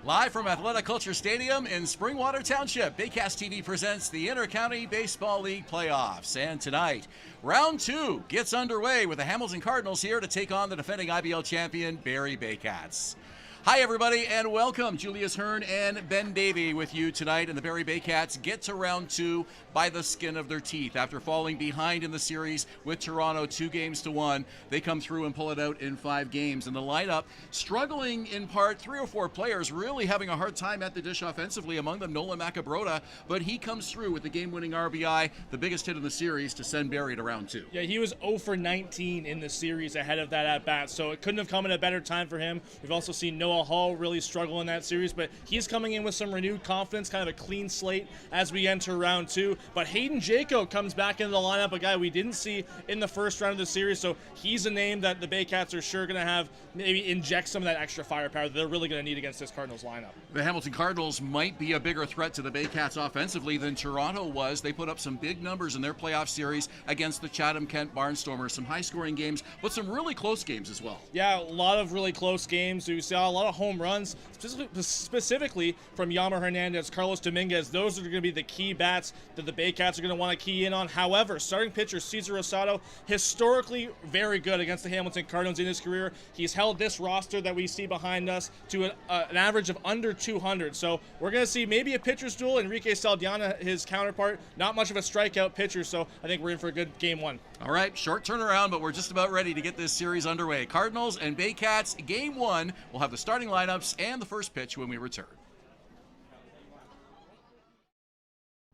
Live from Athletic Kulture Stadium in Springwater Township, Baycats TV presents the Inter-County Baseball League Playoffs. And tonight, round 2 gets underway with the Hamilton Cardinals here to take on the defending IBL champion, Barrie Baycats. Hi, everybody, and welcome. Julius, Hern, and Ben Davy with you tonight. And the Barrie Baycats get to round 2 by the skin of their teeth. After falling behind in the series with Toronto 2-1, they come through and pull it out in 5 games. And the lineup struggling in part, 3 or 4 players really having a hard time at the dish offensively, among them Nolan Macabrota, but he comes through with the game-winning RBI, the biggest hit in the series to send Barrie to round 2. Yeah, he was 0 for 19 in the series ahead of that at-bat, so it couldn't have come at a better time for him. We've also seen Noah Hall really struggle in that series, but he's coming in with some renewed confidence, kind of a clean slate as we enter round 2. But Hayden Jaco comes back into the lineup, a guy we didn't see in the first round of the series, so he's a name that the Baycats are sure going to have maybe inject some of that extra firepower that they're really going to need against this Cardinals lineup. The Hamilton Cardinals might be a bigger threat to the Baycats offensively than Toronto was. They put up some big numbers in their playoff series against the Chatham-Kent Barnstormers, some high-scoring games, but some really close games as well. Yeah, a lot of really close games. We saw a lot of home runs, specifically from Yammer Hernandez, Carlos Dominguez. Those are going to be the key bats that the Baycats are going to want to key in on. However, starting pitcher Cesar Rosado, historically very good against the Hamilton Cardinals in his career. He's held this roster that we see behind us to an average of under 200. So we're going to see maybe a pitcher's duel. Enrique Saldiana, his counterpart, not much of a strikeout pitcher, so I think we're in for a good game 1. All right, short turnaround, but we're just about ready to get this series underway. Cardinals and Baycats, game 1. We'll have the starting lineups and the first pitch when we return.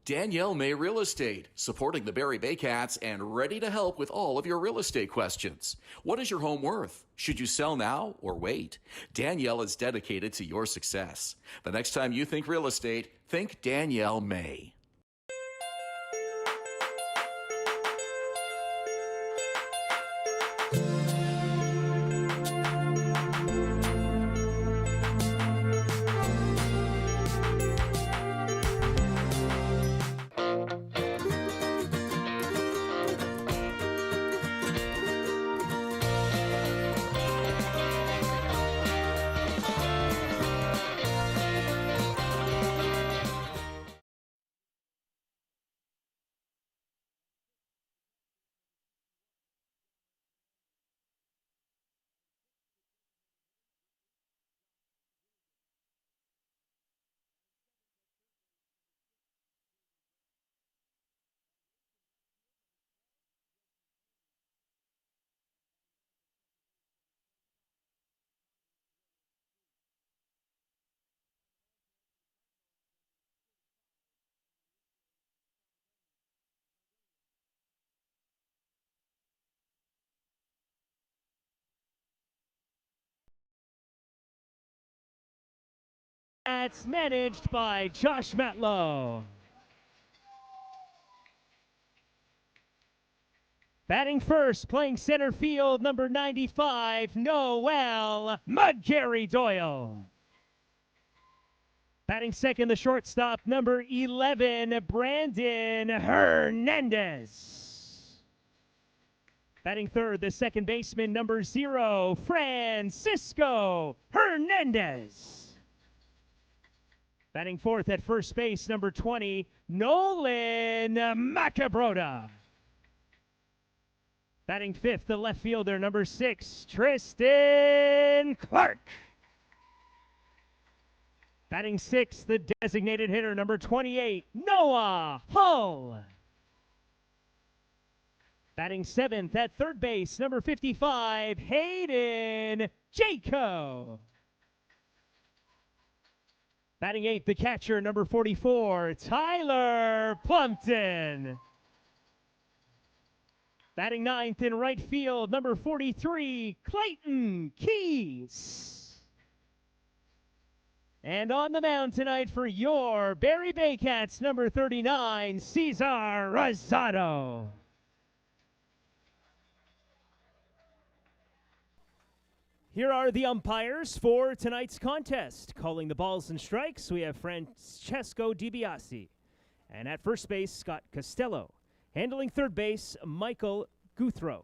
Danielle May Real Estate, supporting the Barrie Baycats and ready to help with all of your real estate questions. What is your home worth? Should you sell now or wait? Danielle is dedicated to your success. The next time you think real estate, think Danielle May. That's managed by Josh Matlow. Batting first, playing center field, number 95, Noel Mudgary Doyle. Batting second, the shortstop, number 11, Brandon Hernandez. Batting third, the second baseman, number 0, Francisco Hernandez. Batting fourth at first base, number 20, Nolan Macabrota. Batting fifth, the left fielder, number 6, Tristan Clark. Batting sixth, the designated hitter, number 28, Noah Hull. Batting seventh at third base, number 55, Hayden Jaco. Batting eighth, the catcher, number 44, Tyler Plumpton. Batting ninth in right field, number 43, Clayton Keys. And on the mound tonight for your Barrie Baycats, number 39, Cesar Rosado. Here are the umpires for tonight's contest. Calling the balls and strikes, we have Francesco DiBiase. And at first base, Scott Costello. Handling third base, Michael Guthro.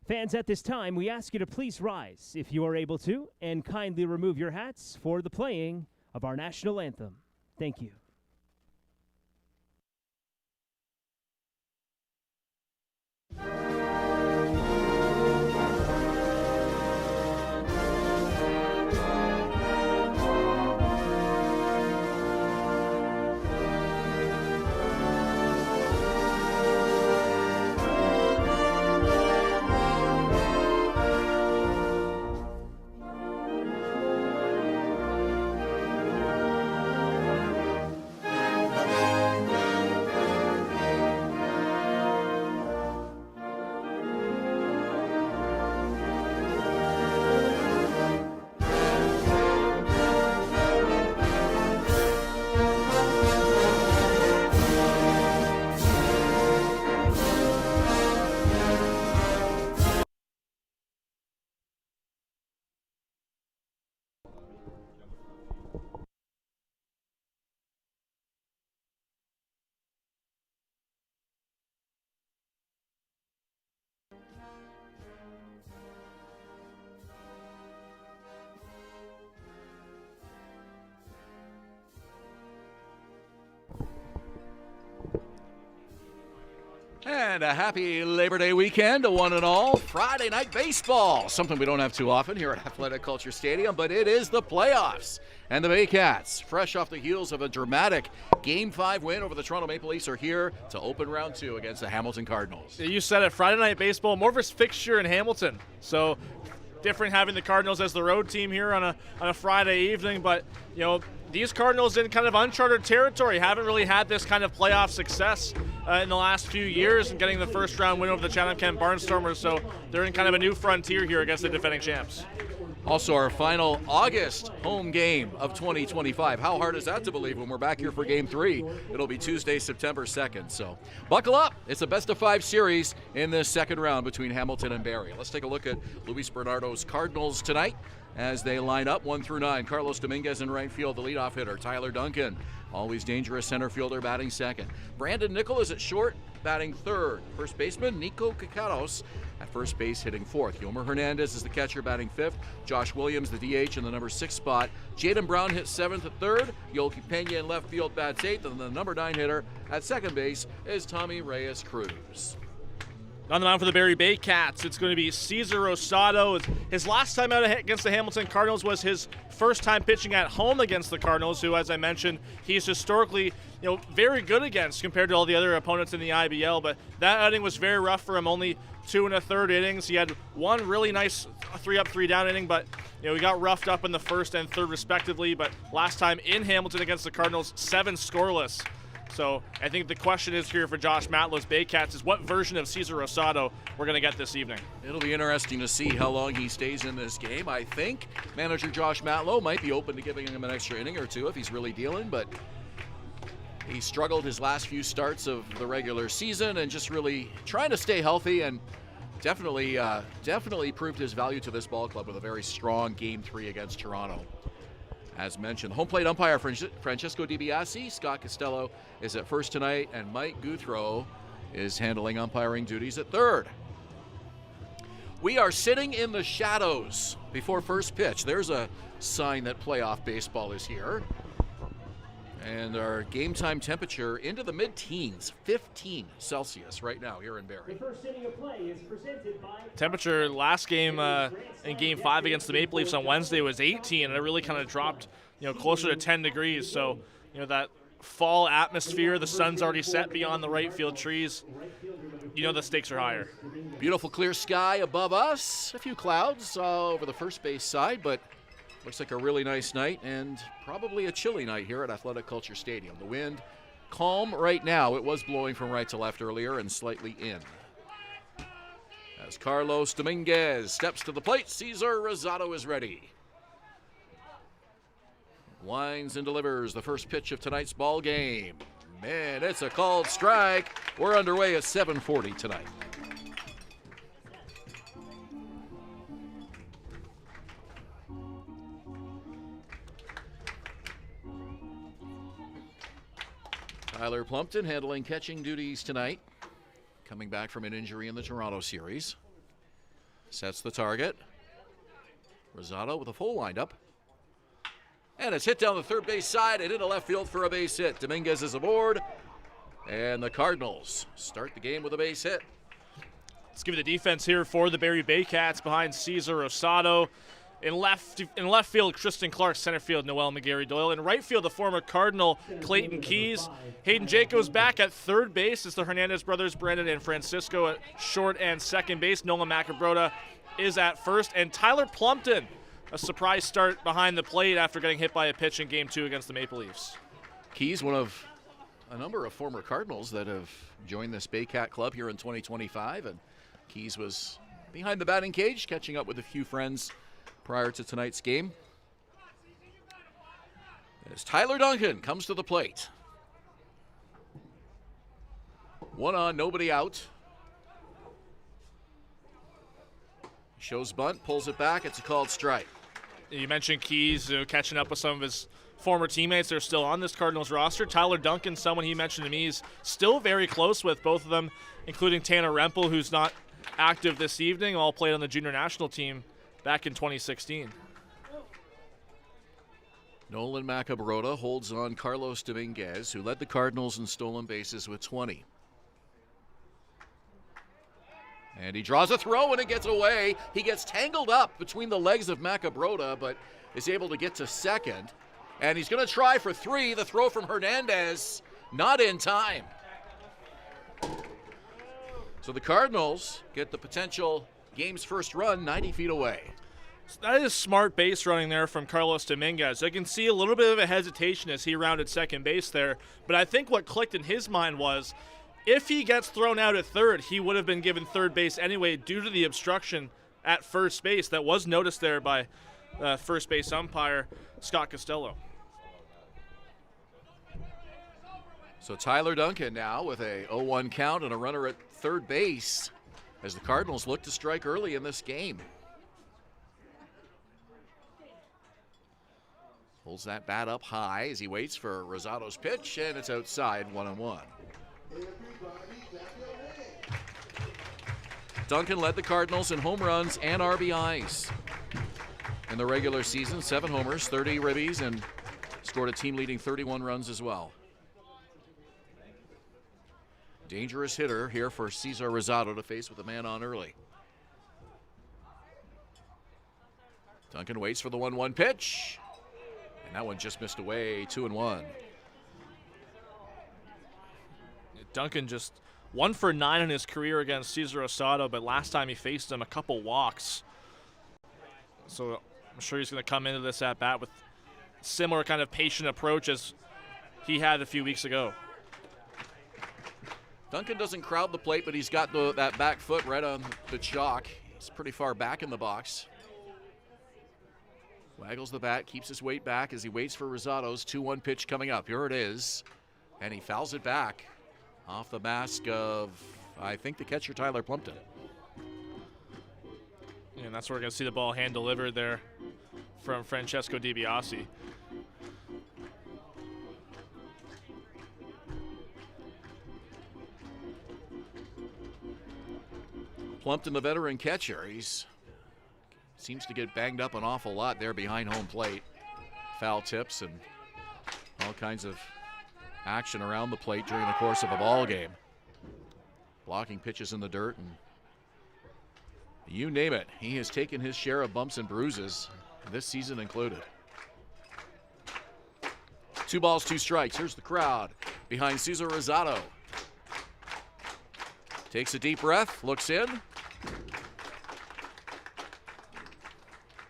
Fans, at this time, we ask you to please rise, if you are able to, and kindly remove your hats for the playing of our national anthem. Thank you. And a happy Labor Day weekend to one and all. Friday night baseball, something we don't have too often here at Athletic Kulture Stadium, but it is the playoffs. And the Baycats, fresh off the heels of a dramatic Game 5 win over the Toronto Maple Leafs, are here to open round 2 against the Hamilton Cardinals. You said it, Friday night baseball, more of a fixture in Hamilton. So different having the Cardinals as the road team here on a Friday evening, but these Cardinals in kind of uncharted territory haven't really had this kind of playoff success in the last few years and getting the first round win over the Chatham-Kent Barnstormers, so they're in kind of a new frontier here against the defending champs. Also, our final August home game of 2025. How hard is that to believe when we're back here for Game 3? It'll be Tuesday, September 2nd. So buckle up. It's a best-of-5 series in this second round between Hamilton and Barrie. Let's take a look at Luis Bernardo's Cardinals tonight as they line up 1 through 9. Carlos Dominguez in right field, the leadoff hitter. Tyler Duncan, always dangerous center fielder, batting second. Brandon Nickel is at short, batting third. First baseman, Nico Kakaros at first base, hitting fourth. Yomer Hernandez is the catcher, batting fifth. Josh Williams, the DH, in the number 6 spot. Jaden Brown hits seventh at third. Yoki Pena in left field bats eighth. And the number 9 hitter at second base is Tommy Reyes Cruz. On the mound for the Barrie Baycats, it's going to be Cesar Rosado. His last time out against the Hamilton Cardinals was his first time pitching at home against the Cardinals, who, as I mentioned, he's historically very good against compared to all the other opponents in the IBL. But that outing was very rough for him, only 2 1/3 innings. He had one really nice 3-up, 3-down inning, but he got roughed up in the first and third respectively. But last time in Hamilton against the Cardinals, 7 scoreless. So I think the question is here for Josh Matlow's Baycats is what version of Cesar Rosado we're going to get this evening. It'll be interesting to see how long he stays in this game. I think manager Josh Matlow might be open to giving him an extra inning or two if he's really dealing, but he struggled his last few starts of the regular season and just really trying to stay healthy, and definitely proved his value to this ball club with a very strong Game 3 against Toronto. As mentioned, home plate umpire Francesco DiBiase. Scott Costello is at first tonight, and Mike Guthrow is handling umpiring duties at third. We are sitting in the shadows before first pitch. There's a sign that playoff baseball is here. And our game time temperature into the mid-teens, 15 Celsius right now here in Barrie. The first inning of play is presented by Temperature last game in Game 5 against the Maple Leafs on Wednesday was 18, and it really kind of dropped, closer to 10 degrees. So, that fall atmosphere, the sun's already set beyond the right field trees. The stakes are higher. Beautiful clear sky above us. A few clouds over the first base side, but looks like a really nice night and probably a chilly night here at Athletic Kulture Stadium. The wind calm right now. It was blowing from right to left earlier and slightly in. As Carlos Dominguez steps to the plate, Cesar Rosado is ready. Winds and delivers the first pitch of tonight's ball game. Man, it's a called strike. We're underway at 7:40 tonight. Tyler Plumpton handling catching duties tonight, coming back from an injury in the Toronto series. Sets the target. Rosado with a full windup. And it's hit down the third base side and into left field for a base hit. Dominguez is aboard. And the Cardinals start the game with a base hit. Let's give you the defense here for the Barrie Baycats behind Cesar Rosado. In left field, Tristan Clark. Center field, Noel McGarry-Doyle. In right field, the former Cardinal, Clayton Keys. Hayden Jacobs back at third base. It's the Hernandez brothers, Brandon and Francisco, at short and second base. Nolan Macabrota is at first. And Tyler Plumpton, a surprise start behind the plate after getting hit by a pitch in Game 2 against the Maple Leafs. Keys, one of a number of former Cardinals that have joined this Baycat club here in 2025. And Keys was behind the batting cage, catching up with a few friends prior to tonight's game. As Tyler Duncan comes to the plate. 1 on, nobody out. Shows bunt, pulls it back. It's a called strike. You mentioned Keys catching up with some of his former teammates that are still on this Cardinals roster. Tyler Duncan, someone he mentioned to me, is still very close with, both of them, including Tanner Rempel, who's not active this evening, all played on the junior national team back in 2016. Nolan Macabrota holds on Carlos Dominguez, who led the Cardinals in stolen bases with 20. And he draws a throw and it gets away. He gets tangled up between the legs of Macabrota, but is able to get to second. And he's going to try for 3. The throw from Hernandez, not in time. So the Cardinals get the potential game's first run 90 feet away. That is smart base running there from Carlos Dominguez. I can see a little bit of a hesitation as he rounded second base there, but I think what clicked in his mind was if he gets thrown out at third, he would have been given third base anyway due to the obstruction at first base that was noticed there by first base umpire Scott Costello. So Tyler Duncan now with a 0-1 count and a runner at third base as the Cardinals look to strike early in this game. Pulls that bat up high as he waits for Rosado's pitch, and it's outside, 1-1. Duncan led the Cardinals in home runs and RBIs in the regular season. 7 homers, 30 ribbies, and scored a team-leading 31 runs as well. Dangerous hitter here for Cesar Rosado to face with a man on early. Duncan waits for the 1-1 pitch. And that one just missed away, 2-1. Duncan just 1 for 9 in his career against Cesar Rosado, but last time he faced him, a couple walks. So I'm sure he's going to come into this at-bat with similar kind of patient approach as he had a few weeks ago. Duncan doesn't crowd the plate, but he's got that back foot right on the chalk. He's pretty far back in the box. Waggles the bat, keeps his weight back as he waits for Rosado's 2-1 pitch coming up. Here it is. And he fouls it back off the mask of, I think, the catcher, Tyler Plumpton. And that's where we're going to see the ball hand delivered there from Francesco DiBiase. Plumpton, the veteran catcher, seems to get banged up an awful lot there behind home plate. Foul tips and all kinds of action around the plate during the course of a ball game. Blocking pitches in the dirt and you name it. He has taken his share of bumps and bruises, this season included. 2 balls, 2 strikes. Here's the crowd behind Cesar Rosado. Takes a deep breath, looks in.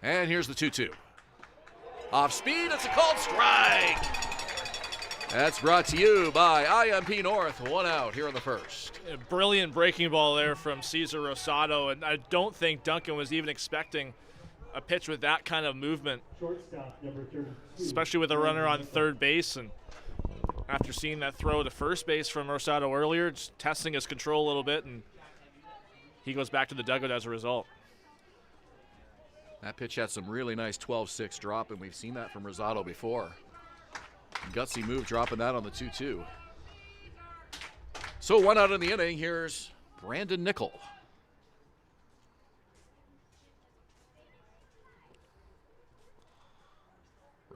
And here's the 2-2. Off speed, it's a called strike. That's brought to you by IMP North. 1 out here in the first. A brilliant breaking ball there from Cesar Rosado, and I don't think Duncan was even expecting a pitch with that kind of movement. Shortstop, number 32. Especially with a runner on third base, and after seeing that throw to first base from Rosado earlier, just testing his control a little bit, and he goes back to the dugout as a result. That pitch had some really nice 12-6 drop, and we've seen that from Rosado before. Gutsy move dropping that on the 2-2. So 1 out in the inning. Here's Brandon Nickel.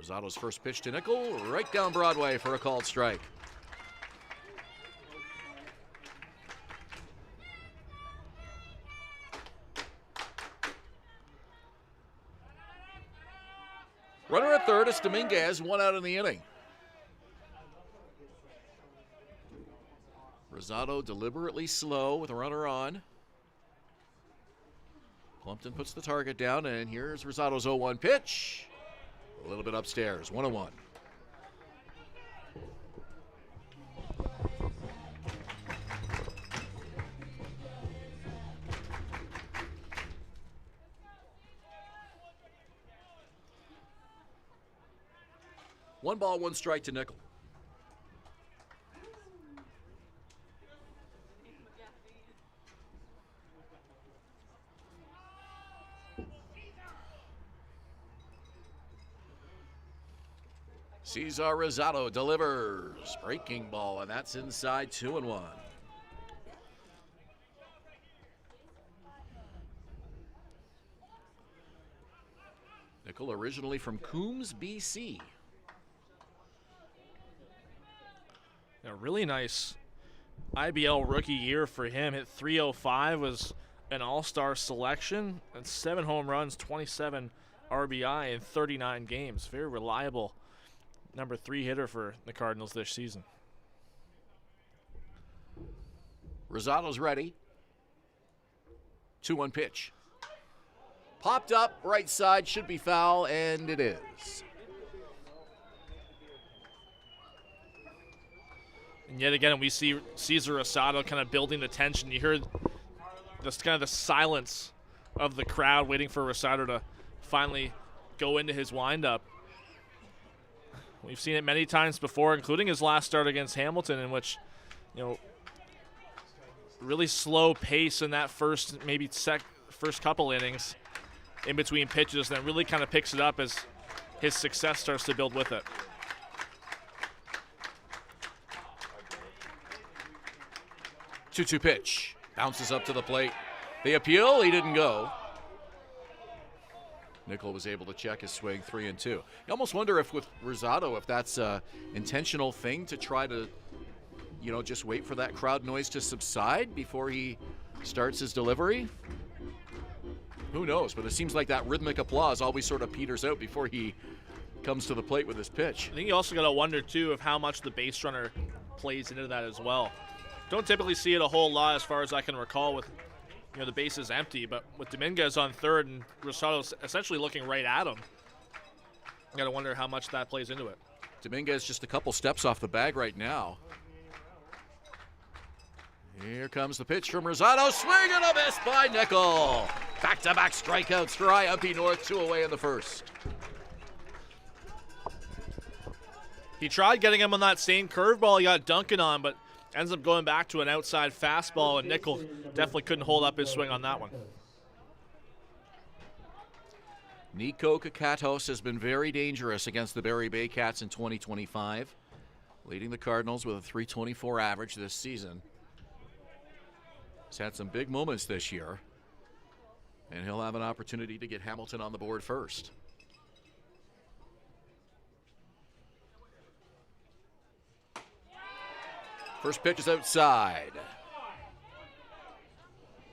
Rosado's first pitch to Nickel, right down Broadway for a called strike. Runner at third, it's Dominguez, 1 out in the inning. Rosado deliberately slow with a runner on. Plumpton puts the target down, and here's Rosado's 0-1 pitch. A little bit upstairs, 1-1. One ball, one strike to Nickel. Cesar Rosado delivers. Breaking ball, and that's inside, 2-1. Nickel originally from Coombs, BC. A really nice IBL rookie year for him. Hit .305, was an all-star selection, and 7 home runs, 27 RBI in 39 games. Very reliable number 3 hitter for the Cardinals this season. Rosado's ready. 2-1 pitch. Popped up, right side, should be foul, and it is. And yet again, we see Cesar Rosado kind of building the tension. You hear this kind of the silence of the crowd waiting for Rosado to finally go into his windup. We've seen it many times before, including his last start against Hamilton, in which, really slow pace in that first couple innings in between pitches, and then really kind of picks it up as his success starts to build with it. Two-two pitch. Bounces up to the plate. The appeal, he didn't go. Nickel was able to check his swing, 3-2. You almost wonder if with Rosado, if that's an intentional thing to try to, just wait for that crowd noise to subside before he starts his delivery. Who knows? But it seems like that rhythmic applause always sort of peters out before he comes to the plate with his pitch. I think you also got to wonder, too, of how much the base runner plays into that as well. Don't typically see it a whole lot as far as I can recall with the base is empty, but with Dominguez on third and Rosado essentially looking right at him, you got to wonder how much that plays into it. Dominguez just a couple steps off the bag right now. Here comes the pitch from Rosado. Swing and a miss by Nickel. Back-to-back strikeouts for IMP North, 2 away in the first. He tried getting him on that same curveball he got Duncan on, but ends up going back to an outside fastball, and Nickel definitely couldn't hold up his swing on that one. Nico Kakatos has been very dangerous against the Barrie Baycats in 2025, leading the Cardinals with a .324 average this season. He's had some big moments this year, and he'll have an opportunity to get Hamilton on the board first. First pitch is outside.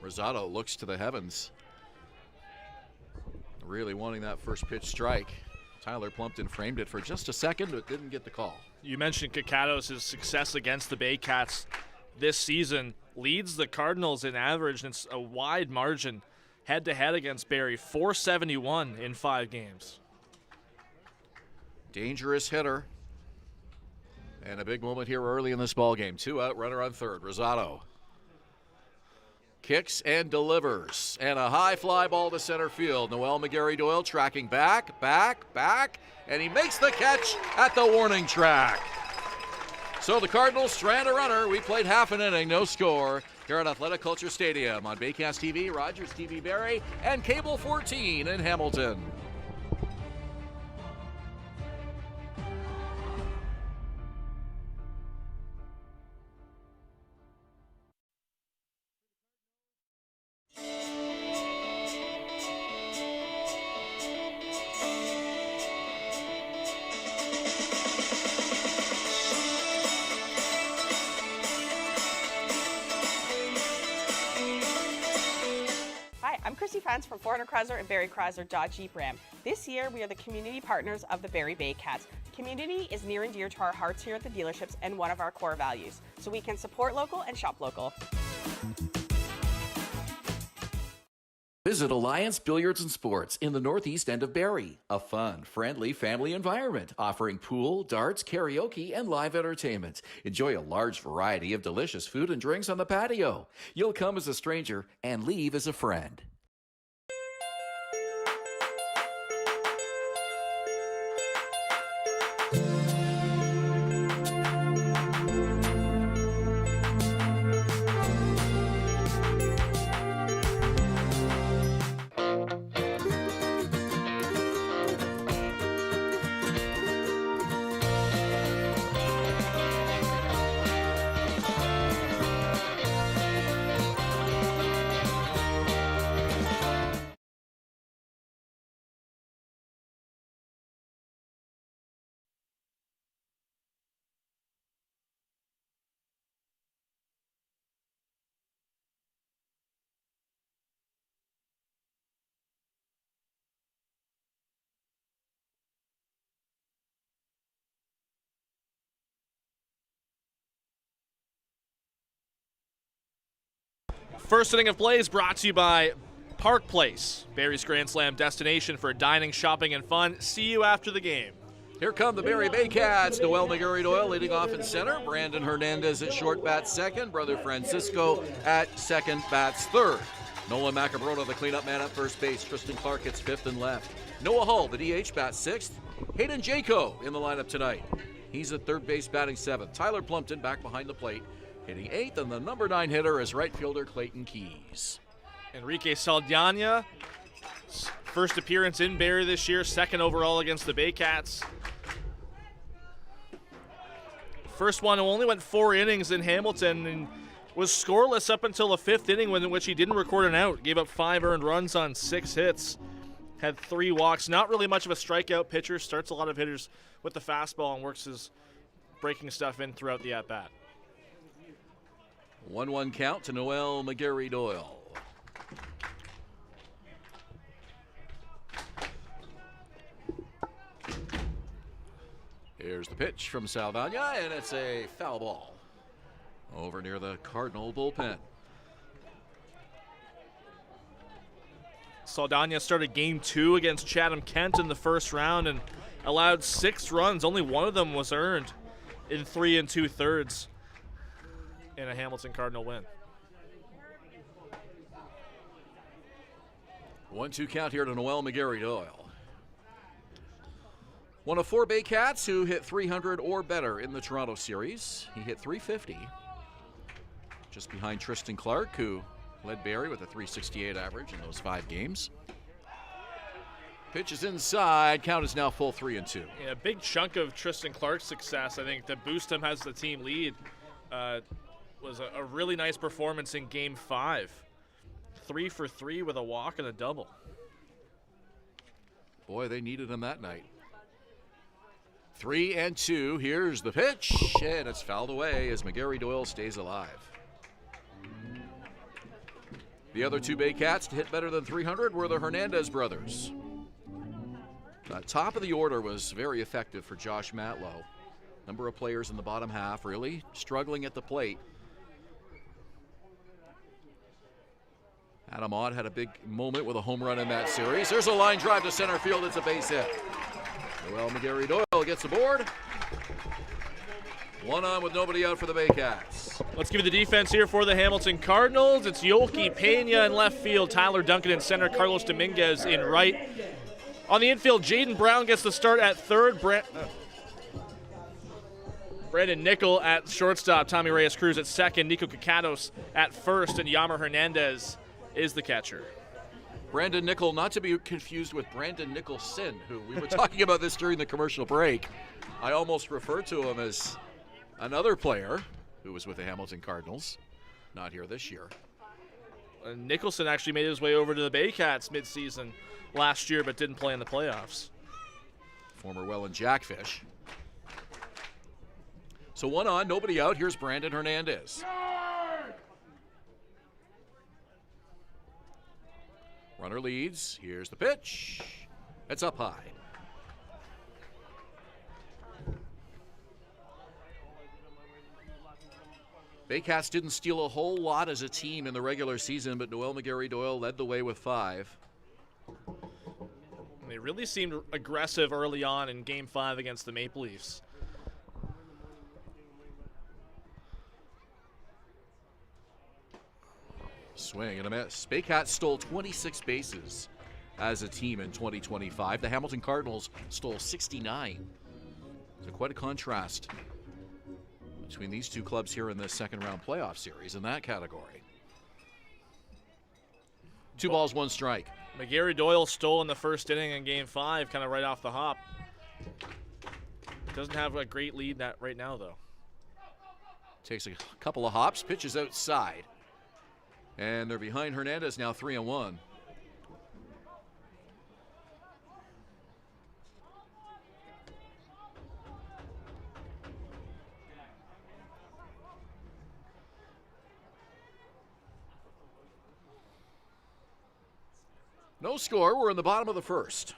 Rosado looks to the heavens, really wanting that first pitch strike. Tyler Plumpton framed it for just a second, but didn't get the call. You mentioned Kakatos' success against the Baycats this season. Leads the Cardinals in average, and it's a wide margin head-to-head against Barrie, .471 in 5 games. Dangerous hitter. And a big moment here early in this ball game. 2 out, runner on third. Rosado kicks and delivers. And a high fly ball to center field. Noel McGarry-Doyle tracking back, and he makes the catch at the warning track. So the Cardinals strand a runner. We played half an inning, no score, here at Athletic Kulture Stadium on Baycats TV, Rogers TV Barrie, and Cable 14 in Hamilton. friends from 400 Chrysler and Barrie Chrysler Dodge Jeep Ram. This year, we are the community partners of the Barrie Baycats. Community is near and dear to our hearts here at the dealerships and one of our core values, so we can support local and shop local. Visit Alliance Billiards and Sports in the northeast end of Barrie. A fun, friendly family environment offering pool, darts, karaoke, and live entertainment. Enjoy a large variety of delicious food and drinks on the patio. You'll come as a stranger and leave as a friend. First inning of play is brought to you by Park Place, Barrie's Grand Slam destination for dining, shopping, and fun. See you after the game. Here come the Barrie Baycats. Noel McGarry-Doyle leading off in center. Brandon Hernandez at short bats second. Brother Francisco at second bats third. Nolan Macabrona, the cleanup man at first base. Tristan Clark hits fifth and left. Noah Hull, the DH, bats sixth. Hayden Jaco in the lineup tonight. He's at third base batting seventh. Tyler Plumpton back behind the plate, hitting eighth, and the number 9 hitter is right fielder Clayton Keys. Enrique Saldana, first appearance in Barrie this year, second overall against the Baycats. First one who only went 4 innings in Hamilton and was scoreless up until the 5th inning, in which he didn't record an out. Gave up 5 earned runs on 6 hits. Had 3 walks. Not really much of a strikeout pitcher. Starts a lot of hitters with the fastball and works his breaking stuff in throughout the at-bat. 1-1 count to Noel McGarry-Doyle. Here's the pitch from Saldana, and it's a foul ball over near the Cardinal bullpen. Saldana started game 2 against Chatham-Kent in the first round and allowed 6 runs. Only one of them was earned in 3 2/3 in a Hamilton Cardinal win. 1-2 count here to Noel McGarry-Doyle. One of 4 Baycats who hit 300 or better in the Toronto series. He hit 350, just behind Tristan Clark, who led Barrie with a 368 average in those 5 games. Pitch is inside. Count is now full 3-2. Yeah, a big chunk of Tristan Clark's success, I think, that boost him as the team lead was a really nice performance in Game 5. 3 for 3 with a walk and a double. Boy, they needed him that night. 3-2. Here's the pitch, and it's fouled away as McGarry-Doyle stays alive. The other 2 Baycats to hit better than 300 were the Hernandez brothers. The top of the order was very effective for Josh Matlow. Number of players in the bottom half really struggling at the plate. Adam Ott had a big moment with a home run in that series. There's a line drive to center field. It's a base hit. Noel McGarry-Doyle gets aboard. 1 on with nobody out for the Baycats. Let's give you the defense here for the Hamilton Cardinals. It's Yolki Pena in left field, Tyler Duncan in center, Carlos Dominguez in right. On the infield, Jaden Brown gets the start at third. Brandon Nickel at shortstop, Tommy Reyes-Cruz at second, Nico Kakatos at first, and Yammer Hernandez is the catcher. Brandon Nickel, not to be confused with Brandon Nicholson, who we were talking about this during the commercial break. I almost referred to him as another player who was with the Hamilton Cardinals, not here this year. Nicholson actually made his way over to the Baycats midseason last year, but didn't play in the playoffs. Former Welland Jackfish. So 1 on, nobody out. Here's Brandon Hernandez. Runner leads. Here's the pitch. It's up high. Baycats didn't steal a whole lot as a team in the regular season, but Noel McGarry-Doyle led the way with 5. They really seemed aggressive early on in Game 5 against the Maple Leafs. Swing and a miss. Baycats stole 26 bases as a team in 2025. The Hamilton Cardinals stole 69. So quite a contrast between these two clubs here in the second round playoff series in that category. 2 balls, 1 strike. McGarry-Doyle stole in the first inning in Game 5, kind of right off the hop. Doesn't have a great lead right now, though. Takes a couple of hops, pitches outside. And they're behind Hernandez now, 3-1. No score. We're in the bottom of the first.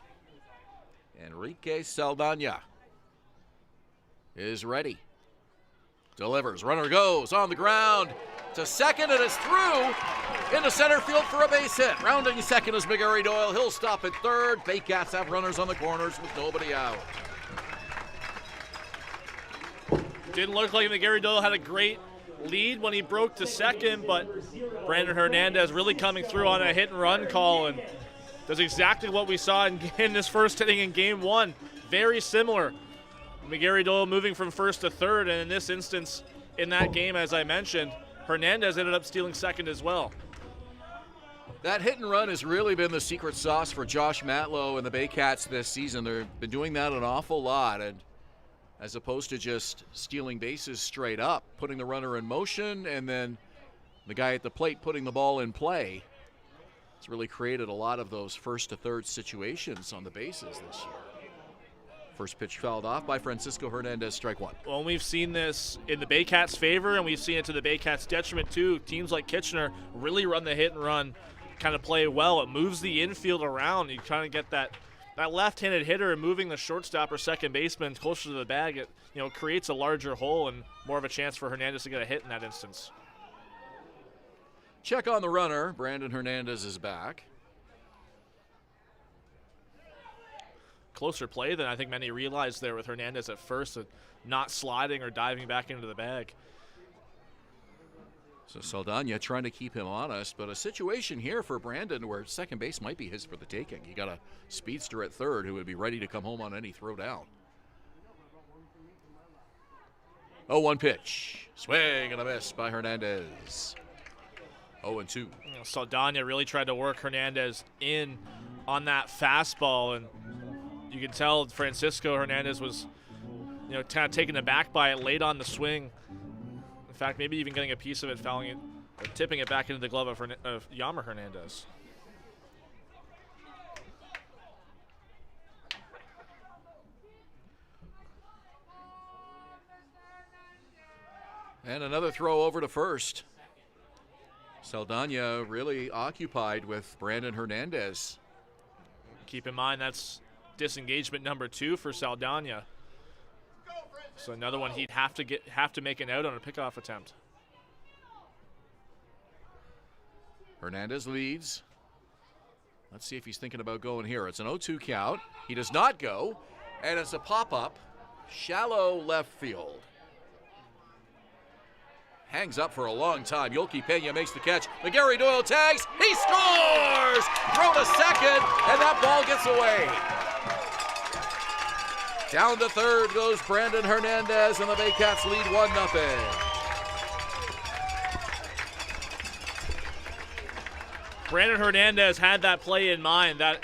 Enrique Saldana is ready. Delivers. Runner goes on the ground to second, and it's through into center field for a base hit. Rounding second is McGarry-Doyle. He'll stop at third. Baycats have runners on the corners with nobody out. Didn't look like McGarry-Doyle had a great lead when he broke to second, but Brandon Hernandez really coming through on a hit and run call and does exactly what we saw in this first inning in Game 1. Very similar. McGarry-Doyle moving from first to third, and in this instance, in that game, as I mentioned, Hernandez ended up stealing second as well. That hit and run has really been the secret sauce for Josh Matlow and the Baycats this season. They've been doing that an awful lot, and as opposed to just stealing bases straight up, putting the runner in motion, and then the guy at the plate putting the ball in play. It's really created a lot of those first to third situations on the bases this year. First pitch fouled off by Francisco Hernandez, strike 1. Well, we've seen this in the Baycats' favor, and we've seen it to the Baycats' detriment too. Teams like Kitchener really run the hit and run, kind of play well. It moves the infield around. You kind of get that left-handed hitter and moving the shortstop or second baseman closer to the bag. It creates a larger hole and more of a chance for Hernandez to get a hit in that instance. Check on the runner. Brandon Hernandez is back. Closer play than I think many realized there with Hernandez at first, not sliding or diving back into the bag. So Saldana trying to keep him honest, but a situation here for Brandon where second base might be his for the taking. You got a speedster at third who would be ready to come home on any throw down. 0-1 pitch. Swing and a miss by Hernandez. 0-2. Saldana really tried to work Hernandez in on that fastball, and you can tell Francisco Hernandez was, kind of taken aback by it late on the swing. In fact, maybe even getting a piece of it, fouling it, or tipping it back into the glove of Yammer Hernandez. And another throw over to first. Saldana really occupied with Brandon Hernandez. Keep in mind that's disengagement number 2 for Saldana. So another one he'd have to make an out on a pickoff attempt. Hernandez leads. Let's see if he's thinking about going here. It's an 0-2 count. He does not go, and it's a pop-up, shallow left field. Hangs up for a long time. Yolki Pena makes the catch. McGarry-Doyle tags. He scores! Throw to second, and that ball gets away. Down to third goes Brandon Hernandez, and the Baycats lead 1-0. Brandon Hernandez had that play in mind, that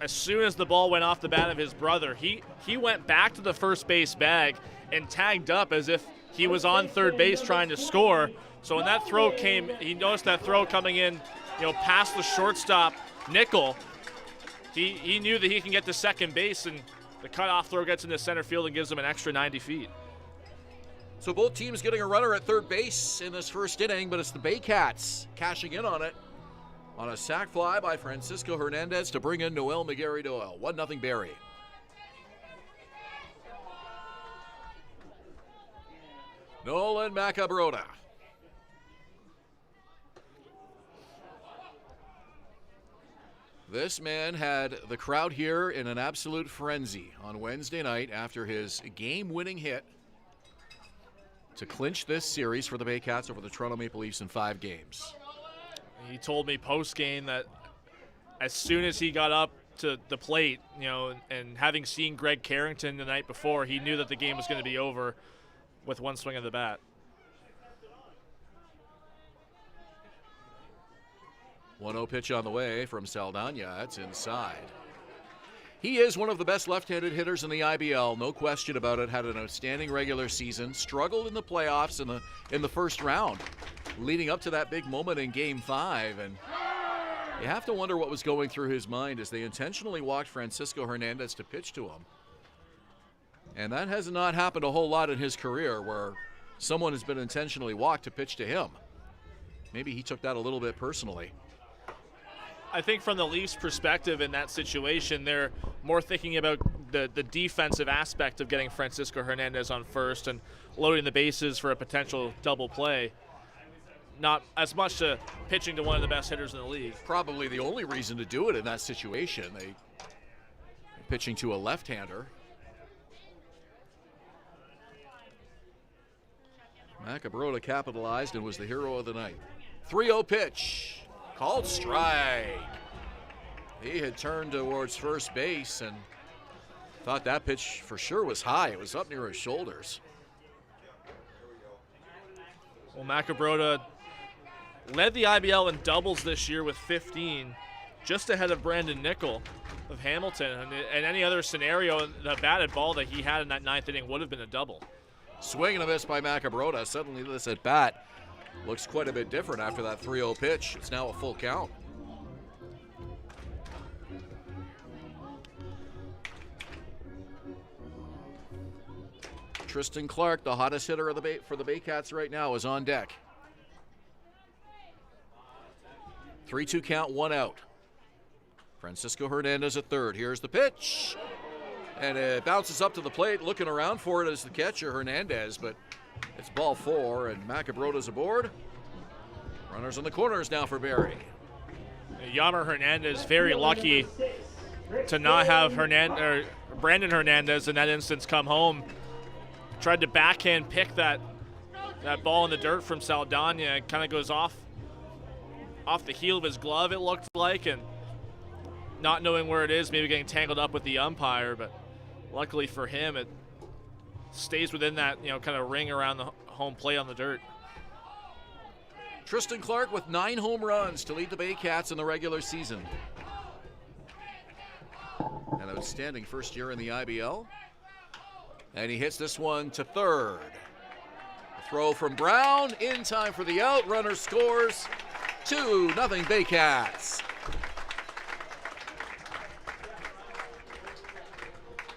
as soon as the ball went off the bat of his brother, he went back to the first base bag and tagged up as if he was on third base trying to score. So when that throw came, he noticed that throw coming in, past the shortstop nickel. He knew that he can get to second base, and the cutoff throw gets into center field and gives him an extra 90 feet. So both teams getting a runner at third base in this first inning, but it's the Baycats cashing in on it on a sac fly by Francisco Hernandez to bring in Noel McGarry-Doyle. 1-0 Barrie. Nolan Macabrota. This man had the crowd here in an absolute frenzy on Wednesday night after his game-winning hit to clinch this series for the Baycats over the Toronto Maple Leafs in 5 games. He told me post-game that as soon as he got up to the plate, and having seen Greg Carrington the night before, he knew that the game was going to be over with one swing of the bat. 1-0 pitch on the way from Saldana. It's inside. He is one of the best left-handed hitters in the IBL, no question about it. Had an outstanding regular season, struggled in the playoffs in the first round, leading up to that big moment in Game 5. And you have to wonder what was going through his mind as they intentionally walked Francisco Hernandez to pitch to him. And that has not happened a whole lot in his career, where someone has been intentionally walked to pitch to him. Maybe he took that a little bit personally. I think from the Leafs' perspective in that situation, they're more thinking about the defensive aspect of getting Francisco Hernandez on first and loading the bases for a potential double play. Not as much to pitching to one of the best hitters in the league. Probably the only reason to do it in that situation. They pitching to a left-hander. Macabrota capitalized and was the hero of the night. 3-0 pitch. Called strike. He had turned towards first base and thought that pitch for sure was high. It was up near his shoulders. Well, Macabrota led the IBL in doubles this year with 15, just ahead of Brandon Nickel of Hamilton. And any other scenario, the batted ball that he had in that 9th inning would have been a double. Swing and a miss by Macabrota. Suddenly this at bat looks quite a bit different after that 3-0 pitch. It's now a full count. Tristan Clark, the hottest hitter of for the Baycats right now, is on deck. 3-2 count, 1 out. Francisco Hernandez at third. Here's the pitch. And it bounces up to the plate. Looking around for it as the catcher, Hernandez, but it's ball 4, and Macabrota's aboard. Runners in the corners now for Barrie. Yammer Hernandez very lucky to not have Brandon Hernandez in that instance come home. Tried to backhand pick that ball in the dirt from Saldana. It kind of goes off the heel of his glove, it looked like, and not knowing where it is, maybe getting tangled up with the umpire, but luckily for him, it stays within that, kind of ring around the home plate on the dirt. Tristan Clark with 9 home runs to lead the Baycats in the regular season. An outstanding first year in the IBL. And he hits this one to third. A throw from Brown in time for the out. Runner scores. 2-0 Baycats.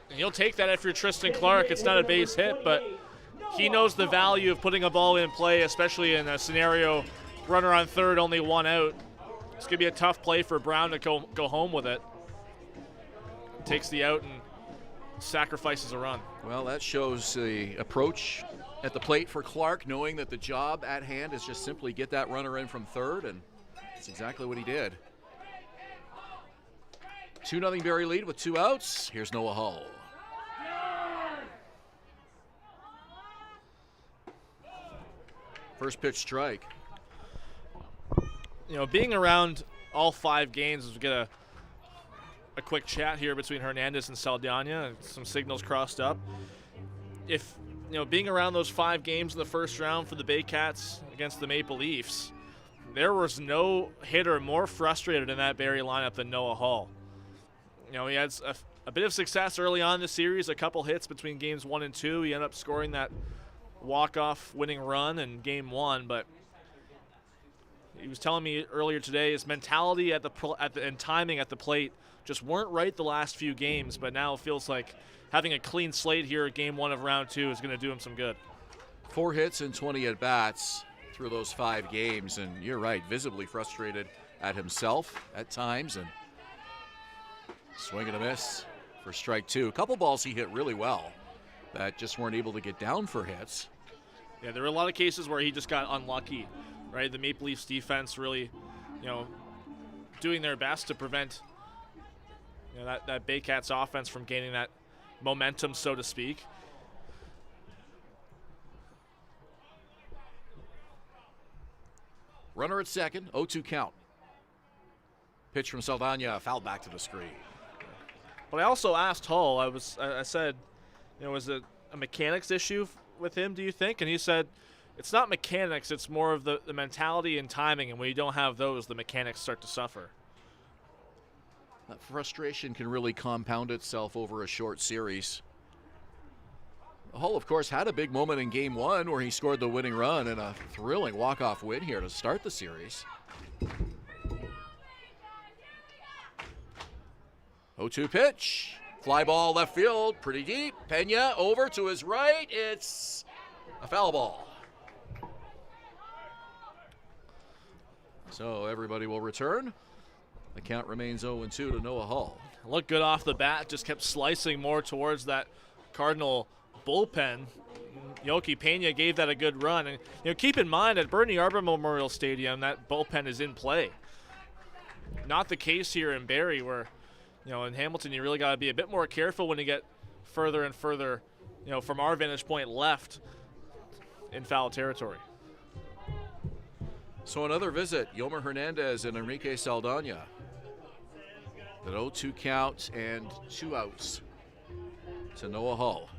And you'll take that if you're Tristan Clark. It's not a base hit, but he knows the value of putting a ball in play, especially in a scenario runner on third, only 1 out. It's going to be a tough play for Brown to go home with it. Takes the out and sacrifices a run. Well, that shows the approach at the plate for Clark, knowing that the job at hand is just simply get that runner in from third, and that's exactly what he did. 2-0 Barrie lead with 2 outs. Here's Noah Hull. First pitch strike. Being around all 5 games, as we get a quick chat here between Hernandez and Saldana, some signals crossed up. If, being around those 5 games in the first round for the Baycats against the Maple Leafs, there was no hitter more frustrated in that Barrie lineup than Noah Hull. He had a bit of success early on in the series, a couple hits between games 1 and 2. He ended up scoring that walk-off winning run in game 1, but he was telling me earlier today his mentality and timing at the plate just weren't right the last few games, but now it feels like having a clean slate here at game 1 of round 2 is going to do him some good. 4 hits and 20 at-bats, through those 5 games, and you're right, visibly frustrated at himself at times, and swing and a miss for strike 2. A couple balls he hit really well that just weren't able to get down for hits. Yeah, there were a lot of cases where he just got unlucky, right? The Maple Leafs defense really, doing their best to prevent that Baycats offense from gaining that momentum, so to speak. Runner at second, 0-2 count. Pitch from Saldana, foul back to the screen. But I also asked Hull, I said, was it a mechanics issue with him, do you think? And he said, it's not mechanics, it's more of the mentality and timing, and when you don't have those, the mechanics start to suffer. That frustration can really compound itself over a short series. Hull, of course, had a big moment in Game 1 where he scored the winning run and a thrilling walk-off win here to start the series. 0-2 pitch. Fly ball left field, pretty deep. Pena over to his right. It's a foul ball. So everybody will return. The count remains 0-2 to Noah Hull. Looked good off the bat, just kept slicing more towards that Cardinal bullpen. Yoki Pena gave that a good run. And keep in mind at Bernie Arbor Memorial Stadium, that bullpen is in play. Not the case here in Barrie, where in Hamilton you really got to be a bit more careful when you get further and further, from our vantage point left in foul territory. So another visit, Yomer Hernandez and Enrique Saldana. An 0-2 count and 2 outs to Noah Hull.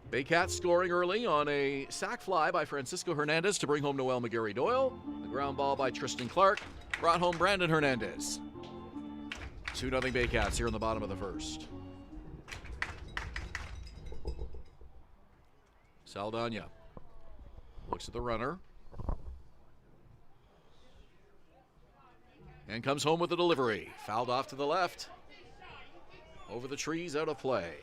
Baycats scoring early on a sac fly by Francisco Hernandez to bring home Noel McGarry-Doyle. The ground ball by Tristan Clark brought home Brandon Hernandez. 2-0 Baycats here in the bottom of the first. Saldana looks at the runner and comes home with the delivery. Fouled off to the left. Over the trees, out of play.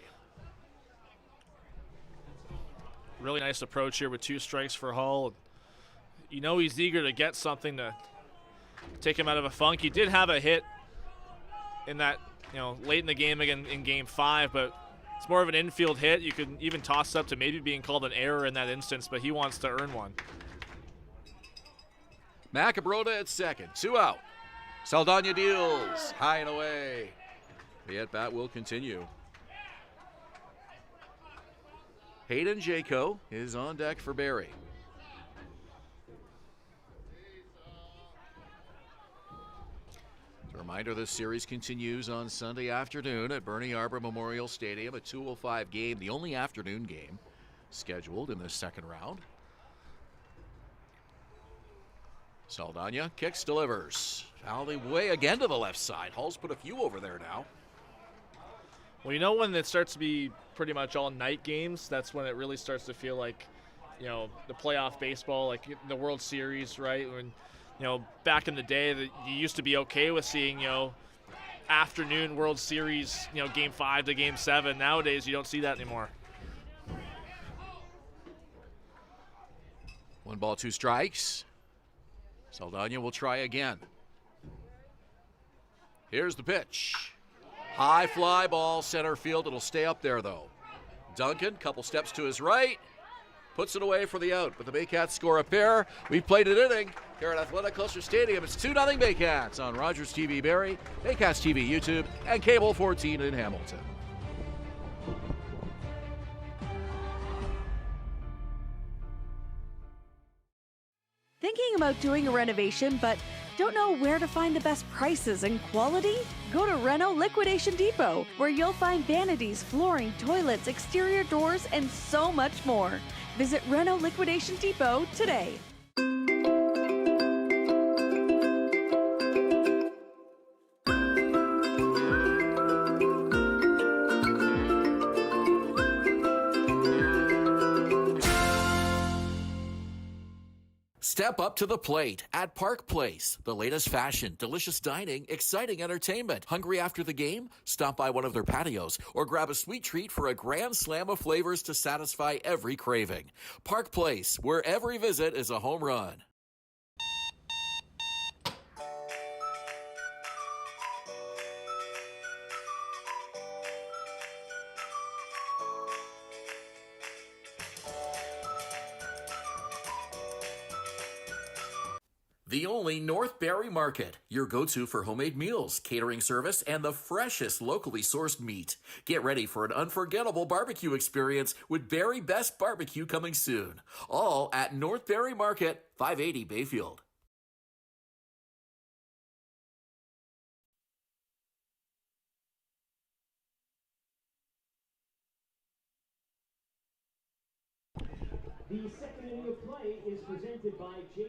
Really nice approach here with 2 strikes for Hull. He's eager to get something to take him out of a funk. He did have a hit in that, late in the game again in Game 5, but it's more of an infield hit. You could even toss up to maybe being called an error in that instance, but he wants to earn one. Macabrota at second, 2 out. Saldana deals, high and away. The at-bat will continue. Hayden Jaco is on deck for Barrie. As a reminder, this series continues on Sunday afternoon at Bernie Arbor Memorial Stadium, a 2:05 game, the only afternoon game scheduled in this second round. Saldana kicks, delivers. Fouled away again to the left side. Hull's put a few over there now. Well, when it starts to be pretty much all night games, that's when it really starts to feel like, the playoff baseball, like the World Series, right? When, back in the day, that you used to be okay with seeing, afternoon World Series, Game 5 to Game 7. Nowadays, you don't see that anymore. 1 ball, 2 strikes. Saldana will try again. Here's the pitch. High fly ball, center field. It'll stay up there, though. Duncan, couple steps to his right, puts it away for the out, but the Baycats score a pair. We've played an inning here at Athletic Kulture Stadium. It's 2-0 Baycats on Rogers TV Barrie, Baycats TV YouTube, and Cable 14 in Hamilton. Thinking about doing a renovation, but don't know where to find the best prices and quality? Go to Reno Liquidation Depot, where you'll find vanities, flooring, toilets, exterior doors, and so much more. Visit Reno Liquidation Depot today. Step up to the plate at Park Place. The latest fashion, delicious dining, exciting entertainment. Hungry after the game? Stop by one of their patios or grab a sweet treat for a grand slam of flavors to satisfy every craving. Park Place, where every visit is a home run. The only North Barrie Market, your go-to for homemade meals, catering service, and the freshest locally sourced meat. Get ready for an unforgettable barbecue experience with Barrie Best Barbecue coming soon. All at North Barrie Market, 580 Bayfield.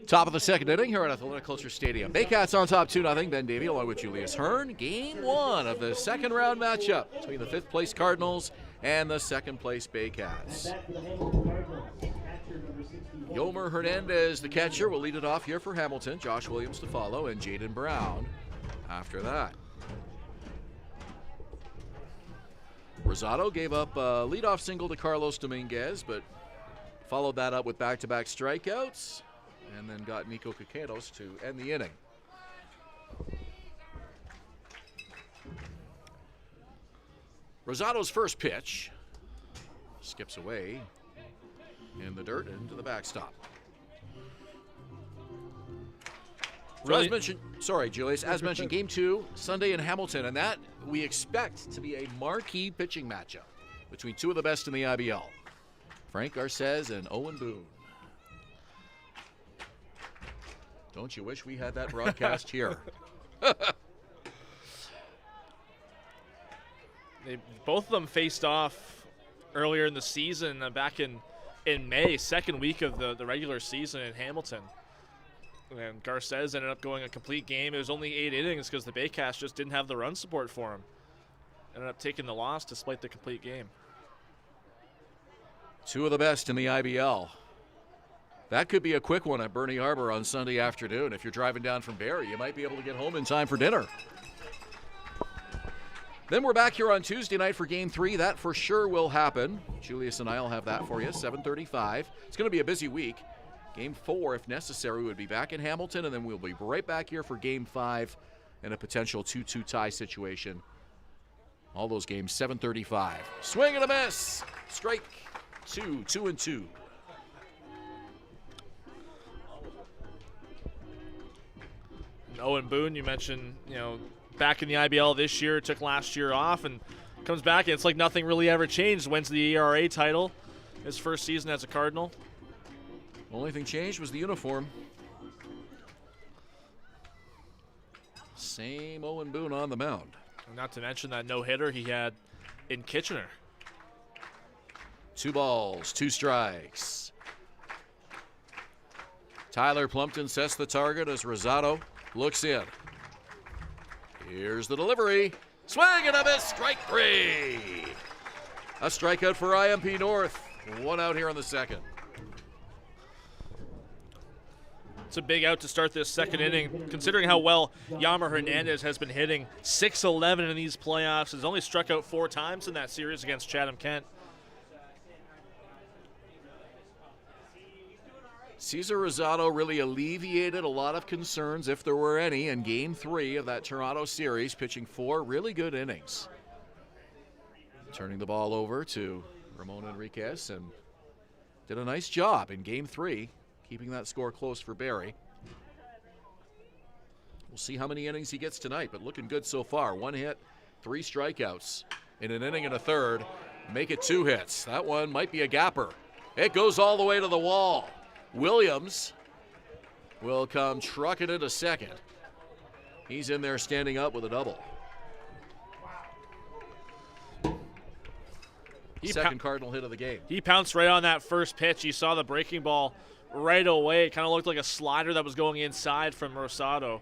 Top of the second inning here at Athletic Kulture Stadium. Baycats on top 2-0. Ben Davy along with Julius Hern. Game 1 of the second round matchup between the 5th place Cardinals and the 2nd place Baycats. Yomer Hernandez, the catcher, will lead it off here for Hamilton. Josh Williams to follow, and Jaden Brown after that. Rosado gave up a leadoff single to Carlos Dominguez, but followed that up with back-to-back strikeouts, and then got Nico Caqueros to end the inning. Rosado's first pitch skips away in the dirt into the backstop. Really? As mentioned, sorry, Julius, as mentioned, Game 2, Sunday in Hamilton, and that we expect to be a marquee pitching matchup between two of the best in the IBL. Frank Garces and Owen Boone. Don't you wish we had that broadcast here? Both of them faced off earlier in the season, back in May, second week of the regular season in Hamilton. And Garces ended up going a complete game. It was only 8 innings because the Baycats just didn't have the run support for him. Ended up taking the loss despite the complete game. Two of the best in the IBL. That could be a quick one at Bernie Harbor on Sunday afternoon. If you're driving down from Barrie, you might be able to get home in time for dinner. Then we're back here on Tuesday night for Game 3. That for sure will happen. Julius and I will have that for you, 7:35. It's going to be a busy week. Game 4, if necessary, would be back in Hamilton, and then we'll be right back here for Game 5 and a potential 2-2 tie situation. All those games, 7:35. Swing and a miss. Strike 2, 2-2. Owen Boone, you mentioned, back in the IBL this year, took last year off and comes back, and it's like nothing really ever changed. Wins the ERA title his first season as a Cardinal. Only thing changed was the uniform. Same Owen Boone on the mound. And not to mention that no-hitter he had in Kitchener. 2 balls, 2 strikes. Tyler Plumpton sets the target as Rosado looks in. Here's the delivery. Swing and a miss, strike 3. A strikeout for IMP North. 1 out here in the second. It's a big out to start this second inning, considering how well Yammer Hernandez has been hitting. 6-11 in these playoffs. Has only struck out 4 times in that series against Chatham-Kent. Cesar Rosado really alleviated a lot of concerns, if there were any, in Game 3 of that Toronto series, pitching 4 really good innings. Turning the ball over to Ramon Enriquez, and did a nice job in Game 3, keeping that score close for Barrie. We'll see how many innings he gets tonight, but looking good so far. 1 hit, 3 strikeouts in an inning and a third. Make it 2 hits. That one might be a gapper. It goes all the way to the wall. Williams will come trucking into second. He's in there standing up with a double. Second Cardinal hit of the game. He pounced right on that first pitch. You saw the breaking ball right away. It kind of looked like a slider that was going inside from Rosado.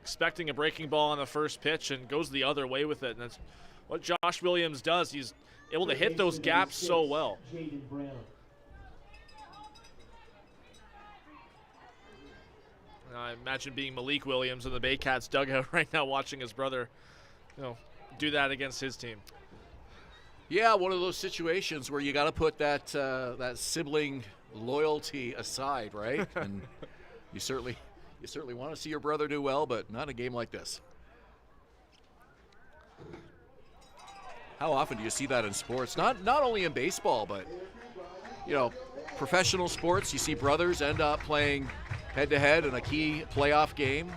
Expecting a breaking ball on the first pitch and goes the other way with it. And that's what Josh Williams does. He's able to hit those gaps so well. I imagine being Malik Williams in the Baycats dugout right now, watching his brother, do that against his team. Yeah, one of those situations where you got to put that sibling loyalty aside, right? And you certainly want to see your brother do well, but not a game like this. How often do you see that in sports? Not only in baseball, but professional sports. You see brothers end up playing head-to-head in a key playoff game.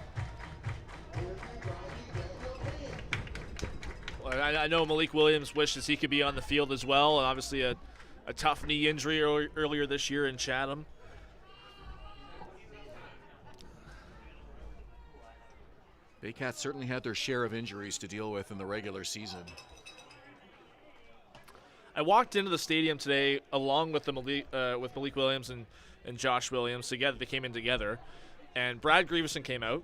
Well, I know Malik Williams wishes he could be on the field as well, and obviously a tough knee injury earlier this year in Chatham. Baycats certainly had their share of injuries to deal with in the regular season. I walked into the stadium today along with Malik Williams and Josh Williams together. They came in together, and Brad Grieveson came out,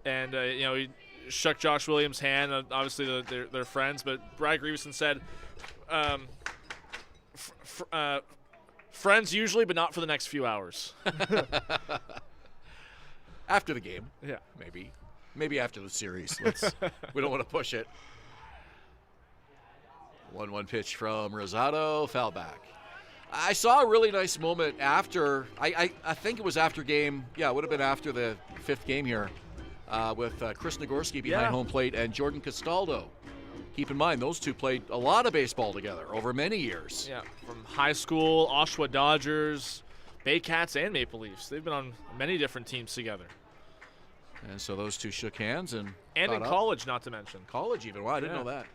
and he shook Josh Williams' hand. Obviously, they're friends, but Brad Grieveson said, "Friends usually, but not for the next few hours." After the game, yeah, maybe after the series. We don't want to push it. 1-1 pitch from Rosado, foul back. I saw a really nice moment after, I think it was after game, it would have been after the 5th game here, with Chris Nagorski behind home plate and Jordan Castaldo. Keep in mind, those two played a lot of baseball together over many years. Yeah, from high school, Oshawa Dodgers, Baycats, and Maple Leafs. They've been on many different teams together. And so those two shook hands and in college, not to mention. College even. Wow, I didn't know that.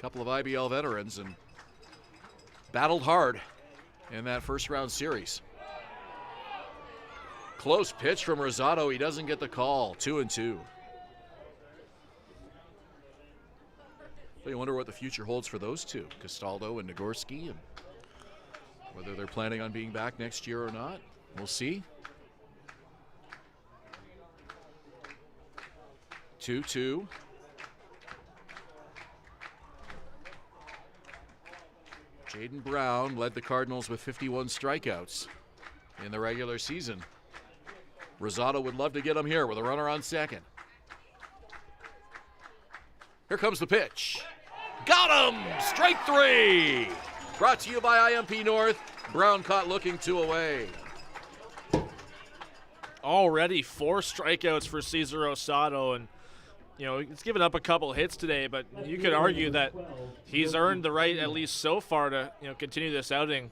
Couple of IBL veterans and battled hard in that first round series. Close pitch from Rosado. He doesn't get the call. 2-2. So you wonder what the future holds for those two, Castaldo and Nagorski, and whether they're planning on being back next year or not. We'll see. 2-2. Jaden Brown led the Cardinals with 51 strikeouts in the regular season. Rosado would love to get him here with a runner on second. Here comes the pitch. Got him! Strike 3! Brought to you by IMP North. Brown caught looking 2 away. Already 4 strikeouts for Cesar Rosado, and he's given up a couple hits today, but you could argue that he's earned the right, at least so far, to continue this outing.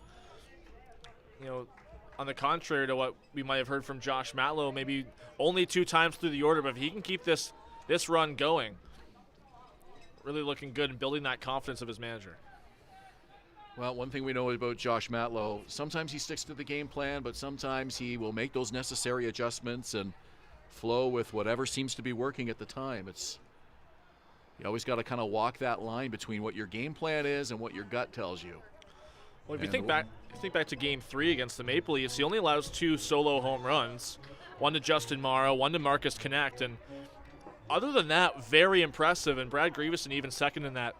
On the contrary to what we might have heard from Josh Matlow, maybe only 2 times through the order, but if he can keep this run going, really looking good and building that confidence of his manager. Well, one thing we know about Josh Matlow, sometimes he sticks to the game plan, but sometimes he will make those necessary adjustments and flow with whatever seems to be working at the time. You always got to kind of walk that line between what your game plan is and what your gut tells you. Well, if you think back to Game 3 against the Maple Leafs, he only allows 2 solo home runs, one to Justin Morrow, one to Marcus Connect, and other than that, very impressive. And Brad Grieveson even second in that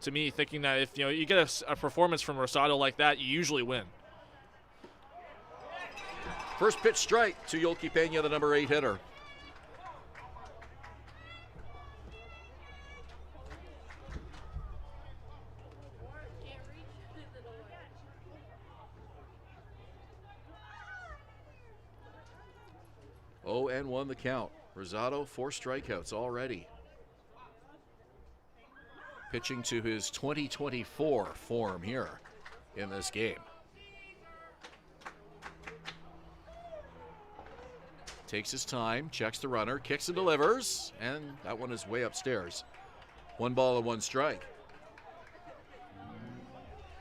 to me, thinking that if you get a performance from Rosado like that, you usually win. First pitch strike to Yolki Pena, the number 8 hitter. Oh, and 1 the count. Rosado 4 strikeouts already. Pitching to his 2024 form here in this game. Takes his time, checks the runner, kicks and delivers, and that one is way upstairs. 1 ball and 1 strike.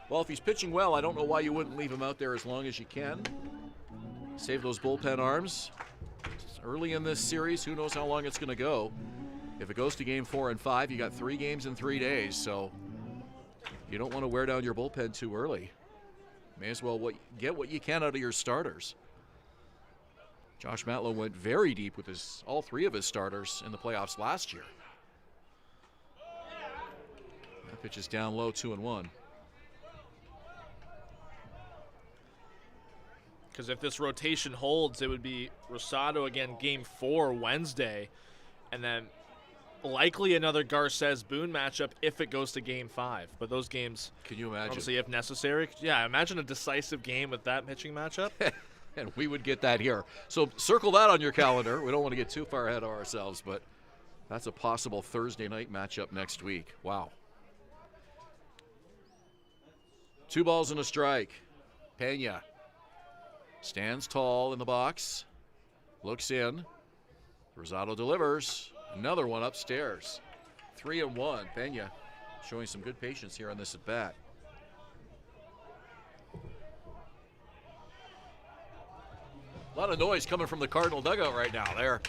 Well, if he's pitching well, I don't know why you wouldn't leave him out there as long as you can. Save those bullpen arms. Early in this series, who knows how long it's going to go. If it goes to game 4 and 5, you got 3 games in 3 days, so you don't want to wear down your bullpen too early. May as well get what you can out of your starters. Josh Matlow went very deep with all 3 of his starters in the playoffs last year. That pitch is down low, 2-1. Because if this rotation holds, it would be Rosado again Game 4 Wednesday, and then likely another Garces-Boone matchup if it goes to Game 5. But those games, can you imagine? Obviously, if necessary. Yeah, imagine a decisive game with that pitching matchup. And we would get that here. So circle that on your calendar. We don't want to get too far ahead of ourselves, but that's a possible Thursday night matchup next week. Wow. 2 balls and a strike. Pena stands tall in the box, looks in. Rosado delivers. Another one upstairs. 3-1. Pena showing some good patience here on this at bat. A lot of noise coming from the Cardinal dugout right now. They're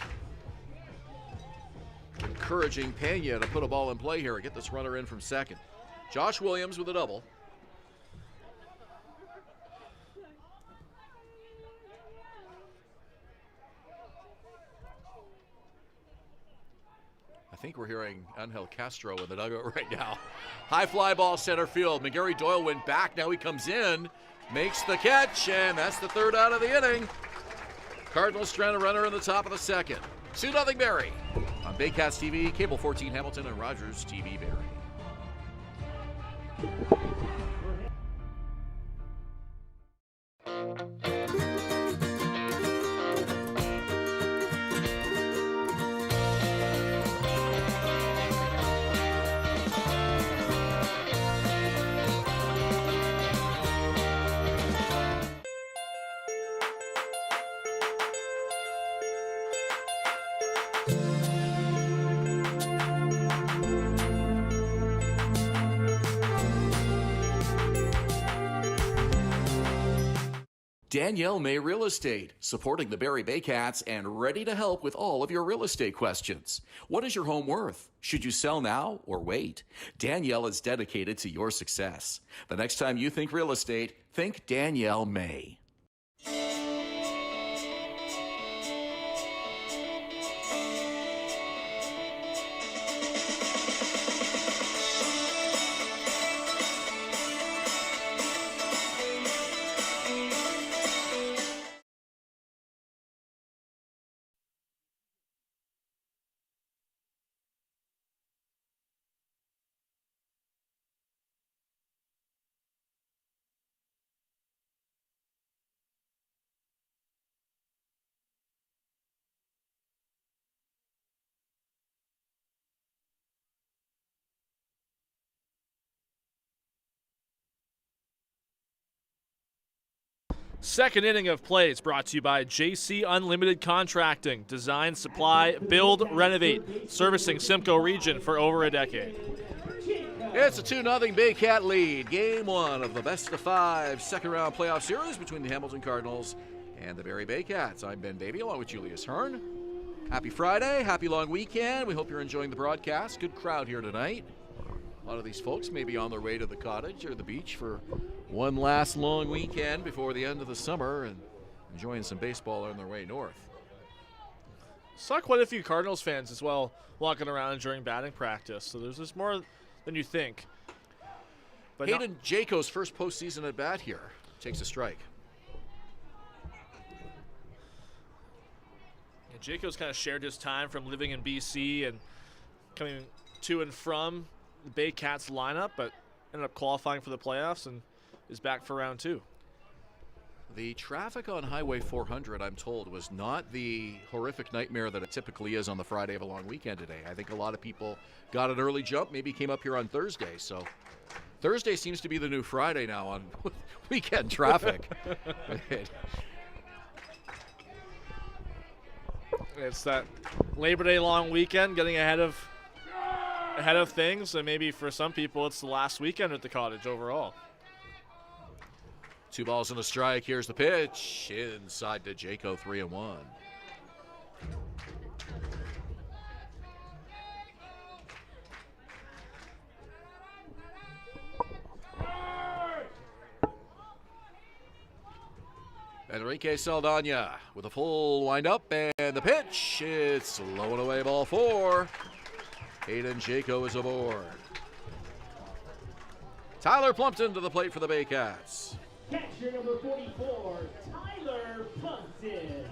encouraging Pena to put a ball in play here and get this runner in from second. Josh Williams with a double. I think we're hearing Angel Castro in the dugout right now. High fly ball center field. McGarry Doyle went back. Now he comes in, makes the catch, and that's the 3rd out of the inning. Cardinals trying to runner in the top of the 2nd. 2-0 Barrie on Baycats TV, Cable 14 Hamilton, and Rogers TV Barrie. Danielle May Real Estate, supporting the Barrie Baycats and ready to help with all of your real estate questions. What is your home worth? Should you sell now or wait? Danielle is dedicated to your success. The next time you think real estate, think Danielle May. Second inning of play is brought to you by JC Unlimited Contracting. Design, supply, build, renovate. Servicing Simcoe region for over a decade. It's a 2-0 Baycat lead. Game 1 of the best-of-5 second-round playoff series between the Hamilton Cardinals and the Barrie Baycats. I'm Ben Davy along with Julius Hern. Happy Friday. Happy long weekend. We hope you're enjoying the broadcast. Good crowd here tonight. A lot of these folks may be on their way to the cottage or the beach for one last long weekend before the end of the summer and enjoying some baseball on their way north. Saw quite a few Cardinals fans as well walking around during batting practice, so there's more than you think. But Hayden Jaco's first postseason at bat here takes a strike. Yeah, Jaco's kind of shared his time from living in BC and coming to and from the Baycats lineup, but ended up qualifying for the playoffs and is back for round 2. The traffic on Highway 400, I'm told, was not the horrific nightmare that it typically is on the Friday of a long weekend today. I think a lot of people got an early jump, maybe came up here on Thursday. So Thursday seems to be the new Friday now on weekend traffic. It's that Labor Day long weekend, getting ahead of things, and maybe for some people it's the last weekend at the cottage overall. 2 balls and a strike. Here's the pitch. Inside to Jaco, 3-1. Enrique Saldana with a full windup and the pitch. It's low and away, ball 4. Hayden Jaco is aboard. Tyler Plumpton to the plate for the Baycats. Catcher number 44, Tyler Plumpton.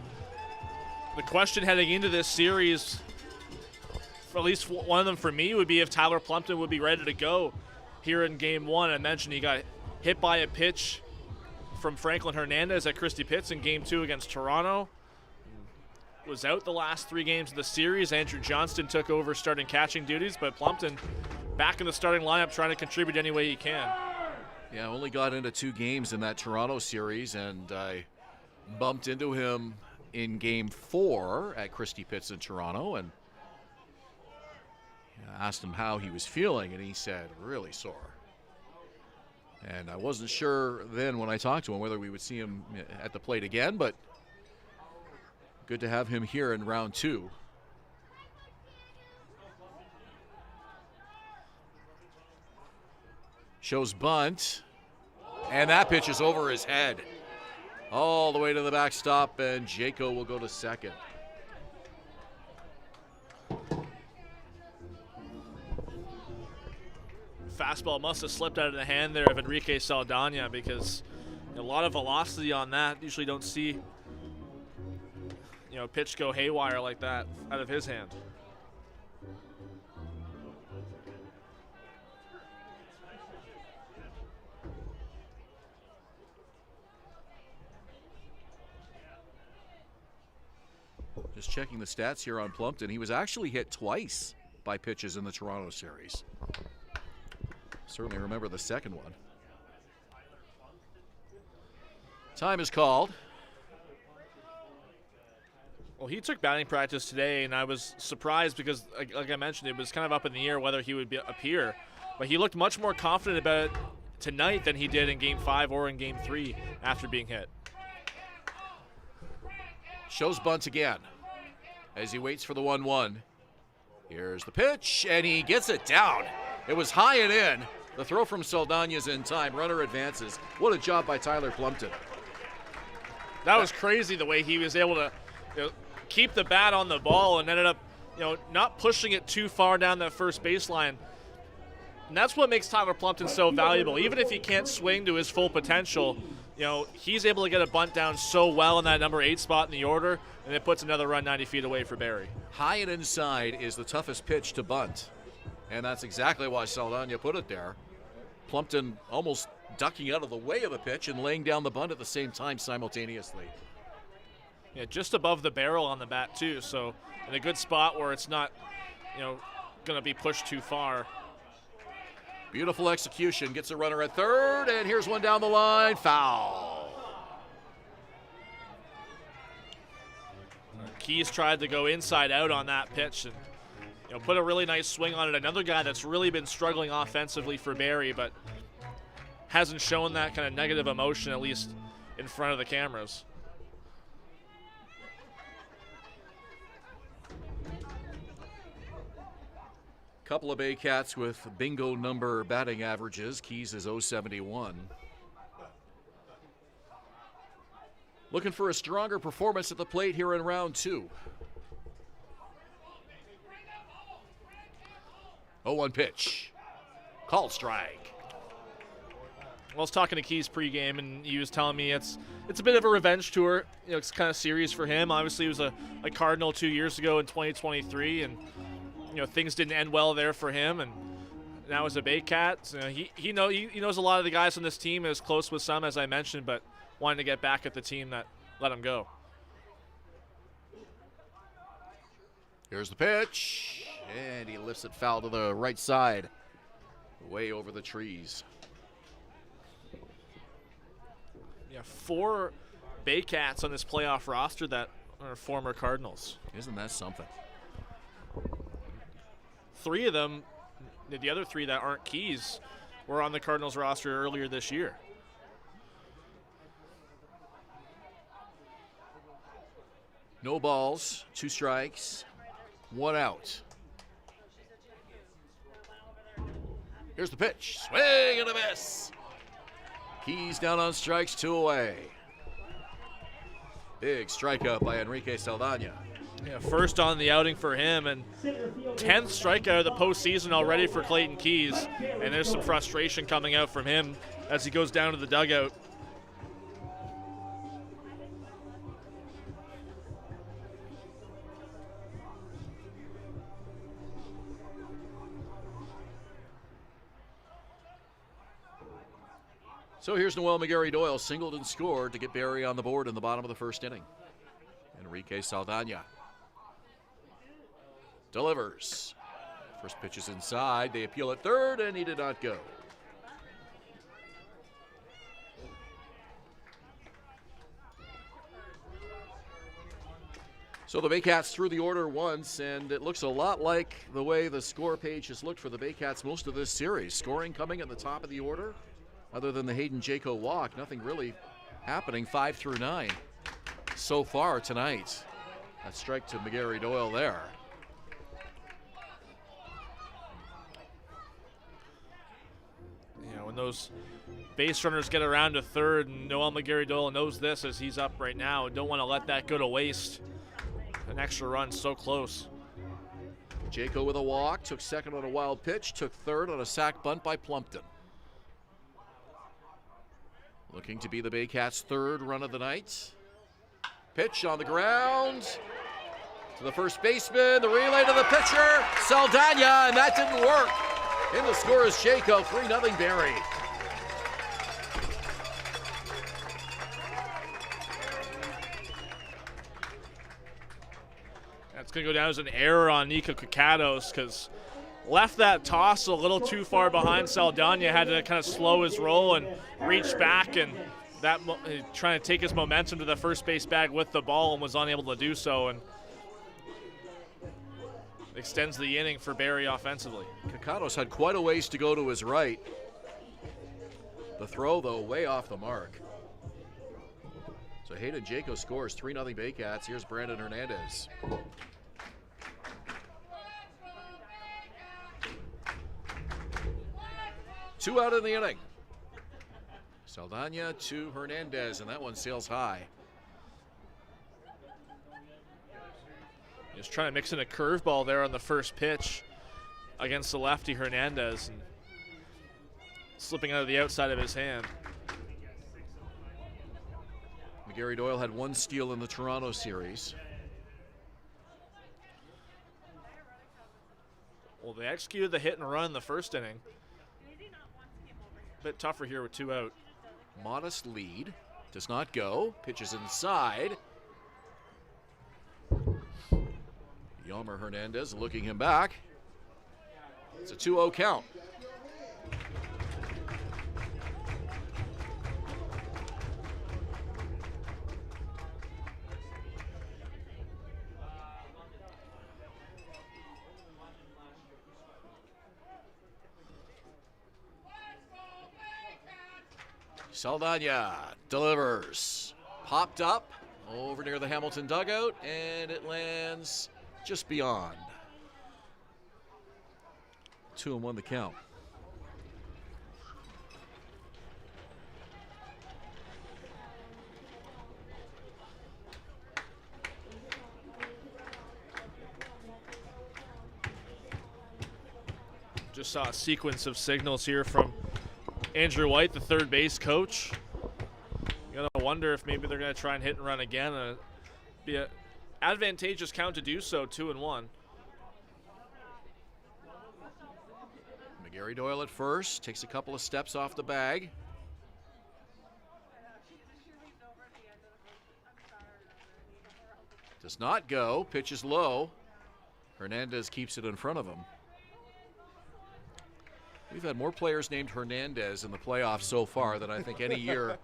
The question heading into this series, for at least one of them for me, would be if Tyler Plumpton would be ready to go here in Game 1. I mentioned he got hit by a pitch from Franklin Hernandez at Christie Pitts in Game 2 against Toronto. Was out the last 3 games of the series. Andrew Johnston took over starting catching duties, but Plumpton back in the starting lineup trying to contribute any way he can. Yeah, only got into 2 games in that Toronto series, and I bumped into him in Game 4 at Christie Pitts in Toronto, and asked him how he was feeling, and he said, really sore. And I wasn't sure then when I talked to him whether we would see him at the plate again, but good to have him here in round 2. Shows bunt, and that pitch is over his head. All the way to the backstop, and Jaco will go to second. Fastball must have slipped out of the hand there of Enrique Saldana, because a lot of velocity on that. Usually don't see, pitch go haywire like that out of his hand. Just checking the stats here on Plumpton. He was actually hit twice by pitches in the Toronto series. Certainly remember the second one. Time is called. Well, he took batting practice today, and I was surprised because, like I mentioned, it was kind of up in the air whether he would appear. But he looked much more confident about it tonight than he did in Game 5 or in Game 3 after being hit. Shows bunt again as he waits for the 1-1. Here's the pitch, and he gets it down. It was high and in. The throw from Saldana's in time. Runner advances. What a job by Tyler Plumpton. That was crazy the way he was able to keep the bat on the ball and ended up not pushing it too far down that first baseline. And that's what makes Tyler Plumpton so valuable. Even if he can't swing to his full potential, he's able to get a bunt down so well in that number 8 spot in the order, and it puts another run 90 feet away for Barrie. High and inside is the toughest pitch to bunt, and that's exactly why Saldana put it there. Plumpton almost ducking out of the way of the pitch and laying down the bunt at the same time simultaneously. Yeah, just above the barrel on the bat too, so in a good spot where it's not, going to be pushed too far. Beautiful execution, gets a runner at third, and here's one down the line, foul. Keys tried to go inside out on that pitch and put a really nice swing on it. Another guy that's really been struggling offensively for Barrie, but hasn't shown that kind of negative emotion, at least in front of the cameras. Couple of Baycats with bingo number batting averages. Keys is .071. Looking for a stronger performance at the plate here in round 2. 0-1 pitch. Called strike. I was talking to Keys pregame, and he was telling me it's a bit of a revenge tour. It's kind of serious for him. Obviously, he was a Cardinal 2 years ago in 2023, and things didn't end well there for him. And now as a Baycats, he knows a lot of the guys on this team. Is close with some, as I mentioned, but wanting to get back at the team that let him go. Here's the pitch, and he lifts it foul to the right side, way over the trees. Yeah, 4 Baycats on this playoff roster that are former Cardinals. Isn't that something? 3 of them, the other 3 that aren't Keys, were on the Cardinals roster earlier this year. No balls, 2 strikes, 1 out. Here's the pitch, swing and a miss. Keys down on strikes, 2 away. Big strikeout by Enrique Saldana. Yeah, first on the outing for him, and 10th strikeout of the postseason already for Clayton Keys. And there's some frustration coming out from him as he goes down to the dugout. So here's Noel McGarry-Doyle, singled and scored to get Barrie on the board in the bottom of the first inning. Enrique Saldana delivers. First pitch is inside. They appeal at third, and he did not go. So the Baycats threw the order once, and it looks a lot like the way the score page has looked for the Baycats most of this series. Scoring coming at the top of the order. Other than the Hayden Jaco walk, nothing really happening 5 through 9 so far tonight. That strike to McGarry-Doyle there. When those base runners get around to third, and Noel McGarry-Doyle knows this as he's up right now. Don't want to let that go to waste. An extra run so close. Jaco with a walk, took second on a wild pitch, took third on a sac bunt by Plumpton. Looking to be the Baycats' third run of the night. Pitch on the ground to the first baseman, the relay to the pitcher, Saldana, and that didn't work. In the score is Jaco, 3-0 Barrie. That's going to go down as an error on Nico Kakatos because left that toss a little too far behind Saldana, had to kind of slow his roll and reach back, and that trying to take his momentum to the first base bag with the ball and was unable to do so, and extends the inning for Barrie offensively. Kakatos had quite a ways to go to his right. The throw, though, way off the mark. So Hayden Jaco scores, 3-0 Baycats. Here's Brandon Hernandez. Two out in the inning. Saldana to Hernandez, and that one sails high. Just trying to mix in a curveball there on the first pitch against the lefty Hernandez, and slipping out of the outside of his hand. McGarry-Doyle had one steal in the Toronto series. Well, they executed the hit and run in the first inning. A bit tougher here with 2 out. Modest lead, does not go. Pitches inside. Yelmer Hernandez looking him back. It's a 2-0 count. Saldana delivers. Popped up over near the Hamilton dugout, and it lands just beyond. 2-1 the count. Just saw a sequence of signals here from Andrew White, the third base coach. You gotta wonder if maybe they're gonna try and hit and run again. Be an advantageous count to do so, 2-1. McGarry-Doyle at first, takes a couple of steps off the bag. Does not go, pitch is low. Hernandez keeps it in front of him. We've had more players named Hernandez in the playoffs so far than I think any year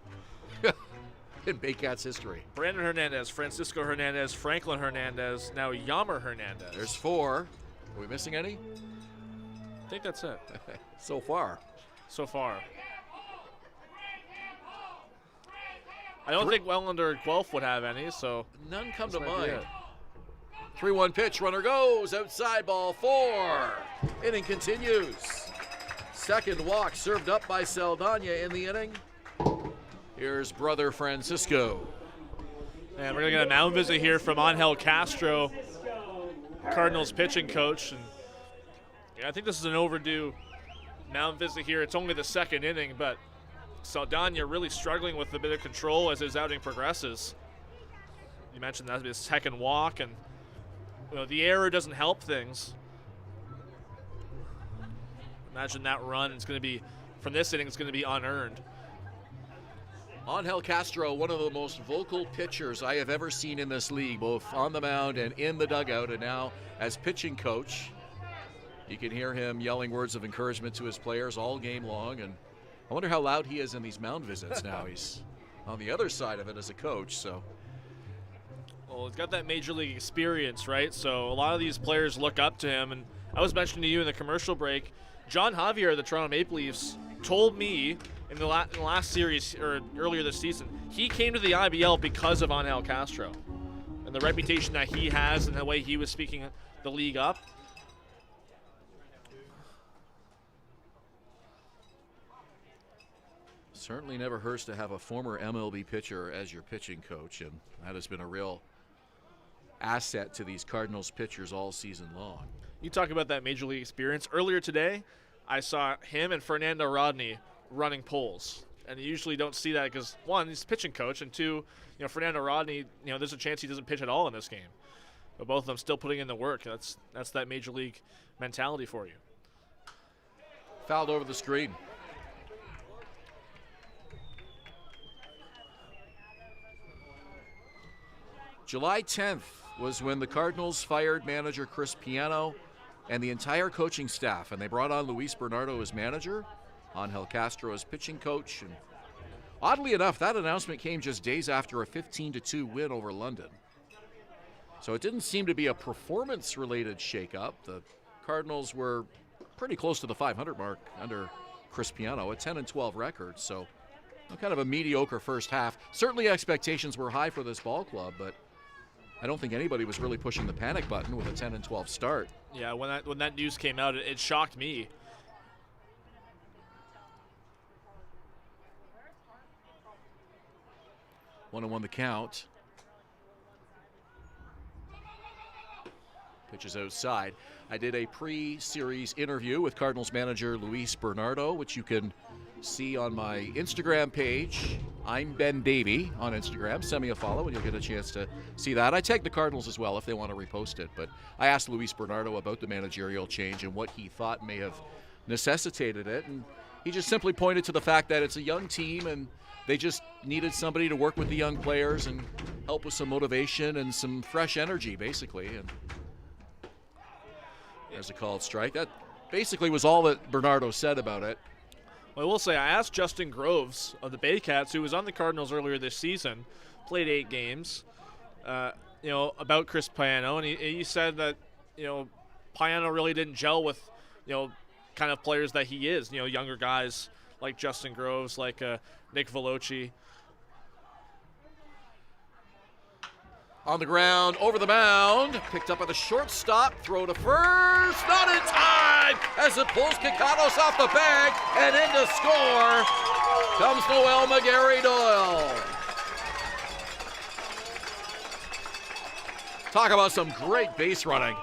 in Baycats history. Brandon Hernandez, Francisco Hernandez, Franklin Hernandez, now Yammer Hernandez. There's 4. Are we missing any? I think that's it. So far. So far. I don't think Wellender Guelph would have any, so. None come to mind. 3-1 pitch, runner goes, outside, ball 4. Inning continues. Second walk served up by Saldana in the inning. Here's brother Francisco. And we're going to get a mound visit here from Angel Castro, Cardinals pitching coach. And yeah, I think this is an overdue mound visit here. It's only the second inning, but Saldana really struggling with a bit of control as his outing progresses. You mentioned that his second walk, and the error doesn't help things. Imagine that run. It's going to be, from this inning, it's going to be unearned. Angel Castro, one of the most vocal pitchers I have ever seen in this league, both on the mound and in the dugout, and now as pitching coach. You can hear him yelling words of encouragement to his players all game long, and I wonder how loud he is in these mound visits now. He's on the other side of it as a coach, so. Well, he's got that major league experience, right? So a lot of these players look up to him, and I was mentioning to you in the commercial break, John Javier of the Toronto Maple Leafs told me in the last series, or earlier this season, he came to the IBL because of Angel Castro and the reputation that he has and the way he was speaking the league up. Certainly never hurts to have a former MLB pitcher as your pitching coach, and that has been a real asset to these Cardinals pitchers all season long. You talk about that major league experience. Earlier today, I saw him and Fernando Rodney running polls. And you usually don't see that because, one, he's a pitching coach, and two, Fernando Rodney, there's a chance he doesn't pitch at all in this game. But both of them still putting in the work. That's that major league mentality for you. Fouled over the screen. July 10th was when the Cardinals fired manager Chris Piano and the entire coaching staff, and they brought on Luis Bernardo as manager, Angel Castro as pitching coach, and oddly enough, that announcement came just days after a 15-2 win over London. So it didn't seem to be a performance-related shakeup. The Cardinals were pretty close to the 500 mark under Chris Piano, a 10-12 record, so kind of a mediocre first half. Certainly expectations were high for this ball club, but I don't think anybody was really pushing the panic button with a 10-12 start. Yeah, when that news came out, it shocked me. 1-1 the count. Pitches outside. I did a pre-series interview with Cardinals manager Luis Bernardo, which you can see on my Instagram page. I'm Ben Davy on Instagram. Send me a follow and you'll get a chance to see that. I tagged the Cardinals as well if they want to repost it. But I asked Luis Bernardo about the managerial change and what he thought may have necessitated it. And he just simply pointed to the fact that it's a young team and they just needed somebody to work with the young players and help with some motivation and some fresh energy, basically. And there's a called strike. That basically was all that Bernardo said about it. Well, I will say, I asked Justin Groves of the Baycats, who was on the Cardinals earlier this season, played 8 games, about Chris Piano, and he said that, Piano really didn't gel with, kind of players that he is, younger guys like Justin Groves, like Nick Veloci. On the ground, over the mound, picked up by the shortstop, throw to first, not in time, as it pulls Kikanos off the bag, and in to score comes Noel McGarry Doyle. Talk about some great base running.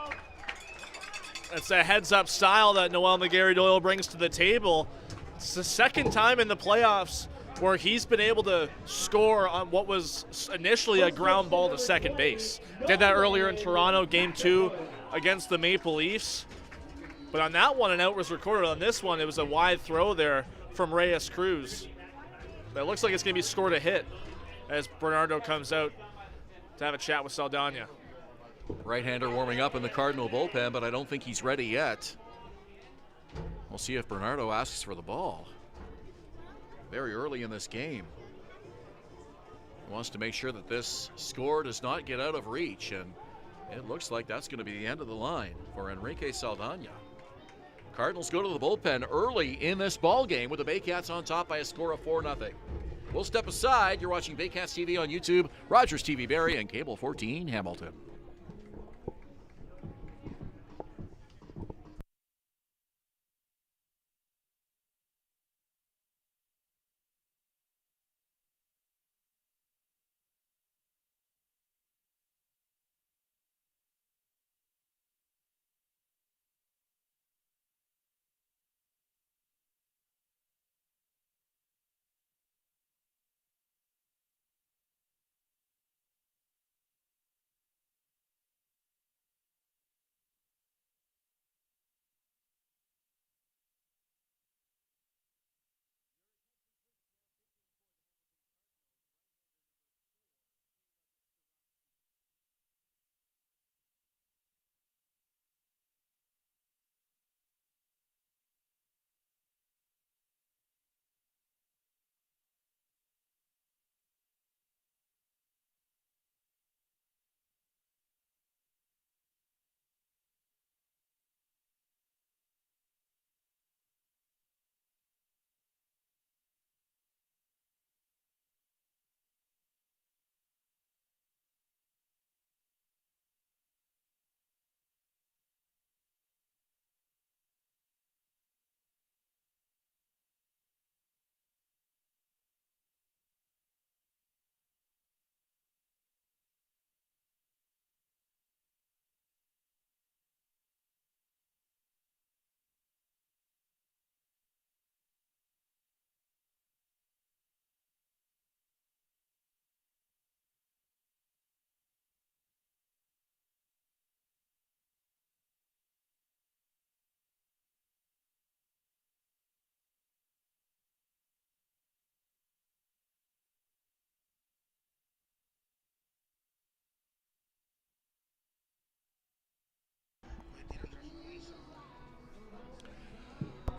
It's a heads-up style that Noel McGarry Doyle brings to the table. It's the second time in the playoffs where he's been able to score on what was initially a ground ball to second base. Did that earlier in Toronto, Game 2 against the Maple Leafs. But on that one, an out was recorded. On this one, it was a wide throw there from Reyes Cruz. But it looks like it's going to be scored a hit as Bernardo comes out to have a chat with Saldana. Right-hander warming up in the Cardinal bullpen, but I don't think he's ready yet. We'll see if Bernardo asks for the ball. Very early in this game. He wants to make sure that this score does not get out of reach, and it looks like that's going to be the end of the line for Enrique Saldana. Cardinals go to the bullpen early in this ball game with the Baycats on top by a score of 4-0. We'll step aside. You're watching Baycats TV on YouTube, Rogers TV Barrie, and Cable 14 Hamilton.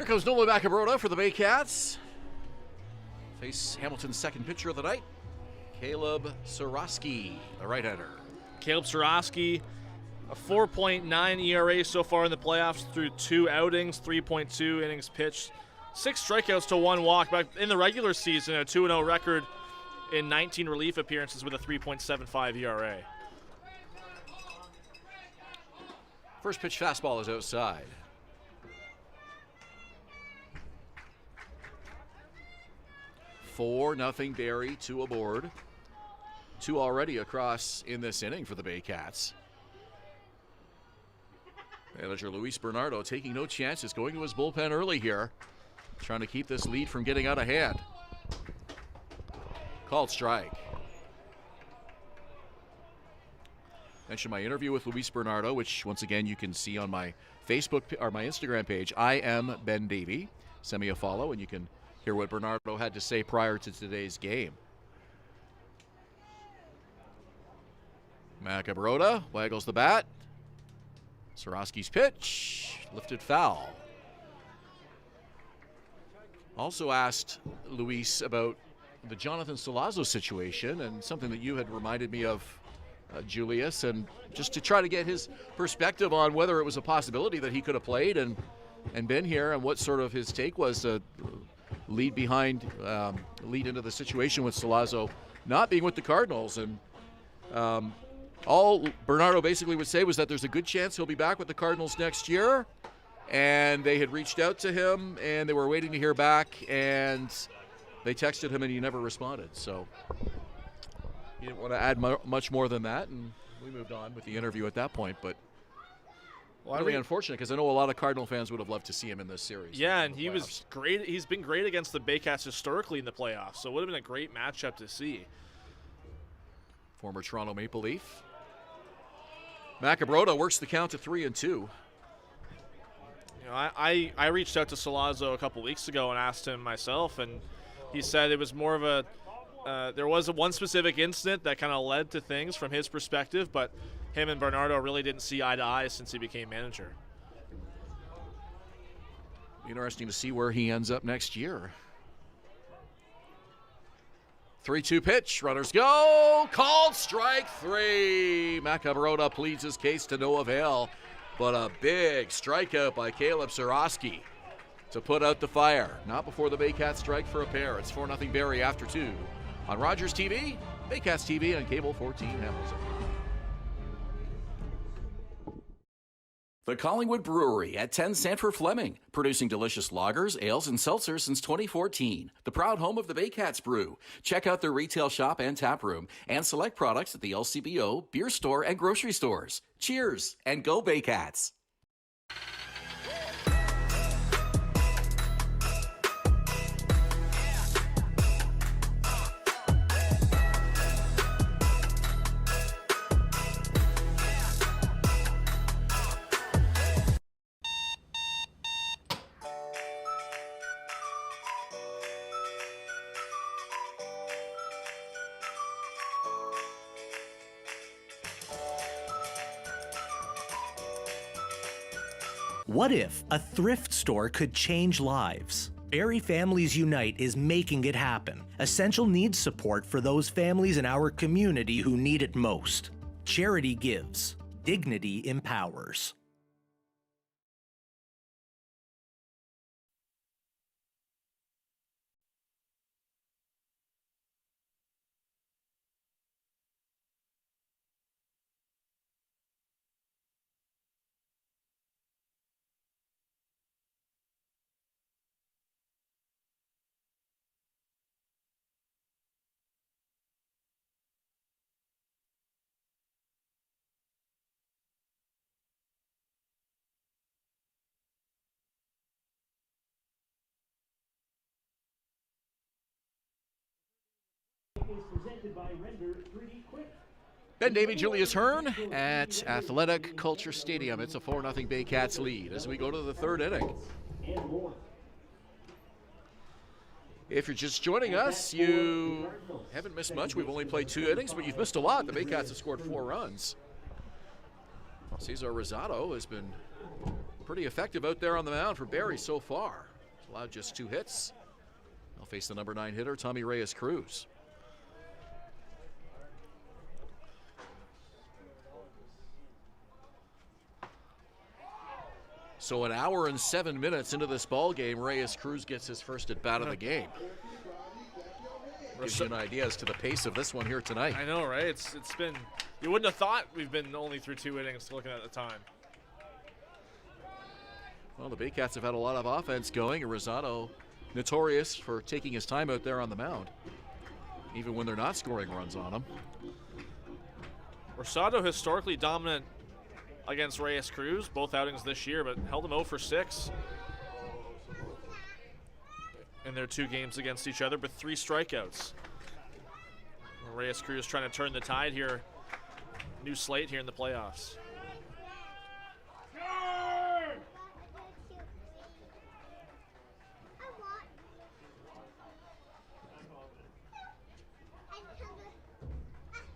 comes Nolan Macabrota for the Baycats. Face Hamilton's second pitcher of the night, Caleb Sorosky, the right-hander. Caleb Sorosky, a 4.9 ERA so far in the playoffs through 2 outings, 3.2 innings pitched, 6 strikeouts to 1 walk. But in the regular season, a 2-0 record in 19 relief appearances with a 3.75 ERA. First pitch fastball is outside. 4-0 Barrie, 2 aboard. 2 already across in this inning for the Baycats. Manager Luis Bernardo taking no chances, going to his bullpen early here, trying to keep this lead from getting out of hand. Called strike. Mentioned my interview with Luis Bernardo, which once again you can see on my Facebook or my Instagram page. I am Ben Davy. Send me a follow and you can hear what Bernardo had to say prior to today's game. Macabrota waggles the bat. Sorosky's pitch, lifted foul. Also asked Luis about the Jonathan Salazzo situation and something that you had reminded me of, Julius, and just to try to get his perspective on whether it was a possibility that he could have played and been here, and what sort of his take was to lead into the situation with Salazzo not being with the Cardinals. And all Bernardo basically would say was that there's a good chance he'll be back with the Cardinals next year, and they had reached out to him and they were waiting to hear back, and they texted him and he never responded. So he didn't want to add much more than that, and we moved on with the interview at that point. But really unfortunate, because I know a lot of Cardinal fans would have loved to see him in this series. Yeah, and he was great. He's been great against the Baycats historically in the playoffs, so it would have been a great matchup to see. Former Toronto Maple Leaf. Macabrota works the count to 3-2. You know, I reached out to Salazzo a couple weeks ago and asked him myself, and he said it was more of a there was one specific incident that kind of led to things from his perspective, but him and Bernardo really didn't see eye to eye since he became manager. Interesting to see where he ends up next year. 3-2 pitch, runners go, called strike 3. Macabrota pleads his case to no avail, but a big strikeout by Caleb Sorosky to put out the fire. Not before the Baycats strike for a pair. It's 4-0 Barrie after 2. On Rogers TV, Baycats TV, and Cable 14 Hamilton. The Collingwood Brewery at 10 Sanford Fleming, producing delicious lagers, ales, and seltzers since 2014. The proud home of the Baycats Brew. Check out their retail shop and tap room, and select products at the LCBO, beer store, and grocery stores. Cheers, and go Baycats! What if a thrift store could change lives? Barrie Families Unite is making it happen. Essential needs support for those families in our community who need it most. Charity gives. Dignity empowers. Ben Davy, Julius Hern at Athletic Kulture Stadium. It's a 4-0 Baycats lead as we go to the third inning. If you're just joining us, you haven't missed much. We've only played 2 innings, but you've missed a lot. The Baycats have scored 4 runs. Cesar Rosado has been pretty effective out there on the mound for Barrie so far. allowed just 2 hits. They'll face the number 9 hitter, Tommy Reyes-Cruz. So an hour and 7 minutes into this ball game, Reyes-Cruz gets his first at bat of the game. Gives you an idea as to the pace of this one here tonight. I know, right? It's been, you wouldn't have thought we've been only through 2 innings looking at the time. Well, the Baycats have had a lot of offense going, and Rosado notorious for taking his time out there on the mound, even when they're not scoring runs on him. Rosado historically dominant against Reyes-Cruz, both outings this year, but held him 0 for 6 in their 2 games against each other, but 3 strikeouts. Reyes-Cruz trying to turn the tide here. New slate here in the playoffs.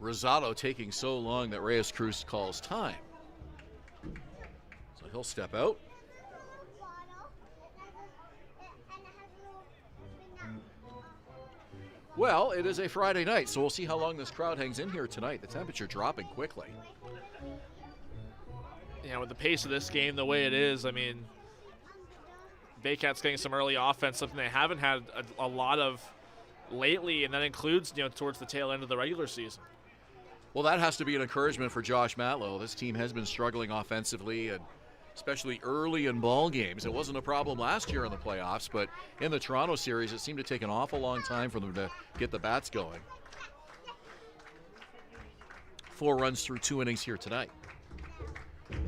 Rosado taking so long that Reyes-Cruz calls time. So he'll step out. Well, it is a Friday night, so we'll see how long this crowd hangs in here tonight. The temperature dropping quickly. Yeah, with the pace of this game the way it is, I mean, Baycats getting some early offense, something they haven't had a lot of lately, and that includes, towards the tail end of the regular season. Well, that has to be an encouragement for Josh Matlow. This team has been struggling offensively, and especially early in ball games. It wasn't a problem last year in the playoffs, but in the Toronto series, it seemed to take an awful long time for them to get the bats going. 4 runs through 2 innings here tonight.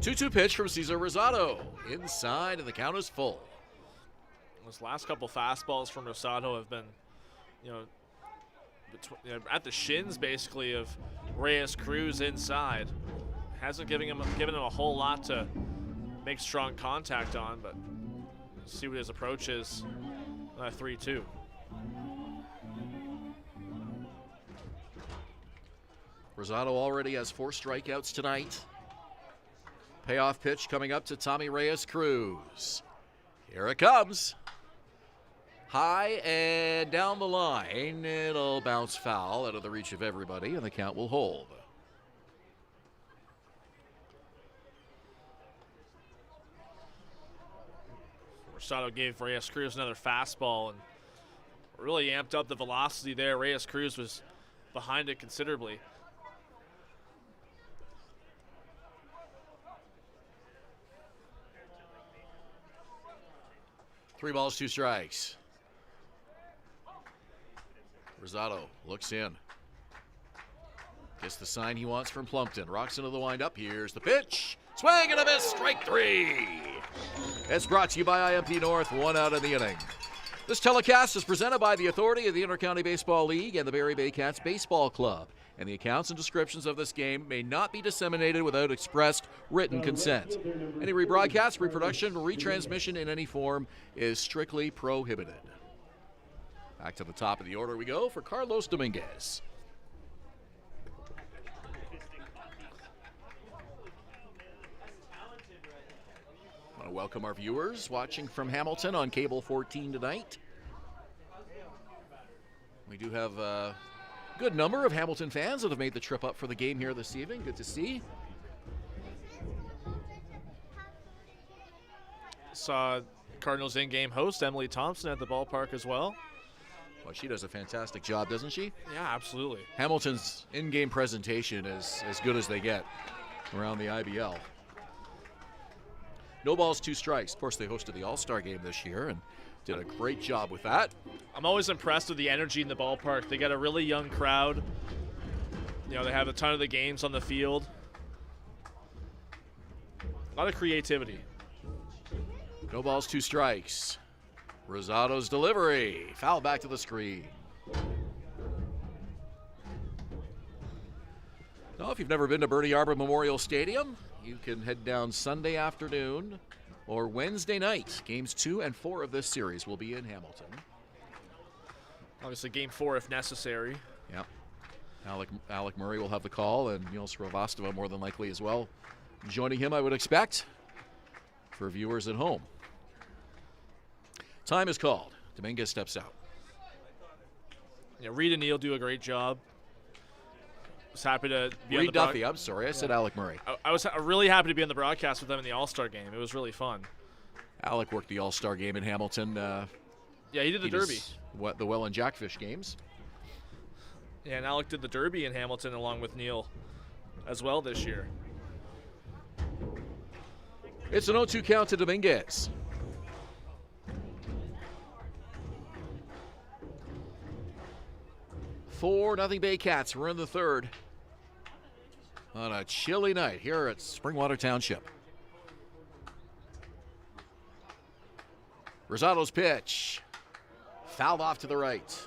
2-2 pitch from Cesar Rosado. Inside, and the count is full. Those last couple fastballs from Rosado have been, at the shins basically of Reyes-Cruz inside. Hasn't given him a whole lot to make strong contact on, but see what his approach is. 3-2. Rosado already has 4 strikeouts tonight. Payoff pitch coming up to Tommy Reyes-Cruz. Here it comes. High and down the line. It'll bounce foul out of the reach of everybody, and the count will hold. Rosado gave Reyes-Cruz another fastball and really amped up the velocity there. Reyes-Cruz was behind it considerably. Three balls, 2 strikes. Rosado looks in. Gets the sign he wants from Plumpton. Rocks into the windup. Here's the pitch. Swing and a miss. Strike 3. It's brought to you by IMP North. 1 out in the inning. This telecast is presented by the authority of the Intercounty Baseball League and the Barrie Baycats Baseball Club. And the accounts and descriptions of this game may not be disseminated without expressed written consent. Any rebroadcast, reproduction, or retransmission in any form is strictly prohibited. Back to the top of the order we go for Carlos Dominguez. I want to welcome our viewers watching from Hamilton on Cable 14 tonight. We do have a good number of Hamilton fans that have made the trip up for the game here this evening. Good to see. Saw Cardinals in-game host Emily Thompson at the ballpark as well. Well, she does a fantastic job, doesn't she? Yeah, absolutely. Hamilton's in-game presentation is as good as they get around the IBL. No balls, 2 strikes. Of course, they hosted the All-Star game this year and did a great job with that. I'm always impressed with the energy in the ballpark. They got a really young crowd. They have a ton of the games on the field. A lot of creativity. No balls, 2 strikes. Rosado's delivery. Foul back to the screen. Now, if you've never been to Bernie Arbor Memorial Stadium, you can head down Sunday afternoon or Wednesday night. Games 2 and 4 of this series will be in Hamilton. Obviously, game 4 if necessary. Yep. Alec Murray will have the call, and Neil Sravastava more than likely as well. Joining him, I would expect, for viewers at home. Time is called. Dominguez steps out. Yeah, Reed and Neal do a great job. I was happy to be on Reed the Duffy, I'm sorry. I said Alec Murray. I was really happy to be on the broadcast with them in the All-Star game. It was really fun. Alec worked the All-Star game in Hamilton. Yeah, he did the Derby. The Well and Jackfish games. Yeah, and Alec did the Derby in Hamilton along with Neal as well this year. It's an 0-2 count to Dominguez. Nothing Baycats. We're in the third on a chilly night here at Springwater Township. Rosado's pitch. Fouled off to the right.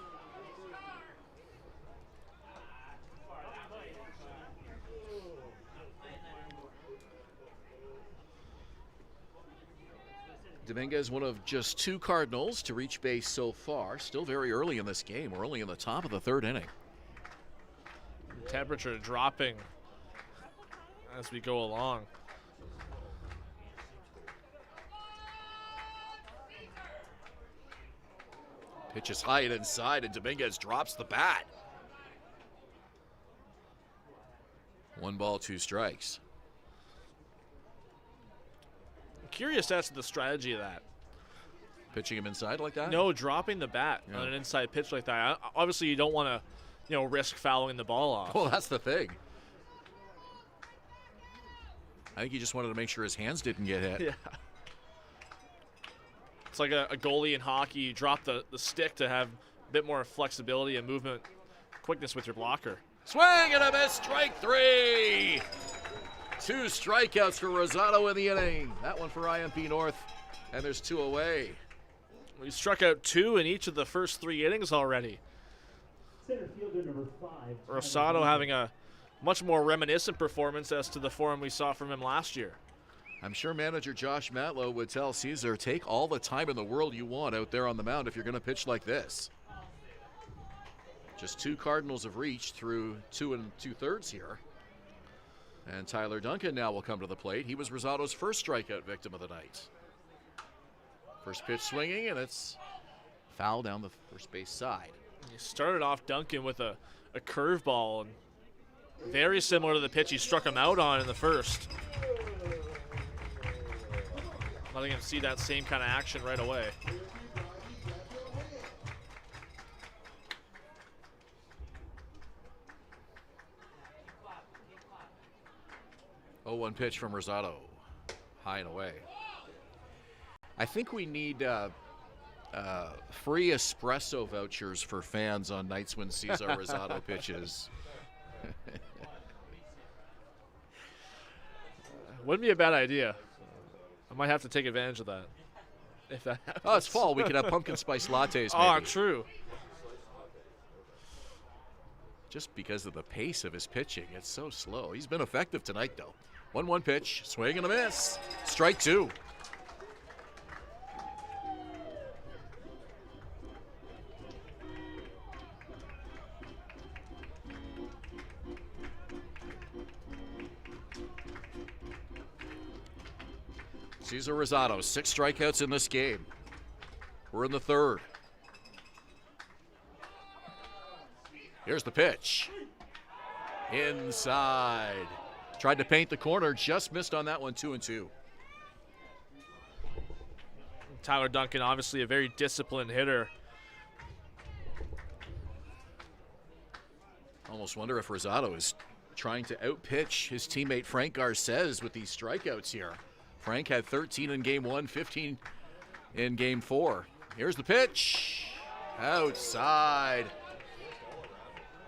Dominguez, one of just 2 Cardinals to reach base so far. Still very early in this game. We're only in the top of the 3rd inning. Temperature dropping as we go along. Pitch is high and inside, and Dominguez drops the bat. 1 ball, 2 strikes. Curious as to the strategy of that. Pitching him inside like that? No, dropping the bat on an inside pitch like that. Obviously, you don't want to, risk fouling the ball off. Well, that's the thing. I think he just wanted to make sure his hands didn't get hit. Yeah. It's like a goalie in hockey. You drop the stick to have a bit more flexibility and movement, quickness with your blocker. Swing and a miss, strike 3. 2 strikeouts for Rosado in the inning. That one for IMP North, and there's 2 away. We struck out 2 in each of the first 3 innings already. Center fielder number 5. Rosado having a much more reminiscent performance as to the form we saw from him last year. I'm sure manager Josh Matlow would tell Caesar, take all the time in the world you want out there on the mound if you're going to pitch like this. Just 2 Cardinals have reached through 2 2/3 here. And Tyler Duncan now will come to the plate. He was Rosado's first strikeout victim of the night. First pitch swinging, and it's foul down the first base side. He started off Duncan with a curveball, and very similar to the pitch he struck him out on in the first. Letting him see that same kind of action right away. Oh, 1 pitch from Rosado. High and away. I think we need free espresso vouchers for fans on nights when Cesar Rosado pitches. Wouldn't be a bad idea. I might have to take advantage of that. If that happens. Oh, it's fall. We could have pumpkin spice lattes, maybe. Oh, true. Just because of the pace of his pitching. It's so slow. He's been effective tonight, though. 1-1 pitch. Swing and a miss. Strike 2. Cesar Rosado, 6 strikeouts in this game. We're in the 3rd. Here's the pitch. Inside. Tried to paint the corner, just missed on that one, 2-2. Tyler Duncan, obviously a very disciplined hitter. Almost wonder if Rosado is trying to outpitch his teammate Frank Garces with these strikeouts here. Frank had 13 in game 1, 15 in game 4. Here's the pitch. Outside.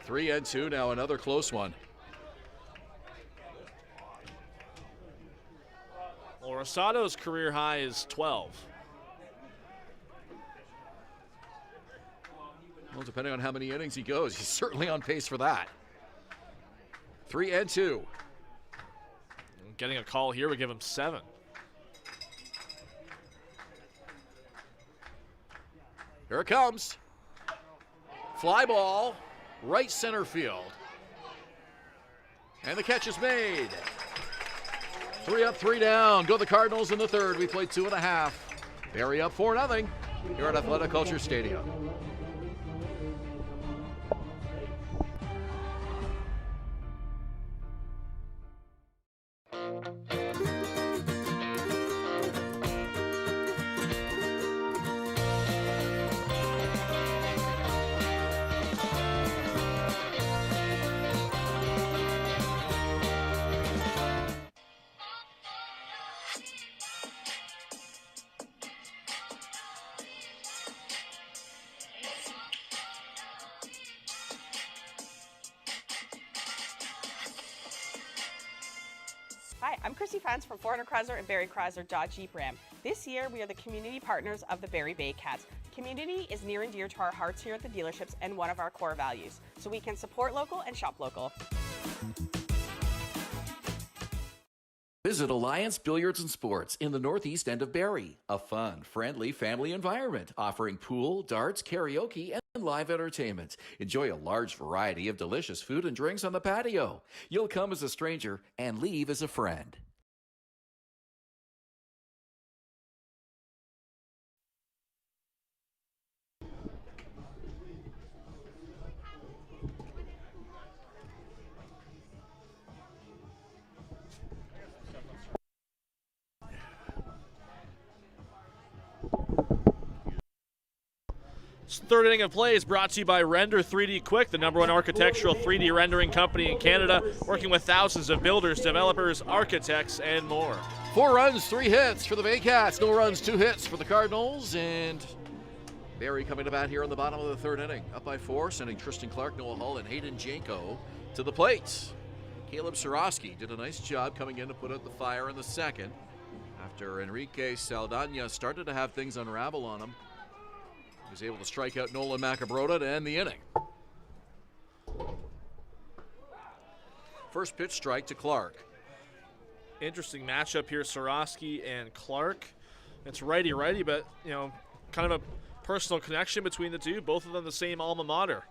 3-2 now, another close one. Well, Rosado's career high is 12. Well, depending on how many innings he goes, he's certainly on pace for that. 3-2. Getting a call here would give him 7. Here it comes. Fly ball, right center field. And the catch is made. 3 up, 3 down. Go the Cardinals in the 3rd. We play 2.5. Barrie up 4-0. here at Athletic Kulture Stadium. Hi, I'm Chrissy Fans from 400 Chrysler and Barrie Chrysler Dodge Jeep Ram. This year, we are the community partners of the Barrie Baycats. Community is near and dear to our hearts here at the dealerships and one of our core values, so we can support local and shop local. Visit Alliance Billiards and Sports in the northeast end of Barrie. A fun, friendly family environment offering pool, darts, karaoke, and live entertainment. Enjoy a large variety of delicious food and drinks on the patio. You'll come as a stranger and leave as a friend. Third inning of play is brought to you by Render 3D Quick, the #1 architectural 3D rendering company in Canada, working with thousands of builders, developers, architects, and more. 4 runs, 3 hits for the Baycats. No runs, 2 hits for the Cardinals. And Barrie coming to bat here in the bottom of the 3rd inning. Up by 4, sending Tristan Clark, Noah Hull, and Hayden Janko to the plate. Caleb Sorosky did a nice job coming in to put out the fire in the 2nd. After Enrique Saldana started to have things unravel on him, he was able to strike out Nolan Macabrota to end the inning. First pitch strike to Clark. Interesting matchup here, Sorosky and Clark. It's righty-righty, but, you know, kind of a personal connection between the two. Both of them the same alma mater,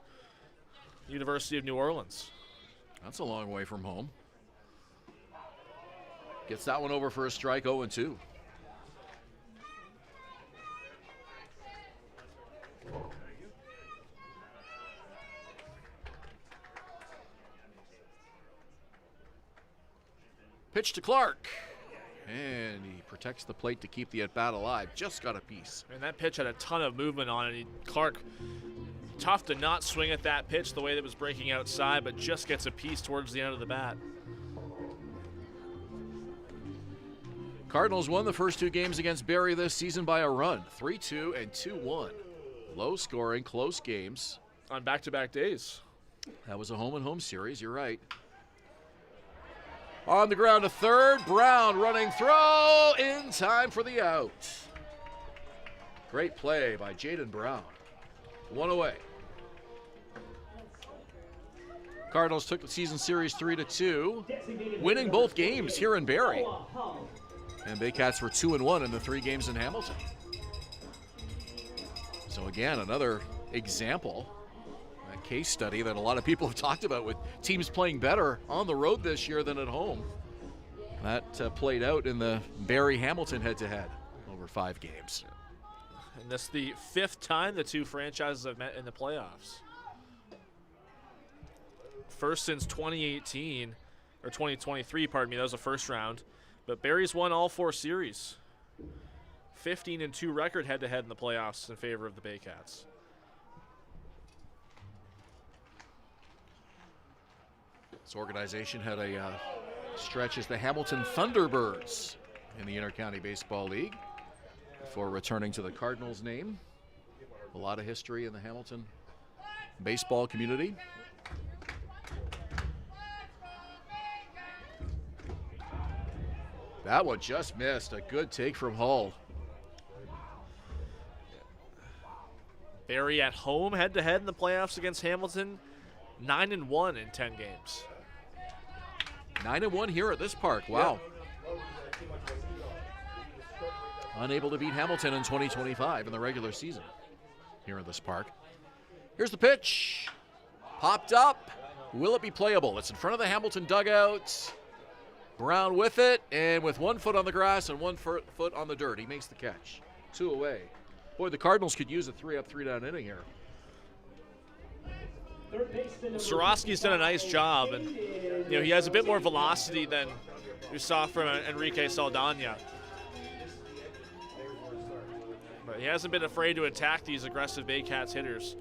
University of New Orleans. That's a long way from home. Gets that one over for a strike, 0-2. Pitch to Clark. And he protects the plate to keep the at-bat alive. Just got a piece. And that pitch had a ton of movement on it. Clark, tough to not swing at that pitch the way that was breaking outside, but just gets a piece towards the end of the bat. Cardinals won the first 2 games against Barrie this season by a run. 3-2 and 2-1. Low scoring, close games. On back-to-back days. That was a home-and-home series, you're right. On the ground to third, Brown running throw in time for the out. Great play by Jaden Brown. 1 away. Cardinals took the season series 3-2, winning both games here in Barrie. And Baycats were 2-1 in the 3 games in Hamilton. So again, another example, a case study that a lot of people have talked about with teams playing better on the road this year than at home. That played out in the Barrie-Hamilton head-to-head over 5 games. And this is the 5th time the two franchises have met in the playoffs. First since 2018, or 2023, pardon me, that was the first round. But Barrie's won all 4 series. 15-2 record head-to-head in the playoffs in favor of the Baycats. This organization had a stretch as the Hamilton Thunderbirds in the Intercounty Baseball League before returning to the Cardinals name. A lot of history in the Hamilton baseball community. That one just missed. A good take from Hull. Barrie at home head-to-head in the playoffs against Hamilton. 9-1 in 10 games. 9-1 here at this park. Wow. Unable to beat Hamilton in 2025 in the regular season here at this park. Here's the pitch. Popped up. Will it be playable? It's in front of the Hamilton dugout. Brown with it, and with 1 foot on the grass and 1 foot on the dirt, he makes the catch. 2 away. Boy, the Cardinals could use a 3-up, 3-down inning here. Sorosky's done a nice job, and he has a bit more velocity than we saw from Enrique Saldana. But he hasn't been afraid to attack these aggressive Baycats hitters.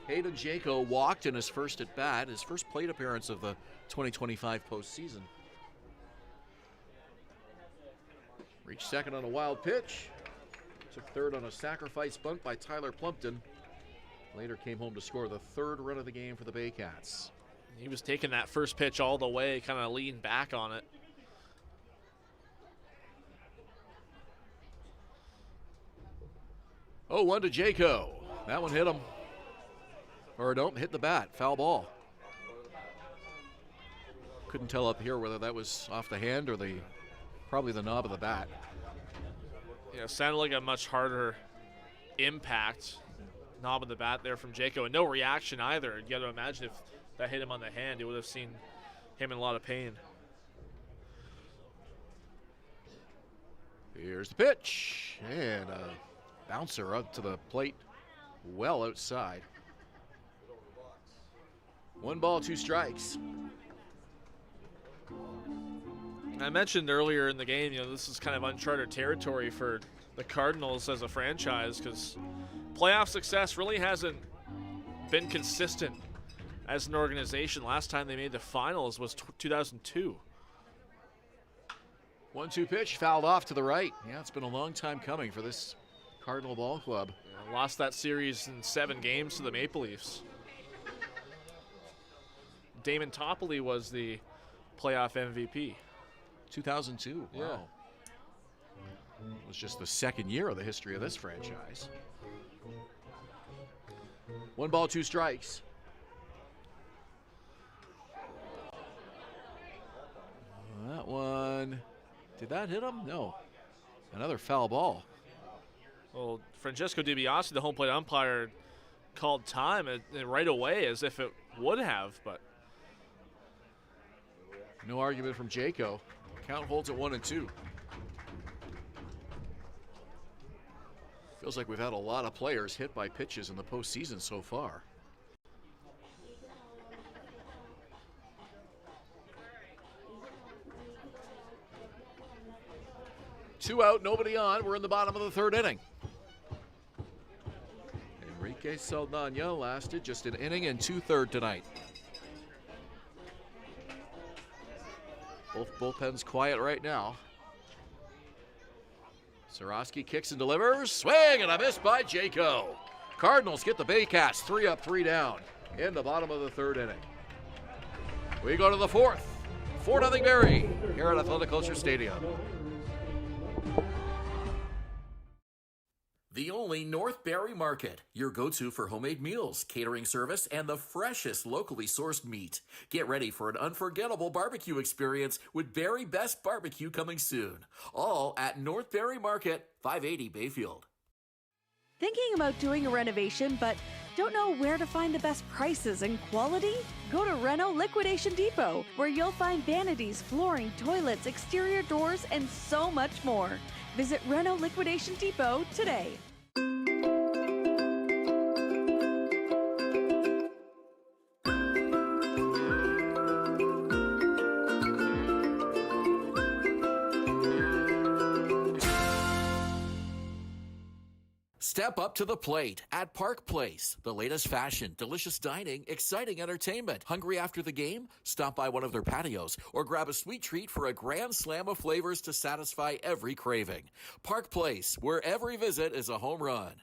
Hayden Jaco walked in his first at bat, his first plate appearance of the 2025 postseason. Reached second on a wild pitch. Took third on a sacrifice bunt by Tyler Plumpton. Later came home to score the third run of the game for the Baycats. He was taking that first pitch all the way, kind of leaned back on it. Oh, 1 to Jaco. That one hit him. Or don't hit the bat, foul ball. Couldn't tell up here whether that was off the hand or probably the knob of the bat. Yeah, sounded like a much harder impact. Knob of the bat there from Jaco, and no reaction either. You got to imagine if that hit him on the hand, it would have seen him in a lot of pain. Here's the pitch, and a bouncer up to the plate, well outside. 1 ball, 2 strikes. I mentioned earlier in the game, this is kind of uncharted territory for the Cardinals as a franchise, because playoff success really hasn't been consistent as an organization. Last time they made the finals was 2002. 1-2 pitch, fouled off to the right. Yeah, it's been a long time coming for this Cardinal ball club. Lost that series in 7 games to the Maple Leafs. Damon Toppoli was the playoff MVP. 2002, wow. Yeah. It was just the second year of the history of this franchise. 1 ball, 2 strikes. That one, did that hit him? No. Another foul ball. Well, Francesco DiBiase, the home plate umpire, called time right away as if it would have, but no argument from Jaco. Count holds at 1-2. Feels like we've had a lot of players hit by pitches in the postseason so far. Two out, nobody on. We're in the bottom of the 3rd inning. Enrique Saldana lasted just an inning and 2/3 tonight. Both bullpens quiet right now. Sorosky kicks and delivers. Swing and a miss by Jaco. Cardinals get the Baycats 3-up, 3-down in the bottom of the 3rd inning. We go to the 4th. 4-0 Barrie here at Athletic Kulture Stadium. The only North Barrie Market, your go-to for homemade meals, catering service, and the freshest locally sourced meat. Get ready for an unforgettable barbecue experience with Barrie Best Barbecue coming soon. All at North Barrie Market, 580 Bayfield. Thinking about doing a renovation but don't know where to find the best prices and quality? Go to Reno Liquidation Depot, where you'll find vanities, flooring, toilets, exterior doors, and so much more. Visit Reno Liquidation Depot today. Step up to the plate at Park Place. The latest fashion, delicious dining, exciting entertainment. Hungry after the game? Stop by one of their patios or grab a sweet treat for a grand slam of flavors to satisfy every craving. Park Place, where every visit is a home run.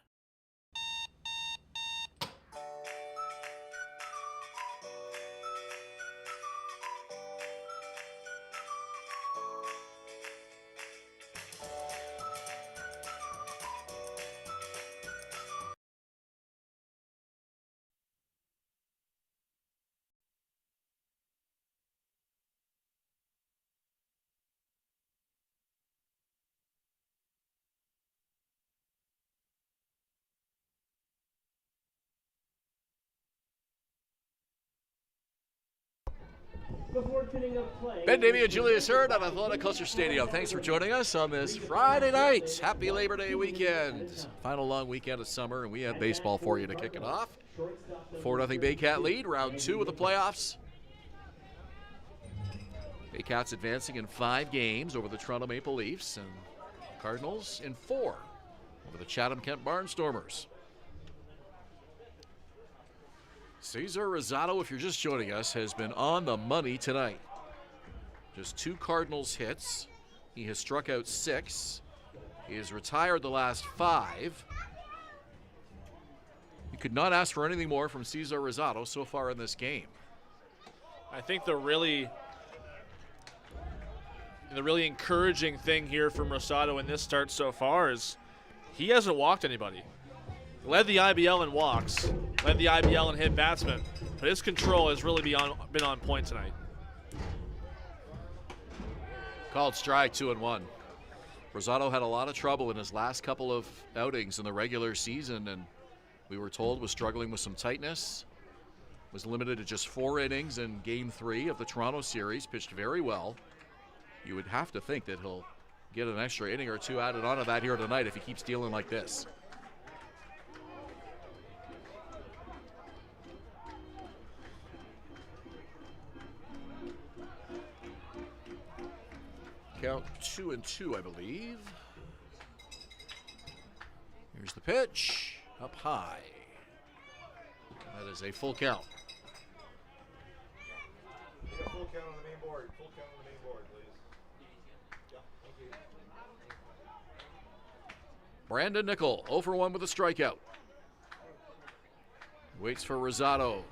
Ben Davy and Julius Hern at Athletic Kulture Stadium. Thanks for joining us on this Friday night. Happy Labor Day weekend. Final long weekend of summer, and we have baseball for you to kick it off. 4-0 Baycat lead, round 2 of the playoffs. Baycats advancing in 5 games over the Toronto Maple Leafs, and Cardinals in 4 over the Chatham-Kent Barnstormers. Cesar Rosado, if you're just joining us, has been on the money tonight. Just 2 Cardinals hits. He has struck out 6. He has retired the last 5. You could not ask for anything more from Cesar Rosado so far in this game. I think the really encouraging thing here from Rosado in this start so far is he hasn't walked anybody. Led the IBL in walks, led the IBL in hit batsmen, but his control has really been on point tonight. Called strike, 2-1. Rosado had a lot of trouble in his last couple of outings in the regular season, and we were told was struggling with some tightness. Was limited to just 4 innings in Game 3 of the Toronto series, pitched very well. You would have to think that he'll get an extra inning or 2 added onto that here tonight if he keeps dealing like this. Count 2-2, I believe. Here's the pitch, up high. That is a full count. Full count on the main board. Full count on the main board, please. Yeah, thank you. Brandon Nickel, 0 for 1 with a strikeout. Waits for Rosado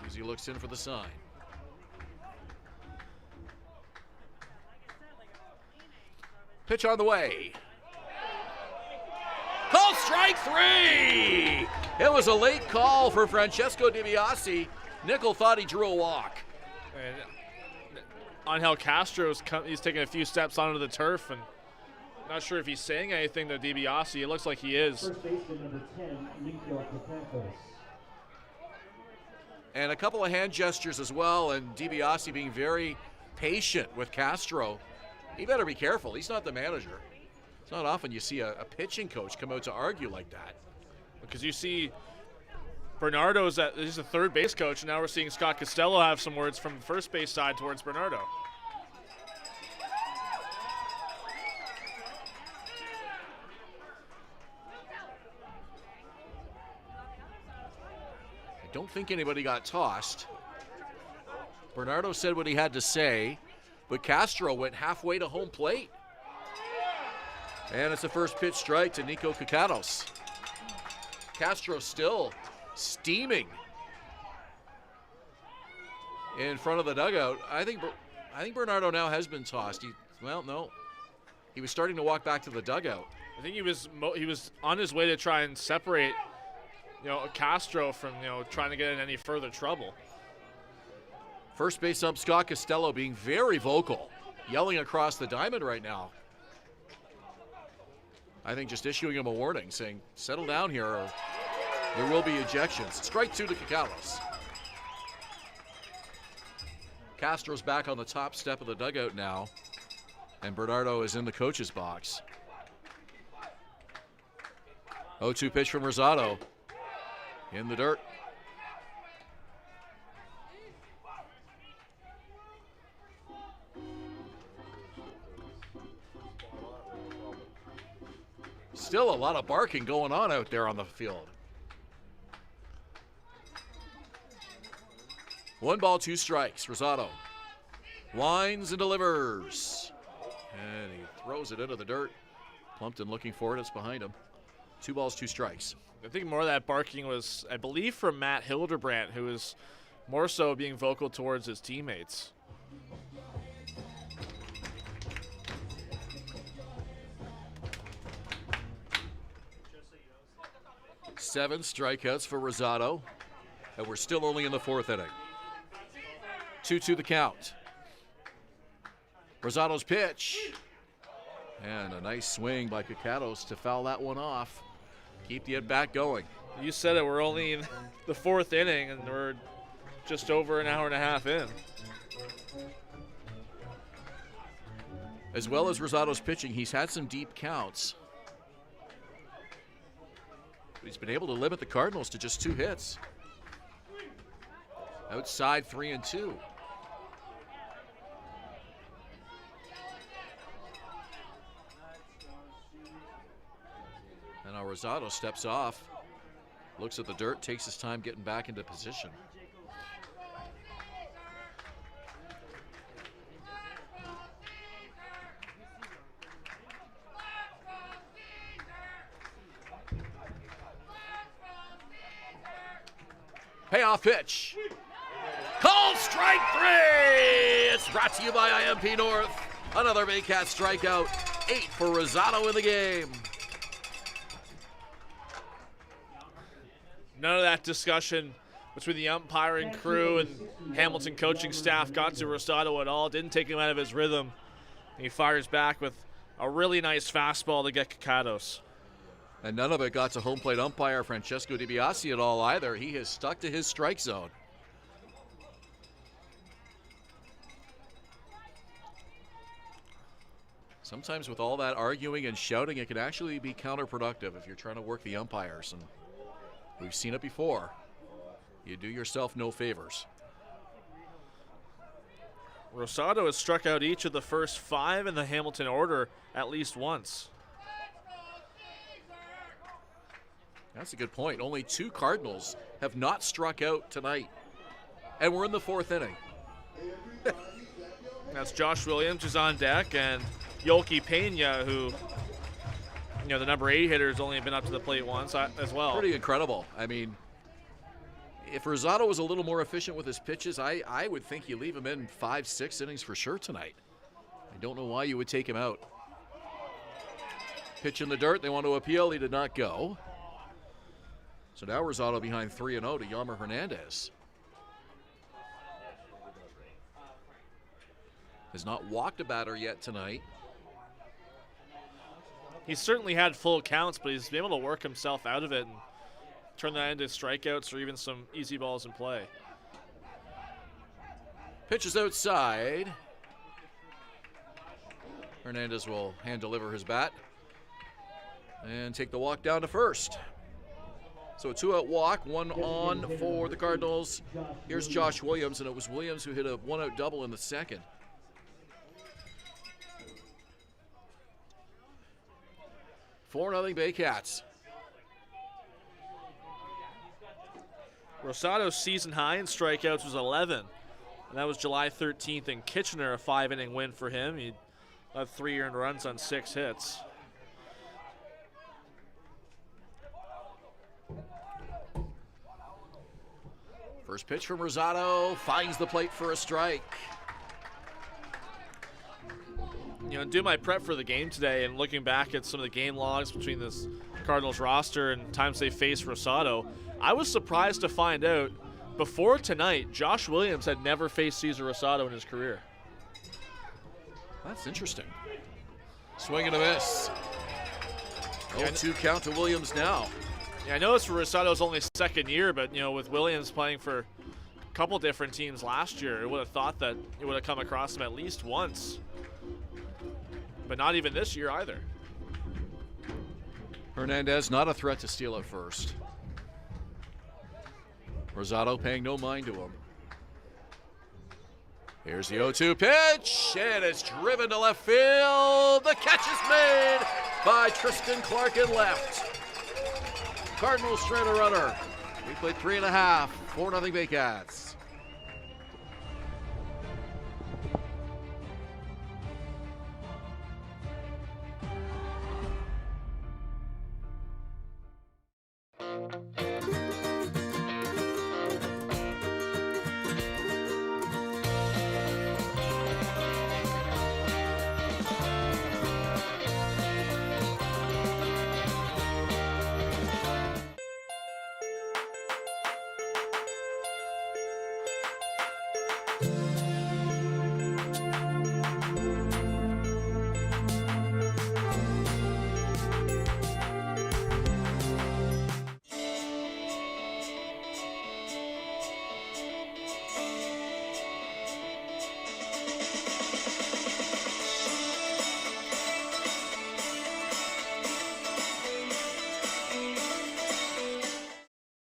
as he looks in for the sign. Pitch on the way. Call strike 3! It was a late call for Francesco DiBiase. Nickel thought he drew a walk. And Angel Castro's he's taking a few steps onto the turf, and not sure if he's saying anything to DiBiase. It looks like he is. First baseman number 10, Nico Capatos. And a couple of hand gestures as well, and DiBiase being very patient with Castro. He better be careful. He's not the manager. It's not often you see a pitching coach come out to argue like that. Because you see Bernardo's he's a third base coach, and now we're seeing Scott Costello have some words from the first base side towards Bernardo. I don't think anybody got tossed. Bernardo said what he had to say, but Castro went halfway to home plate. And it's a first pitch strike to Nico Capatos. Castro still steaming in front of the dugout. I think Bernardo now has been tossed. No. He was starting to walk back to the dugout. I think he was on his way to try and separate, Castro from, trying to get in any further trouble. First base ump Scott Costello being very vocal, yelling across the diamond right now. I think just issuing him a warning, saying, settle down here or there will be ejections. Strike 2 to Capatos. Castro's back on the top step of the dugout now, and Bernardo is in the coach's box. 0-2 pitch from Rosado. In the dirt. Still a lot of barking going on out there on the field. 1 ball, 2 strikes. Rosado winds and delivers. And he throws it into the dirt. Plumpton looking for it. It's behind him. 2 balls, 2 strikes. I think more of that barking was, I believe, from Matt Hildebrandt, who was more so being vocal towards his teammates. Seven strikeouts for Rosado, and we're still only in the 4th inning. 2-2 the count. Rosado's pitch, and a nice swing by Capatos to foul that one off. Keep the at-bat going. You said it, we're only in the 4th inning, and we're just over an hour and a half in. As well as Rosado's pitching, he's had some deep counts. But he's been able to limit the Cardinals to just 2 hits. Outside 3-2. And now Rosado steps off, looks at the dirt, takes his time getting back into position. Payoff pitch. Called strike 3! It's brought to you by IMP North. Another Baycats strikeout. 8 for Rosado in the game. None of that discussion between the umpiring crew and Hamilton coaching staff got to Rosado at all. Didn't take him out of his rhythm. He fires back with a really nice fastball to get Kakados. And none of it got to home plate umpire Francesco DiBiase at all either. He has stuck to his strike zone. Sometimes with all that arguing and shouting, it can actually be counterproductive if you're trying to work the umpires. And we've seen it before. You do yourself no favors. Rosado has struck out each of the first 5 in the Hamilton order at least once. That's a good point. Only 2 Cardinals have not struck out tonight. And we're in the 4th inning. That's Josh Williams, who's on deck, and Yoki Pena, who, the number 8 hitter, has only been up to the plate once as well. Pretty incredible. I mean, if Rosado was a little more efficient with his pitches, I would think you leave him in 5-6 innings for sure tonight. I don't know why you would take him out. Pitch in the dirt. They want to appeal. He did not go. So now Rosado behind 3-0 to Yammer Hernandez. Has not walked a batter yet tonight. He's certainly had full counts, but he's been able to work himself out of it and turn that into strikeouts or even some easy balls in play. Pitch is outside. Hernandez will hand deliver his bat and take the walk down to first. So a 2-out walk, 1 on for the Cardinals. Here's Josh Williams, and it was Williams who hit a 1-out double in the second. Four 0 Baycats. Rosado's season high in strikeouts was 11, and that was July 13th in Kitchener, a 5-inning win for him. He had 3 earned runs on 6 hits. First pitch from Rosado, finds the plate for a strike. Do my prep for the game today and looking back at some of the game logs between this Cardinals roster and times they faced Rosado, I was surprised to find out before tonight, Josh Williams had never faced Cesar Rosado in his career. That's interesting. Swing and a miss. 0-2 count to Williams now. Yeah, I know it's Rosado's only second year, but with Williams playing for a couple different teams last year, I would have thought that it would have come across him at least once. But not even this year either. Hernandez not a threat to steal at first. Rosado paying no mind to him. Here's the 0-2 pitch, and it's driven to left field. The catch is made by Tristan Clark in left. Cardinals straight a runner. We played 3.5, 4-0 Baycats.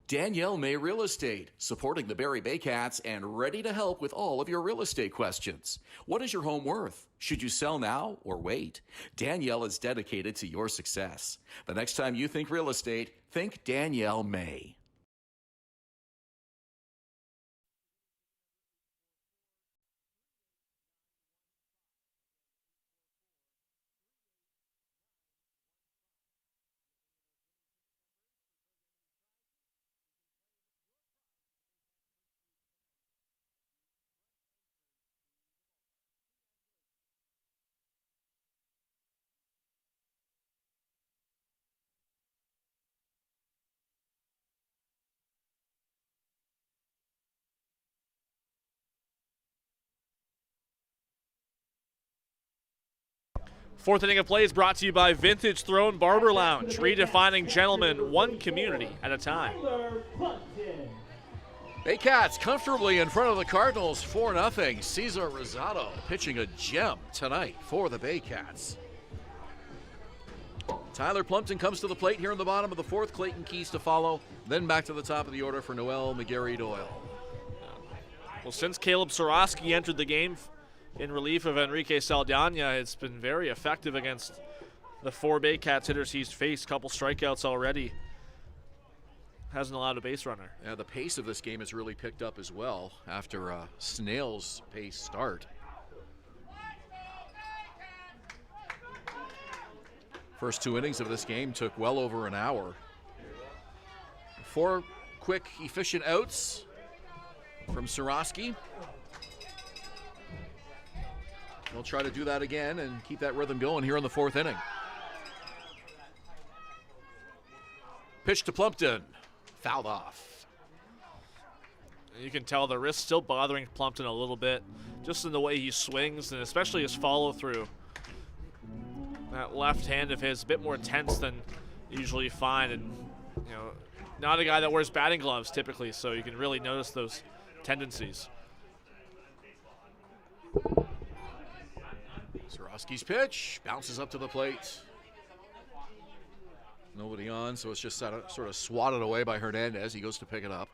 Danielle May Real Estate, supporting the Barrie Baycats and ready to help with all of your real estate questions. What is your home worth? Should you sell now or wait? Danielle is dedicated to your success. The next time you think real estate, think Danielle May. Fourth inning of play is brought to you by Vintage Throne Barber Lounge, redefining gentlemen one community at a time. Baycats comfortably in front of the Cardinals, 4-0. Cesar Rosado pitching a gem tonight for the Baycats. Tyler Plumpton comes to the plate here in the bottom of the fourth. Clayton Keys to follow. Then back to the top of the order for Noel McGarry-Doyle. Well, since Caleb Sorosky entered the game in relief of Enrique Saldana, it's been very effective against the four Baycats hitters he's faced. Couple strikeouts already. Hasn't allowed a base runner. Yeah, the pace of this game has really picked up as well after a snail's pace start. First two innings of this game took well over an hour. 4 quick, efficient outs from Sorosky. He'll try to do that again and keep that rhythm going here in the fourth inning. Pitch to Plumpton. Fouled off. You can tell the wrist still bothering Plumpton a little bit, just in the way he swings and especially his follow-through. That left hand of his a bit more tense than usually you find, and you know, not a guy that wears batting gloves typically, so you can really notice those tendencies. Sorosky's pitch bounces up to the plate. Nobody on, so it's just sort of swatted away by Hernandez. He goes to pick it up.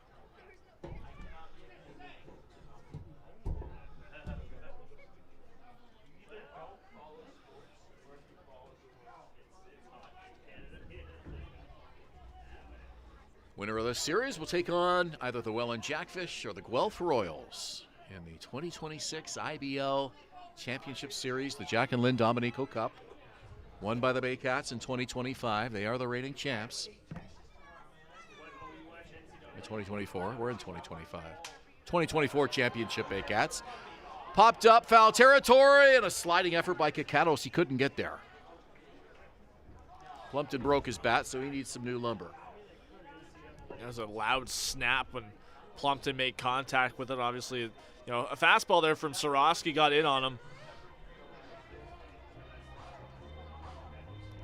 Winner of this series will take on either the Welland Jackfish or the Guelph Royals in the 2026 IBL Championship Series, the Jack and Lynn Dominico Cup, won by the Baycats in 2025. They are the reigning champs. In 2024, we're in 2025. 2024 championship Baycats. Popped up, foul territory, and a sliding effort by Kakatos. He couldn't get there. Plumpton broke his bat, so he needs some new lumber. There was a loud snap when Plumpton made contact with it. Obviously, you know, a fastball there from Sorosky got in on him.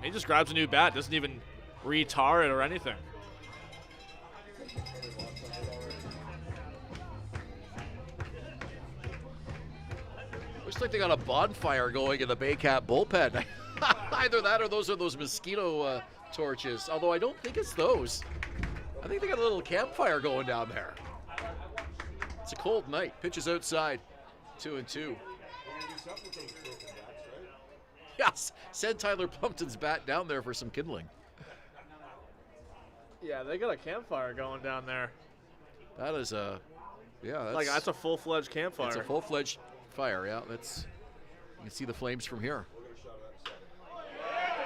He just grabs a new bat, doesn't even retar it or anything. Looks like they got a bonfire going in the Baycat bullpen. Either that or those are those mosquito torches. Although I don't think it's those. I think they got a little campfire going down there. It's a cold night. Pitches outside. 2-2. Yes, send Tyler Plumpton's bat down there for some kindling. Yeah, they got a campfire going down there. That is a, yeah. That's a full-fledged campfire. It's a full-fledged fire, yeah. You can see the flames from here.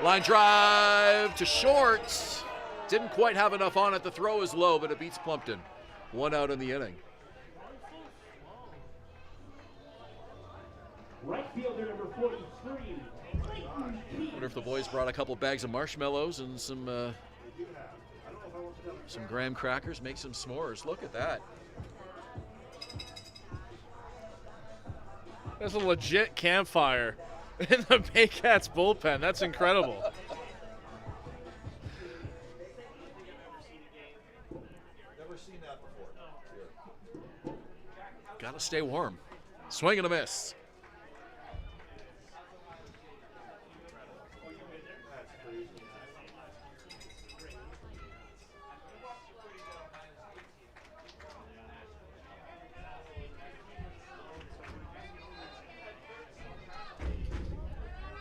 Line drive to short. Didn't quite have enough on it. The throw is low, but it beats Plumpton. 1 out in the inning. Right fielder number 43. Wonder if the boys brought a couple bags of marshmallows and some graham crackers, make some s'mores. Look at that. There's a legit campfire in the Baycats bullpen. That's incredible. Never seen that before. Gotta stay warm. Swing and a miss.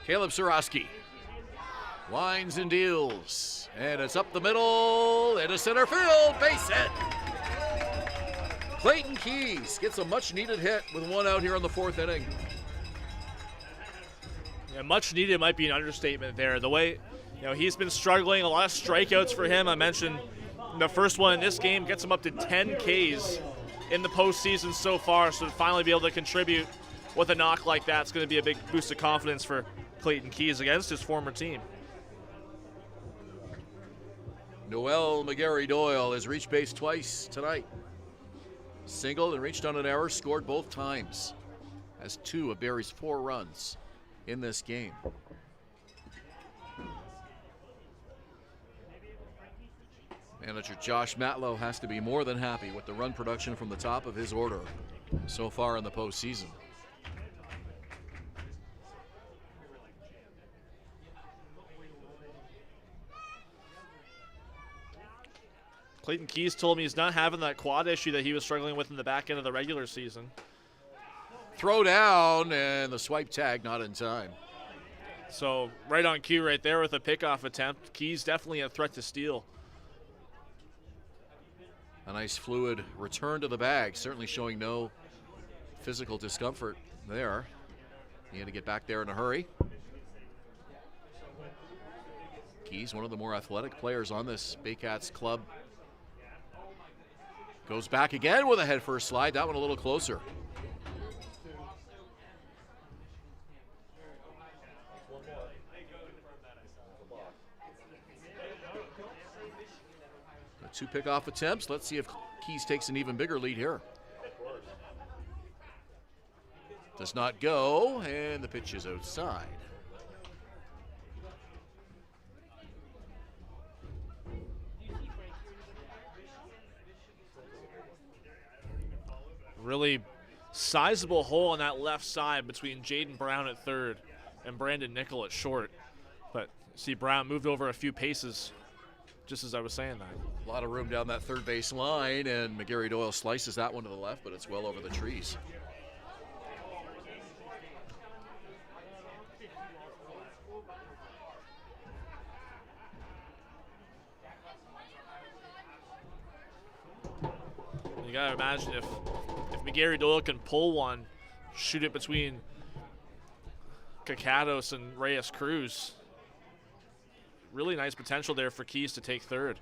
Caleb Soroski winds and deals, and it's up the middle into center field, base hit. Clayton Keys gets a much-needed hit with one out here in the 4th inning. Yeah, much needed might be an understatement there. The way, he's been struggling, a lot of strikeouts for him. I mentioned the first one in this game gets him up to 10 Ks in the postseason so far, so to finally be able to contribute with a knock like that, it's going to be a big boost of confidence for Clayton Keys against his former team. Noel McGarry Doyle has reached base twice tonight. Singled and reached on an error, scored both times. Has 2 of Barrie's 4 runs in this game. Manager Josh Matlow has to be more than happy with the run production from the top of his order so far in the postseason. Clayton Keys told me he's not having that quad issue that he was struggling with in the back end of the regular season. Throw down, and the swipe tag not in time. So right on cue right there with a pickoff attempt. Keys definitely a threat to steal. A nice fluid return to the bag, certainly showing no physical discomfort there. He had to get back there in a hurry. Keys, one of the more athletic players on this Baycats club. Goes back again with a head first slide. That one a little closer. The 2 pickoff attempts. Let's see if Keys takes an even bigger lead here. Does not go, and the pitch is outside. Really sizable hole on that left side between Jaden Brown at third and Brandon Nickel at short. But see, Brown moved over a few paces just as I was saying that. A lot of room down that third base line, and McGarry Doyle slices that one to the left, but it's well over the trees. You gotta imagine if McGarry Doyle can pull one, shoot it between Kakados and Reyes Cruz. Really nice potential there for Keys to take third.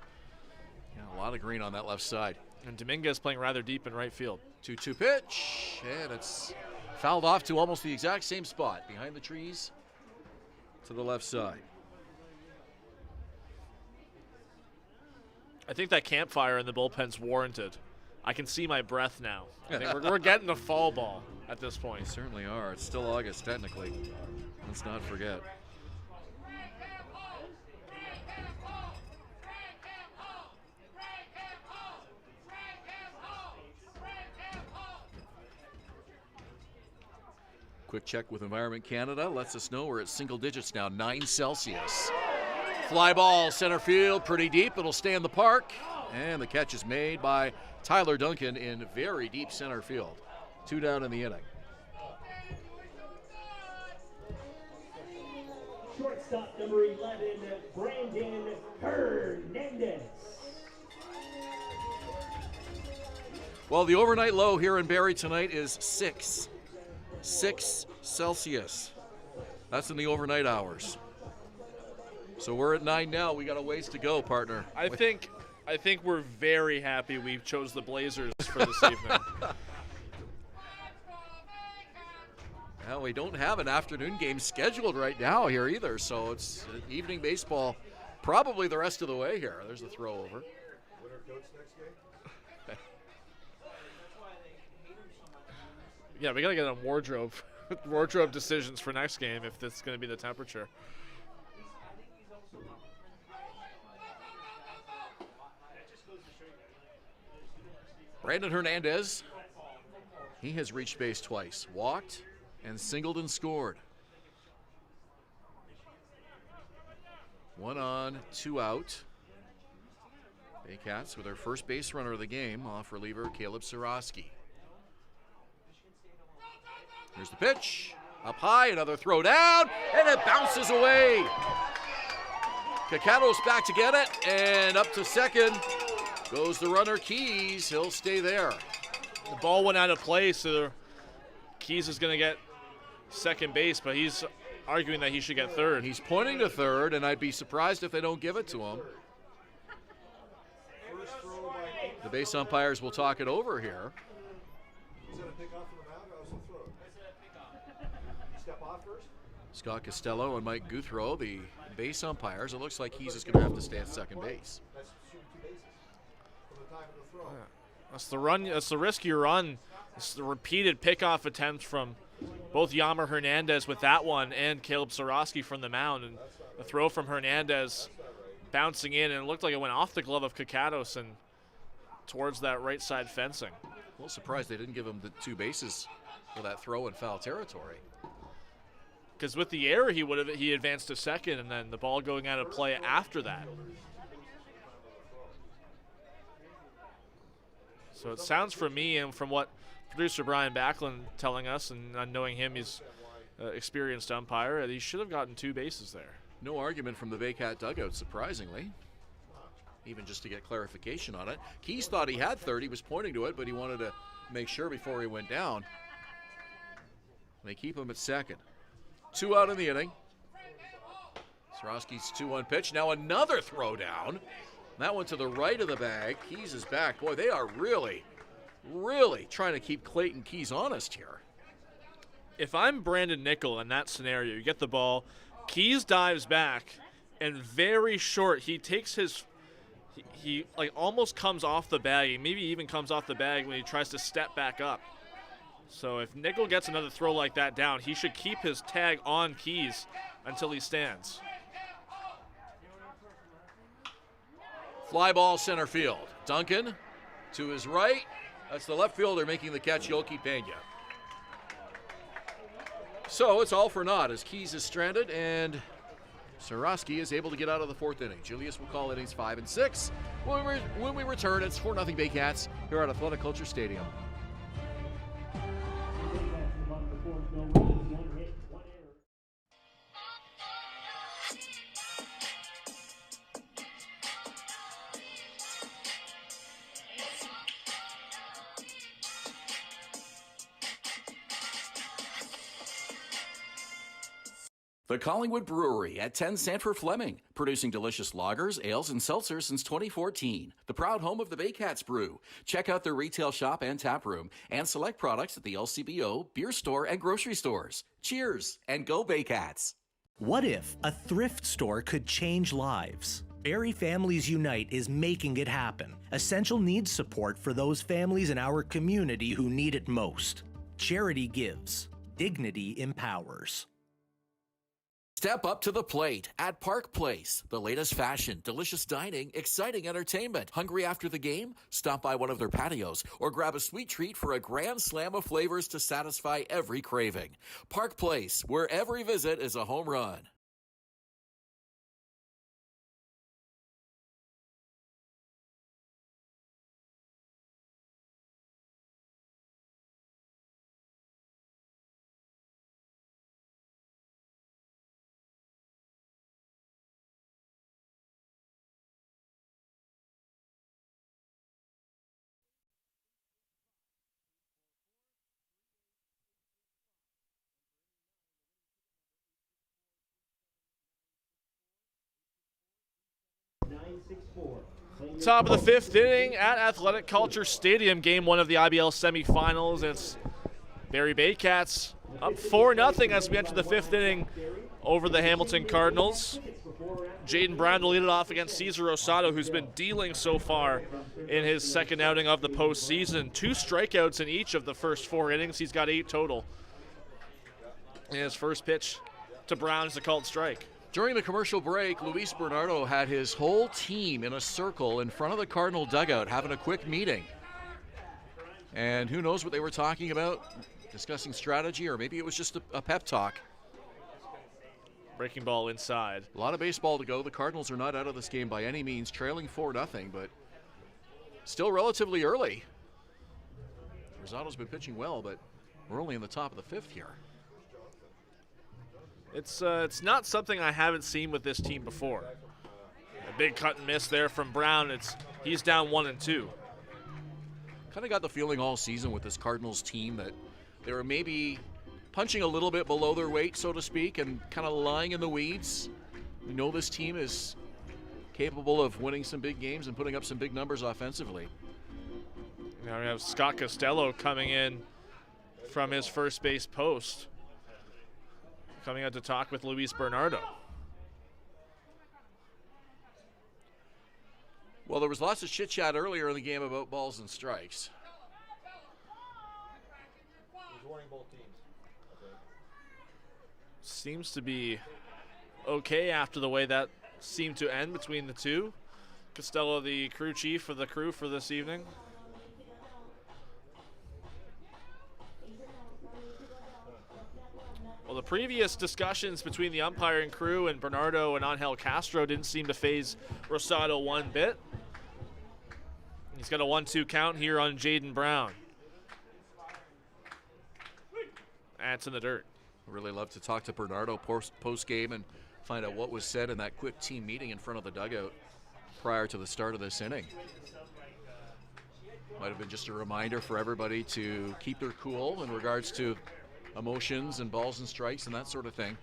Yeah, a lot of green on that left side. And Dominguez playing rather deep in right field. 2-2 pitch, and it's fouled off to almost the exact same spot, behind the trees to the left side. I think that campfire in the bullpen's warranted. I can see my breath now. I think we're getting a fall ball at this point. We certainly are. It's still August, technically. Let's not forget. Quick check with Environment Canada lets us know we're at single digits now, 9 Celsius. Fly ball, center field, pretty deep. It'll stay in the park. And the catch is made by Tyler Duncan in very deep center field. 2 down in the inning. Shortstop number 11, Brandon Hernandez. Well, the overnight low here in Barrie tonight is 6 Celsius. That's in the overnight hours. So we're at 9 now. We got a ways to go, partner. I think we're very happy we chose the Blazers for this evening. Well, we don't have an afternoon game scheduled right now here either, so it's evening baseball probably the rest of the way here. There's the throw over. Winner coach next game? Yeah, we got to get on wardrobe decisions for next game if this is going to be the temperature. Brandon Hernandez, he has reached base twice, walked and singled and scored. 1 on, 2 out. Baycats with their first base runner of the game, off reliever Caleb Soroski. Here's the pitch, Up high, another throw down, and it bounces away. Kakato's back to get it, and up to second goes the runner Keys. He'll stay there. The ball went out of play, so Keys is going to get second base, but he's arguing that he should get third. He's pointing to third, and I'd be surprised if they don't give it to him. The base umpires will talk it over here. Is that a pickoff from the mound or else a throw? You step off first? Scott Costello and Mike Guthrow, the base umpires. It looks like he's just going to have to stay at second base. That's shooting 2 bases from the time of the throw. That's the run. That's the riskier run. It's the repeated pickoff attempts from both Yammer Hernandez with that one and Caleb Sorosky from the mound. And the throw from Hernandez bouncing in, and it looked like it went off the glove of Kakatos and towards that right side fencing. A little surprised they didn't give him the 2 bases for that throw in foul territory. Because with the error, he advanced to second, and then the ball going out of play after that. So it sounds from me and from what producer Brian Backland telling us, and knowing him, he's experienced umpire, that he should have gotten 2 bases there. No argument from the Baycat dugout, surprisingly. Even just to get clarification on it. Keys thought he had third. He was pointing to it, but he wanted to make sure before he went down. They keep him at second. 2 out in the inning. Sorosky's 2-1 pitch. Now another throw down. That one to the right of the bag. Keys is back. Boy, they are really trying to keep Clayton Keys honest here. If I'm Brandon Nickel in that scenario, you get the ball, Keys dives back, and very short, he takes his, he like almost comes off the bag, maybe even comes off the bag when he tries to step back up. So if Nickel gets another throw like that down, he should keep his tag on Keys until he stands. Fly ball center field. Duncan to his right. That's the left fielder making the catch, Yoki Pena. So it's all for naught as Keys is stranded and Sorosky is able to get out of the 4th inning. Julius will call innings 5 and 6. When we return, it's 4-0 Baycats here at Athletic Kulture Stadium. The Collingwood Brewery at 10 Sanford Fleming, producing delicious lagers, ales, and seltzers since 2014. The proud home of the Baycats Brew. Check out their retail shop and tap room, and select products at the LCBO, beer store, and grocery stores. Cheers, and go Baycats! What if a thrift store could change lives? Barrie Families Unite is making it happen. Essential needs support for those families in our community who need it most. Charity gives. Dignity empowers. Step up to the plate at Park Place. The latest fashion, delicious dining, exciting entertainment. Hungry after the game? Stop by one of their patios or grab a sweet treat for a grand slam of flavors to satisfy every craving. Park Place, where every visit is a home run. Top of the 5th inning at Athletic Kulture Stadium, game 1 of the IBL semifinals. It's Barrie Baycats up 4-0 as we enter the 5th inning over the Hamilton Cardinals. Jaden Brown will lead it off against Cesar Rosado, who's been dealing so far in his second outing of the postseason. 2 strikeouts in each of the first 4 innings. He's got 8 total. And his first pitch to Brown is a called strike. During the commercial break, Luis Bernardo had his whole team in a circle in front of the Cardinal dugout having a quick meeting. And who knows what they were talking about, discussing strategy, or maybe it was just a pep talk. Breaking ball inside. A lot of baseball to go. The Cardinals are not out of this game by any means, trailing 4-0, but still relatively early. Rosado's been pitching well, but we're only in the top of the 5th here. It's not something I haven't seen with this team before. A big cut and miss there from Brown. He's down 1-2. Kind of got the feeling all season with this Cardinals team that they were maybe punching a little bit below their weight, so to speak, and kind of lying in the weeds. We know this team is capable of winning some big games and putting up some big numbers offensively. Now we have Scott Costello coming in from his first base post, coming out to talk with Luis Bernardo. Well, there was lots of chit-chat earlier in the game about balls and strikes. He's warning both teams. Okay. Seems to be okay after the way that seemed to end between the two. Costello, the crew chief of the crew for this evening. Well, the previous discussions between the umpiring crew and Bernardo and Angel Castro didn't seem to faze Rosado one bit. He's got a 1-2 count here on Jaden Brown. That's in the dirt. I really love to talk to Bernardo post-game and find out what was said in that quick team meeting in front of the dugout prior to the start of this inning. Might have been just a reminder for everybody to keep their cool in regards to emotions and balls and strikes and that sort of thing.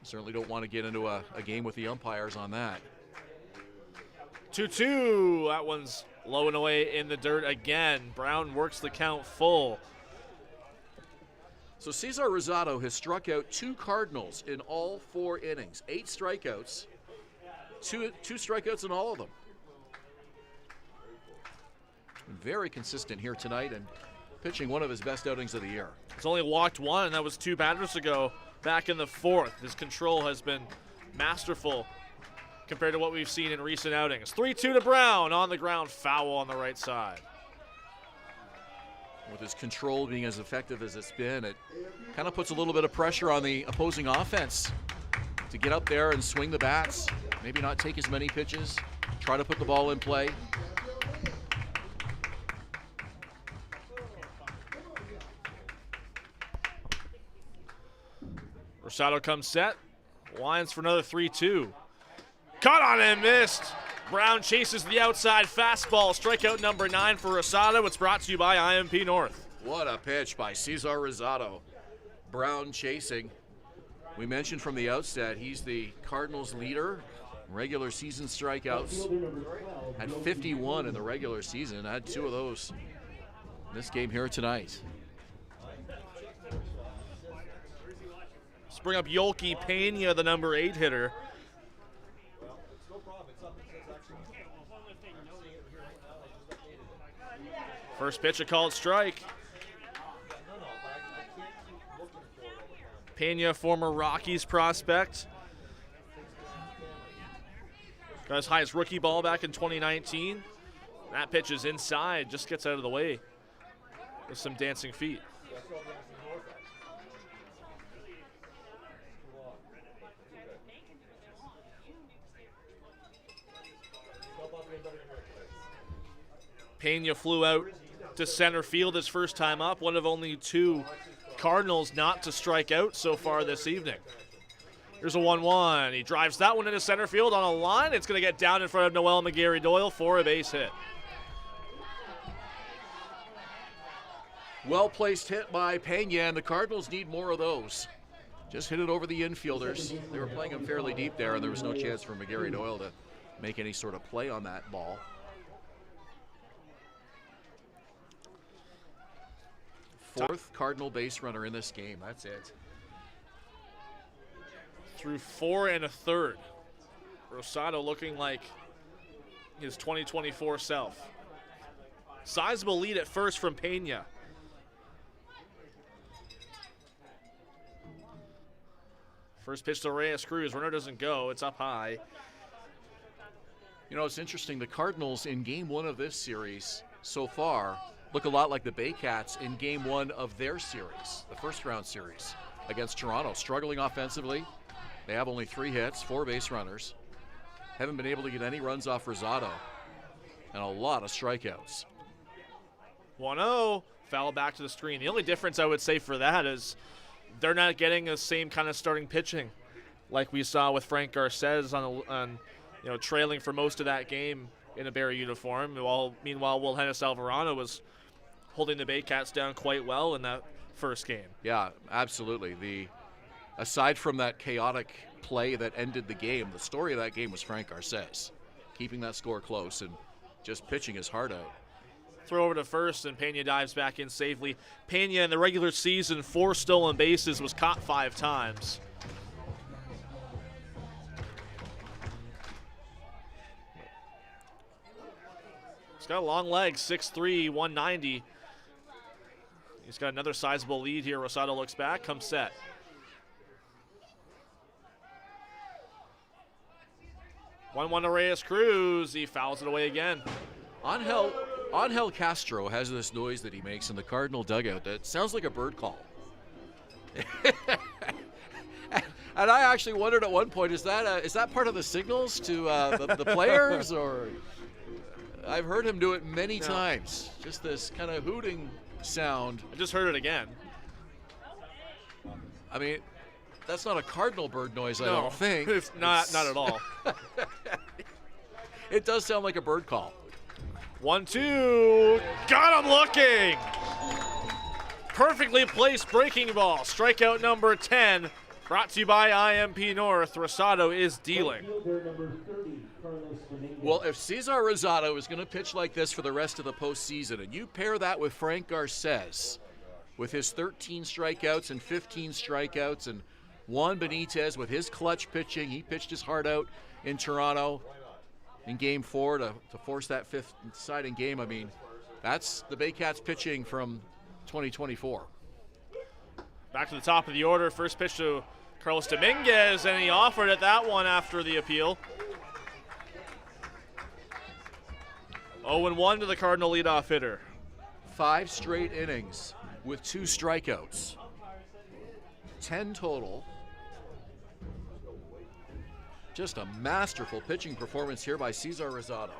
Certainly don't want to get into a game with the umpires on that. 2-2. That one's low and away in the dirt again. Brown works the count full. So Cesar Rosado has struck out 2 Cardinals in all 4 innings. 8 strikeouts. Two strikeouts in all of them. Very consistent here tonight and pitching one of his best outings of the year. He's only walked 1, and that was 2 batters ago back in the 4th. His control has been masterful compared to what we've seen in recent outings. 3-2 to Brown, on the ground, foul on the right side. With his control being as effective as it's been, it kind of puts a little bit of pressure on the opposing offense to get up there and swing the bats, maybe not take as many pitches, try to put the ball in play. Rosado comes set, lines for another 3-2. Caught on and missed. Brown chases the outside fastball. Strikeout number 9 for Rosado. It's brought to you by IMP North. What a pitch by Cesar Rosado. Brown chasing. We mentioned from the outset, he's the Cardinals leader. Regular season strikeouts. Had 51 in the regular season. Had 2 of those in this game here tonight. Let's bring up Yolki Pena, the number 8 hitter. First pitch, a called strike. Pena, former Rockies prospect. Got his highest rookie ball back in 2019. That pitch is inside, just gets out of the way with some dancing feet. Pena flew out to center field his first time up, one of only 2 Cardinals not to strike out so far this evening. Here's a 1-1. He drives that one into center field on a line. It's going to get down in front of Noel McGarry-Doyle for a base hit. Well-placed hit by Pena, and the Cardinals need more of those. Just hit it over the infielders. They were playing him fairly deep there, and there was no chance for McGarry-Doyle to make any sort of play on that ball. Fourth Cardinal base runner in this game. That's it. Through 4 1/3. Rosado looking like his 2024 self. Sizable lead at first from Pena. First pitch to Reyes Cruz. Runner doesn't go. It's up high. You know, it's interesting. The Cardinals in game 1 of this series so far look a lot like the Baycats in game 1 of their series, the first round series against Toronto. Struggling offensively. They have only 3 hits, 4 base runners. Haven't been able to get any runs off Rosado. And a lot of strikeouts. 1-0. Foul back to the screen. The only difference I would say for that is they're not getting the same kind of starting pitching like we saw with Frank Garces on trailing for most of that game in a Barrie uniform. Meanwhile, Will Hennis Alvarado was holding the Baycats down quite well in that first game. Yeah, absolutely. Aside from that chaotic play that ended the game, the story of that game was Frank Garces keeping that score close and just pitching his heart out. Throw over to first, and Pena dives back in safely. Pena in the regular season, 4 stolen bases, was caught 5 times. He's got a long leg, 6'3", 190. He's got another sizable lead here. Rosado looks back, comes set. One to Reyes Cruz. He fouls it away again. Angel Castro has this noise that he makes in the Cardinal dugout that sounds like a bird call. And I actually wondered at one point, is that part of the signals to the players, or I've heard him do it many times. Just this kind of hooting sound. I just heard it again. I mean, that's not a Cardinal bird noise, I don't think. It's not at all. It does sound like a bird call. 1-2. Got him looking. Perfectly placed breaking ball. Strikeout number 10. Brought to you by IMP North. Rosado is dealing. Well, if Cesar Rosado is going to pitch like this for the rest of the postseason, and you pair that with Frank Garces, with his 13 strikeouts and 15 strikeouts, and Juan Benitez with his clutch pitching, he pitched his heart out in Toronto in Game 4 to force that 5th deciding game. I mean, that's the Baycats pitching from 2024. Back to the top of the order. First pitch to Carlos Dominguez, and he offered at that one after the appeal. 0-1 to the Cardinal leadoff hitter. 5 straight innings with 2 strikeouts. 10 total. Just a masterful pitching performance here by Cesar Rosado.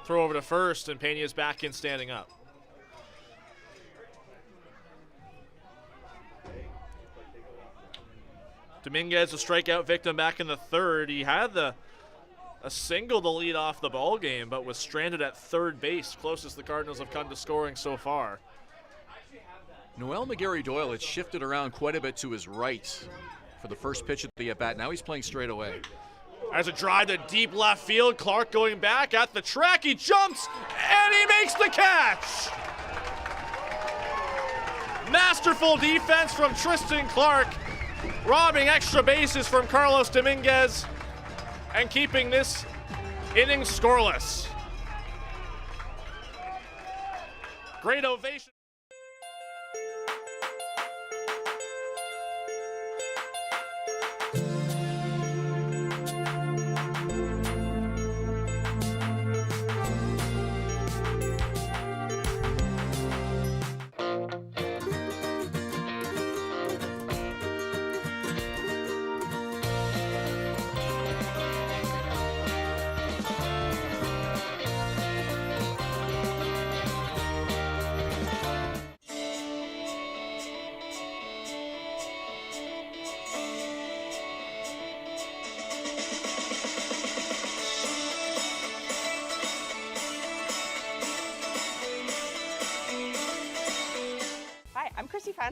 Throw over to first, and Pena's back in standing up. Dominguez, a strikeout victim back in the 3rd. He had a single to lead off the ball game, but was stranded at 3rd base, closest the Cardinals have come to scoring so far. Noel McGarry-Doyle had shifted around quite a bit to his right for the first pitch at the at-bat. Now he's playing straight away. As a drive to deep left field, Clark going back at the track. He jumps, and he makes the catch! Masterful defense from Tristan Clark, robbing extra bases from Carlos Dominguez and keeping this inning scoreless. Great ovation.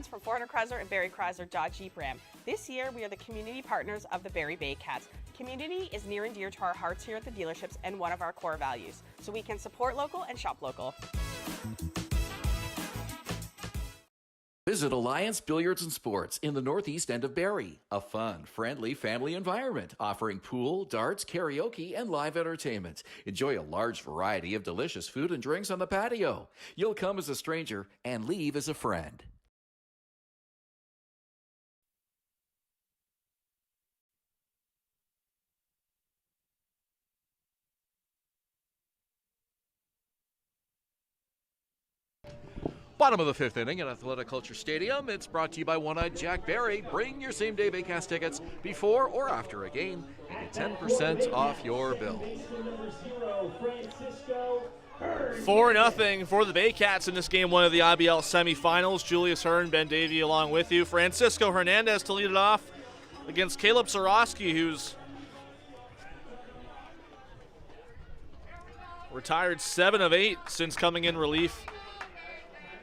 From 400 Chrysler and Barrie Chrysler Dodge Jeep Ram. This year, we are the community partners of the Barrie Baycats. Community is near and dear to our hearts here at the dealerships and one of our core values, so we can support local and shop local. Visit Alliance Billiards and Sports in the northeast end of Barrie. A fun, friendly family environment offering pool, darts, karaoke, and live entertainment. Enjoy a large variety of delicious food and drinks on the patio. You'll come as a stranger and leave as a friend. Bottom of the 5th inning at Athletic Kulture Stadium. It's brought to you by One-Eyed Jack Barrie. Bring your same-day Baycats tickets before or after a game and get 10% off your bill. 4-0 for the Baycats in this game one of the IBL semifinals. Julius, Hern, Ben Davy along with you. Francisco Hernandez to lead it off against Caleb Sorosky, who's retired 7 of 8 since coming in relief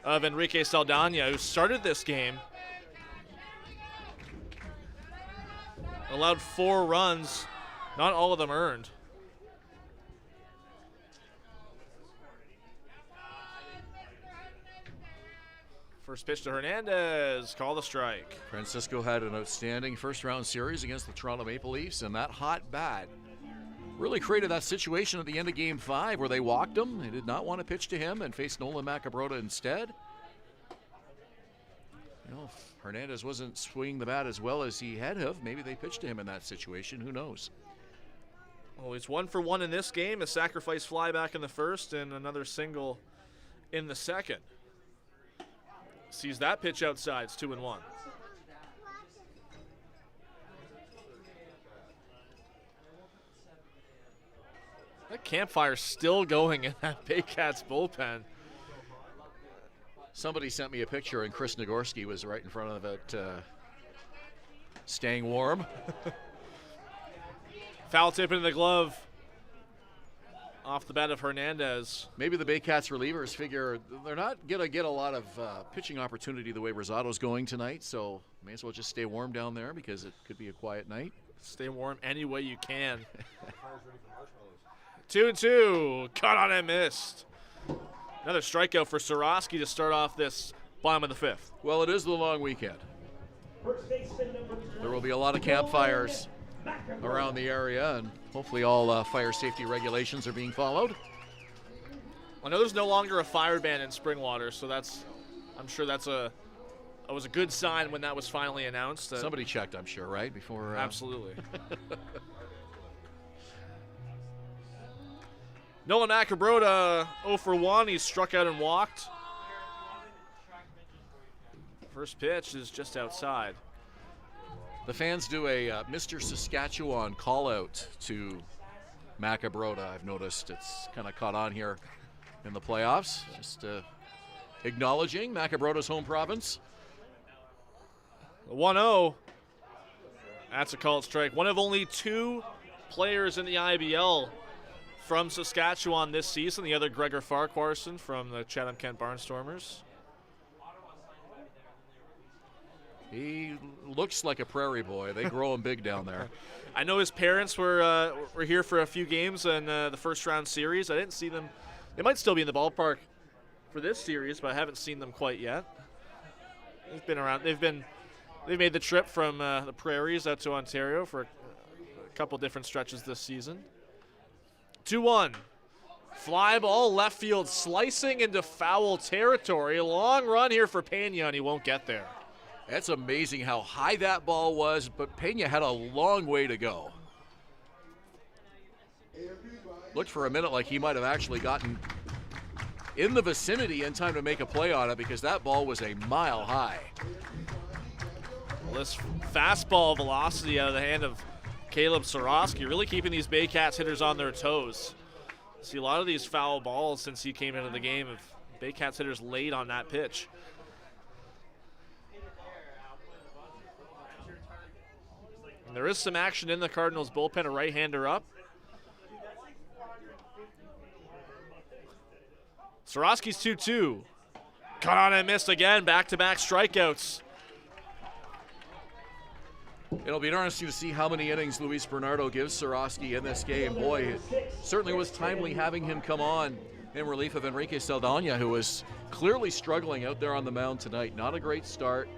of Enrique Saldana, who started this game. Allowed 4 runs, not all of them earned. First pitch to Hernandez, call the strike. Francisco had an outstanding first-round series against the Toronto Maple Leafs, and that hot bat really created that situation at the end of Game 5 where they walked him. They did not want to pitch to him and faced Nolan Macabrota instead. You know, if Hernandez wasn't swinging the bat as well as he had have, maybe they pitched to him in that situation. Who knows? Well, he's 1 for 1 in this game. A sacrifice fly back in the first and another single in the second. Sees that pitch outside. It's 2-1. That campfire's still going in that Baycats bullpen. Somebody sent me a picture, and Chris Nagorski was right in front of it, staying warm. Foul tip into the glove off the bat of Hernandez. Maybe the Baycats relievers figure they're not going to get a lot of pitching opportunity the way Rosado's going tonight, so may as well just stay warm down there because it could be a quiet night. Stay warm any way you can. 2-2, caught on and missed. Another strikeout for Sorosky to start off this bottom of the 5th. Well, it is the long weekend. There will be a lot of campfires around the area, and hopefully all fire safety regulations are being followed. I know there's no longer a fire ban in Springwater, so I'm sure that was a good sign when that was finally announced. Somebody checked, I'm sure, right? Before. Absolutely. Nolan Macabrota 0 for 1. He struck out and walked. First pitch is just outside. The fans do a Mr. Saskatchewan call-out to Macabrota. I've noticed it's kind of caught on here in the playoffs. Just acknowledging Macabrota's home province. 1-0. That's a called strike. One of only 2 players in the IBL from Saskatchewan this season. The other, Gregor Farquharson from the Chatham-Kent Barnstormers. He looks like a prairie boy. They grow him big down there. I know his parents were here for a few games in the first round series. I didn't see them. They might still be in the ballpark for this series, but I haven't seen them quite yet. They've been around. They've made the trip from the prairies out to Ontario for a couple different stretches this season. 2-1. Fly ball left field, slicing into foul territory. A long run here for Pena, and he won't get there. That's amazing how high that ball was, but Pena had a long way to go. Looked for a minute like he might have actually gotten in the vicinity in time to make a play on it because that ball was a mile high. Well, this fastball velocity out of the hand of Caleb Sorosky really keeping these Baycats hitters on their toes. See a lot of these foul balls since he came into the game of Baycats hitters late on that pitch. And there is some action in the Cardinals bullpen, a right-hander up. Sorosky's 2-2. Caught on and missed again, back-to-back strikeouts. It'll be interesting to see how many innings Luis Bernardo gives Sorosky in this game. Boy, it certainly was timely having him come on in relief of Enrique Saldana, who was clearly struggling out there on the mound tonight. Not a great start.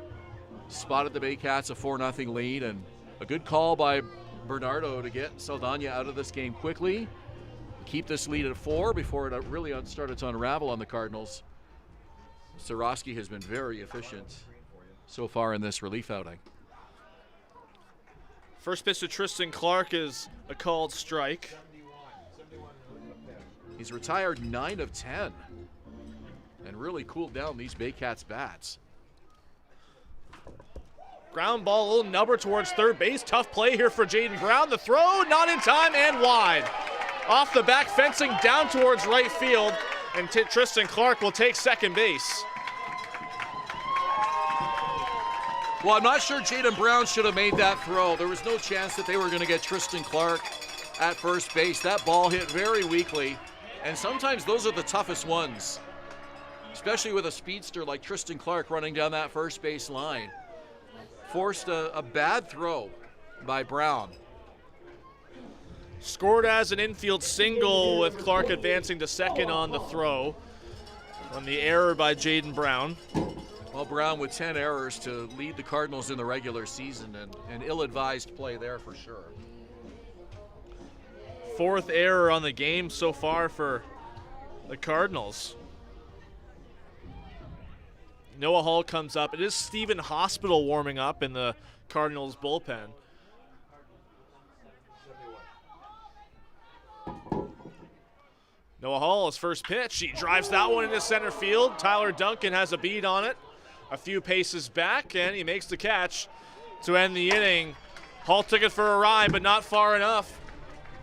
Spotted the Baycats a 4-0 lead, and a good call by Bernardo to get Saldana out of this game quickly. Keep this lead at 4 before it really started to unravel on the Cardinals. Sorosky has been very efficient so far in this relief outing. First pitch to Tristan Clark is a called strike. He's retired 9 of 10 and really cooled down these Baycats bats. Ground ball, a little nubber towards third base. Tough play here for Jaden Brown. The throw, not in time and wide. off the back fencing down towards right field, and Tristan Clark will take second base. Well, I'm not sure Jaden Brown should have made that throw. There was no chance that they were going to get Tristan Clark at first base. That ball hit very weakly, and sometimes those are the toughest ones, especially with a speedster like Tristan Clark running down that first base line. Forced a bad throw by Brown. Scored as an infield single with Clark advancing to second on the throw on the error by Jaden Brown. Well, Brown with 10 errors to lead the Cardinals in the regular season, and ill-advised play there for sure. Fourth error on the game so far for the Cardinals. Noah Hall comes up. It is Stephen Hospital warming up in the Cardinals bullpen. Noah Hall, his first pitch. He drives that one into center field. Tyler Duncan has a beat on it. A few paces back, and he makes the catch to end the inning. Hall took it for a ride, but not far enough.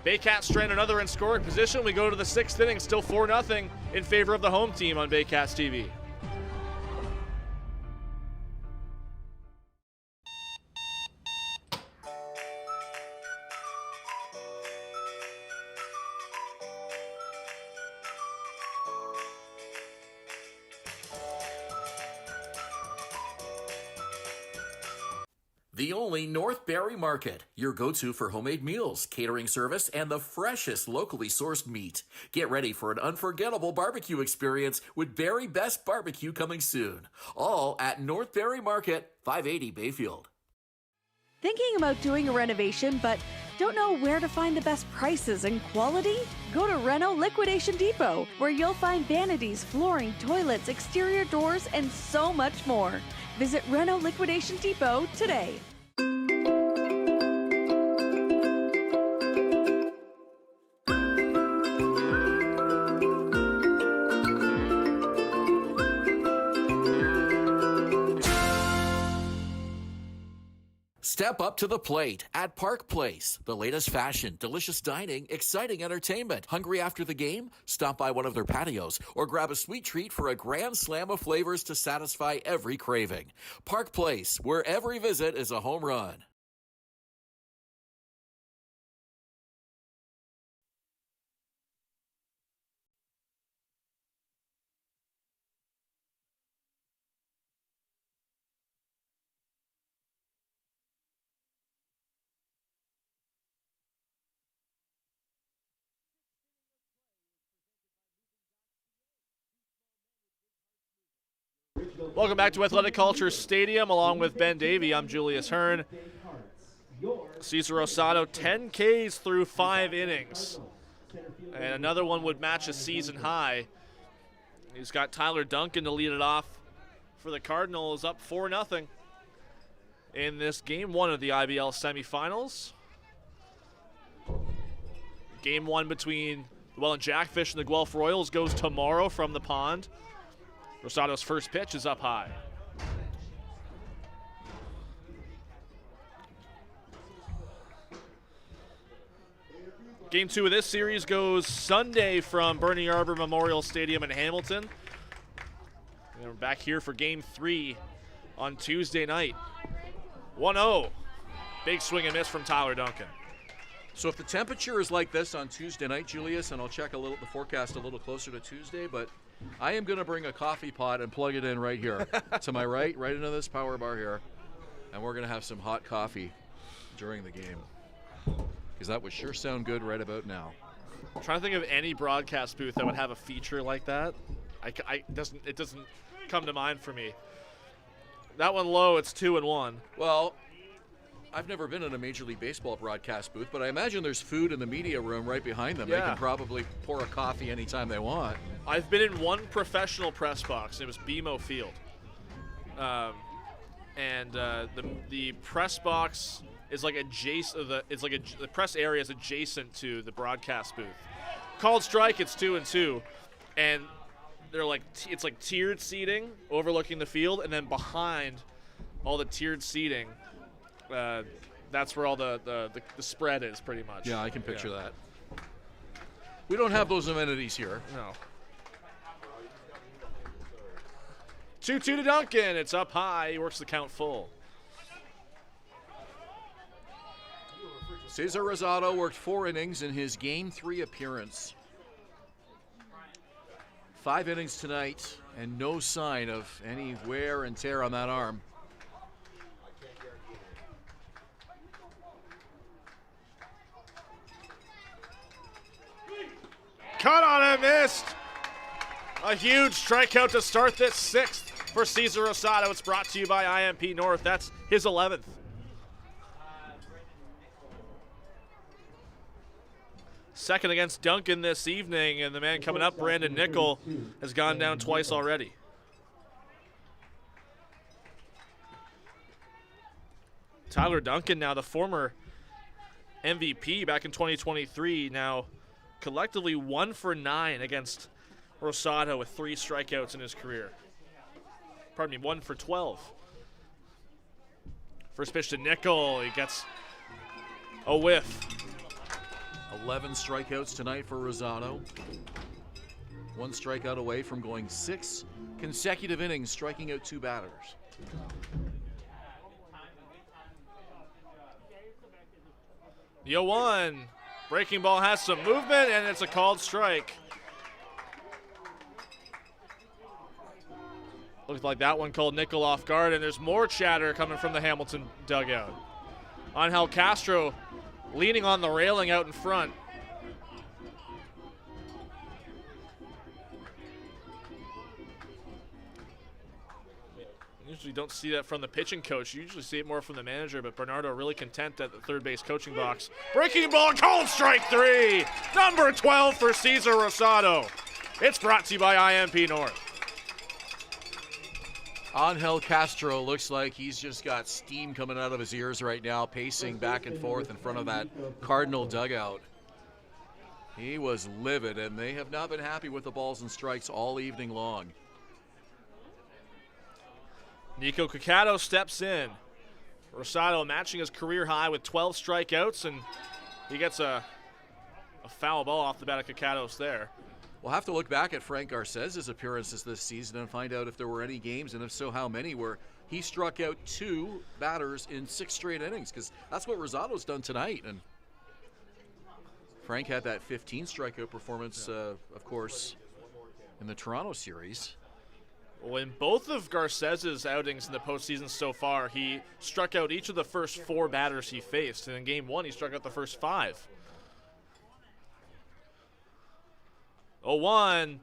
Baycats strand another in scoring position. We go to the sixth inning, still 4-0 in favor of the home team on Baycats TV. The only North Barrie Market, your go-to for homemade meals, catering service, and the freshest locally sourced meat. Get ready for an unforgettable barbecue experience with Barrie Best Barbecue coming soon. All at North Barrie Market, 580 Bayfield. Thinking about doing a renovation but don't know where to find the best prices and quality? Go to Reno Liquidation Depot, where you'll find vanities, flooring, toilets, exterior doors, and so much more. Visit Reno Liquidation Depot today. Step up to the plate at Park Place. The latest fashion, delicious dining, exciting entertainment. Hungry after the game? Stop by one of their patios or grab a sweet treat for a grand slam of flavors to satisfy every craving. Park Place, where every visit is a home run. Welcome back to Athletic Kulture Stadium. Along with Ben Davy, I'm Julius Hern. Cesar Rosado, 10 Ks through 5 innings. And another one would match a season high. He's got Tyler Duncan to lead it off for the Cardinals, up 4-0 in this Game 1 of the IBL semifinals. Game 1 between the Welland Jackfish and the Guelph Royals goes tomorrow from the pond. Rosado's first pitch is up high. Game 2 of this series goes Sunday from Bernie Arbor Memorial Stadium in Hamilton. And we're back here for Game 3 on Tuesday night. 1-0. Big swing and miss from Tyler Duncan. So if the temperature is like this on Tuesday night, Julius, and I'll check the forecast a little closer to Tuesday, but I am going to bring a coffee pot and plug it in right here to my right into this power bar here, and we're going to have some hot coffee during the game, because that would sure sound good right about now. I'm trying to think of any broadcast booth that would have a feature like that. It doesn't come to mind for me. That one low, it's 2-1. Well, I've never been in a Major League Baseball broadcast booth, but I imagine there's food in the media room right behind them. Yeah. They can probably pour a coffee anytime they want. I've been in one professional press box. It was BMO Field. The press box is like adjacent. The press area is adjacent to the broadcast booth. Called strike, it's 2-2, and they're like it's like tiered seating overlooking the field, and then behind all the tiered seating, that's where all the spread is pretty much. Yeah, I can picture that. We don't have those amenities here. No. 2-2 to Duncan. It's up high. He works the count full. Cesar Rosado worked 4 innings in his Game 3 appearance. 5 innings tonight, and no sign of any wear and tear on that arm. Cut on and missed. A huge strikeout to start this 6th for Cesar Rosado. It's brought to you by IMP North. That's his 11th. Second against Duncan this evening, and the man coming up, Brandon Nickel, has gone down twice already. Tyler Duncan, now the former MVP back in 2023, now collectively 1 for 9 against Rosado with 3 strikeouts in his career. Pardon me, 1 for 12. First pitch to Nickel, he gets a whiff. 11 strikeouts tonight for Rosado. 1 strikeout away from going 6 consecutive innings, striking out 2 batters. The 0-1. Breaking ball has some movement, and it's a called strike. Looks like that one called Nickel off guard, and there's more chatter coming from the Hamilton dugout. Angel Castro leaning on the railing out in front. Usually don't see that from the pitching coach. You usually see it more from the manager, but Bernardo really content at the third base coaching box. Breaking ball, called strike 3. Number 12 for Cesar Rosado. It's brought to you by IMP North. Angel Castro looks like he's just got steam coming out of his ears right now, pacing back and forth in front of that Cardinal dugout. He was livid, and they have not been happy with the balls and strikes all evening long. Nico Cacato steps in. Rosado matching his career high with 12 strikeouts, and he gets a foul ball off the bat of Cacatos there. We'll have to look back at Frank Garces's appearances this season and find out if there were any games, and if so, how many, where he struck out 2 batters in 6 straight innings, because that's what Rosado's done tonight. And Frank had that 15 strikeout performance, of course, in the Toronto series. Well, in both of Garces's outings in the postseason so far, he struck out each of the first 4 batters he faced, and in Game 1, he struck out the first 5. 0-1.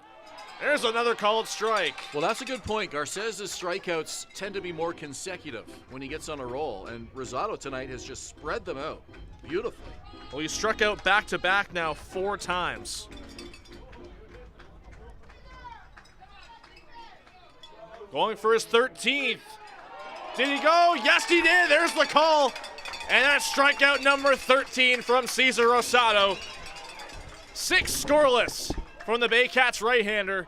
There's another called strike. Well, that's a good point. Garces's strikeouts tend to be more consecutive when he gets on a roll, and Rosado tonight has just spread them out beautifully. Well, he struck out back-to-back now 4 times. Going for his 13th. Did he go? Yes, he did. There's the call. And that's strikeout number 13 from Cesar Rosado. 6 scoreless from the Baycats right-hander.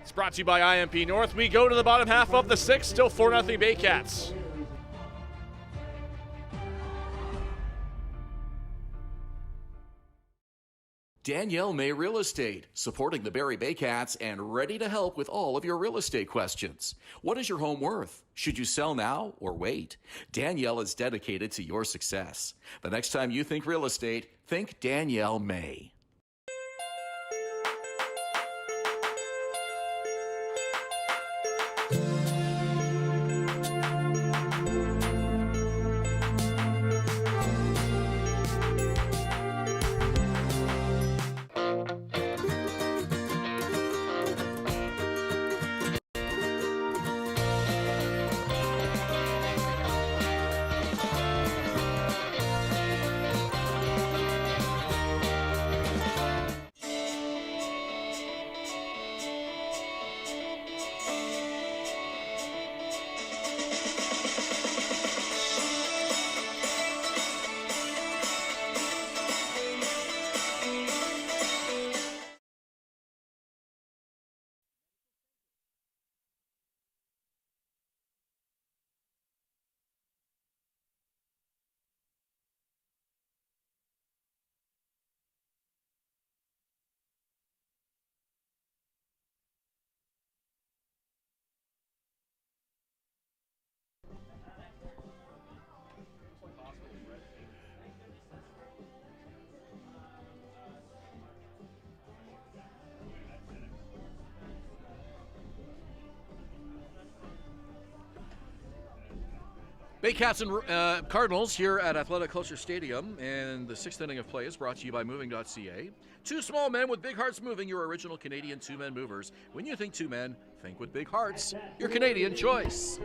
It's brought to you by IMP North. We go to the bottom half of the 6th, still 4-0 Baycats. Danielle May Real Estate, supporting the Barrie Baycats and ready to help with all of your real estate questions. What is your home worth? Should you sell now or wait? Danielle is dedicated to your success. The next time you think real estate, think Danielle May. Baycats and Cardinals here at Athletic Kulture Stadium, and the sixth inning of play is brought to you by Moving.ca. Two small men with big hearts moving, your original Canadian two-men movers. When you think two men, think with big hearts. Your Canadian choice.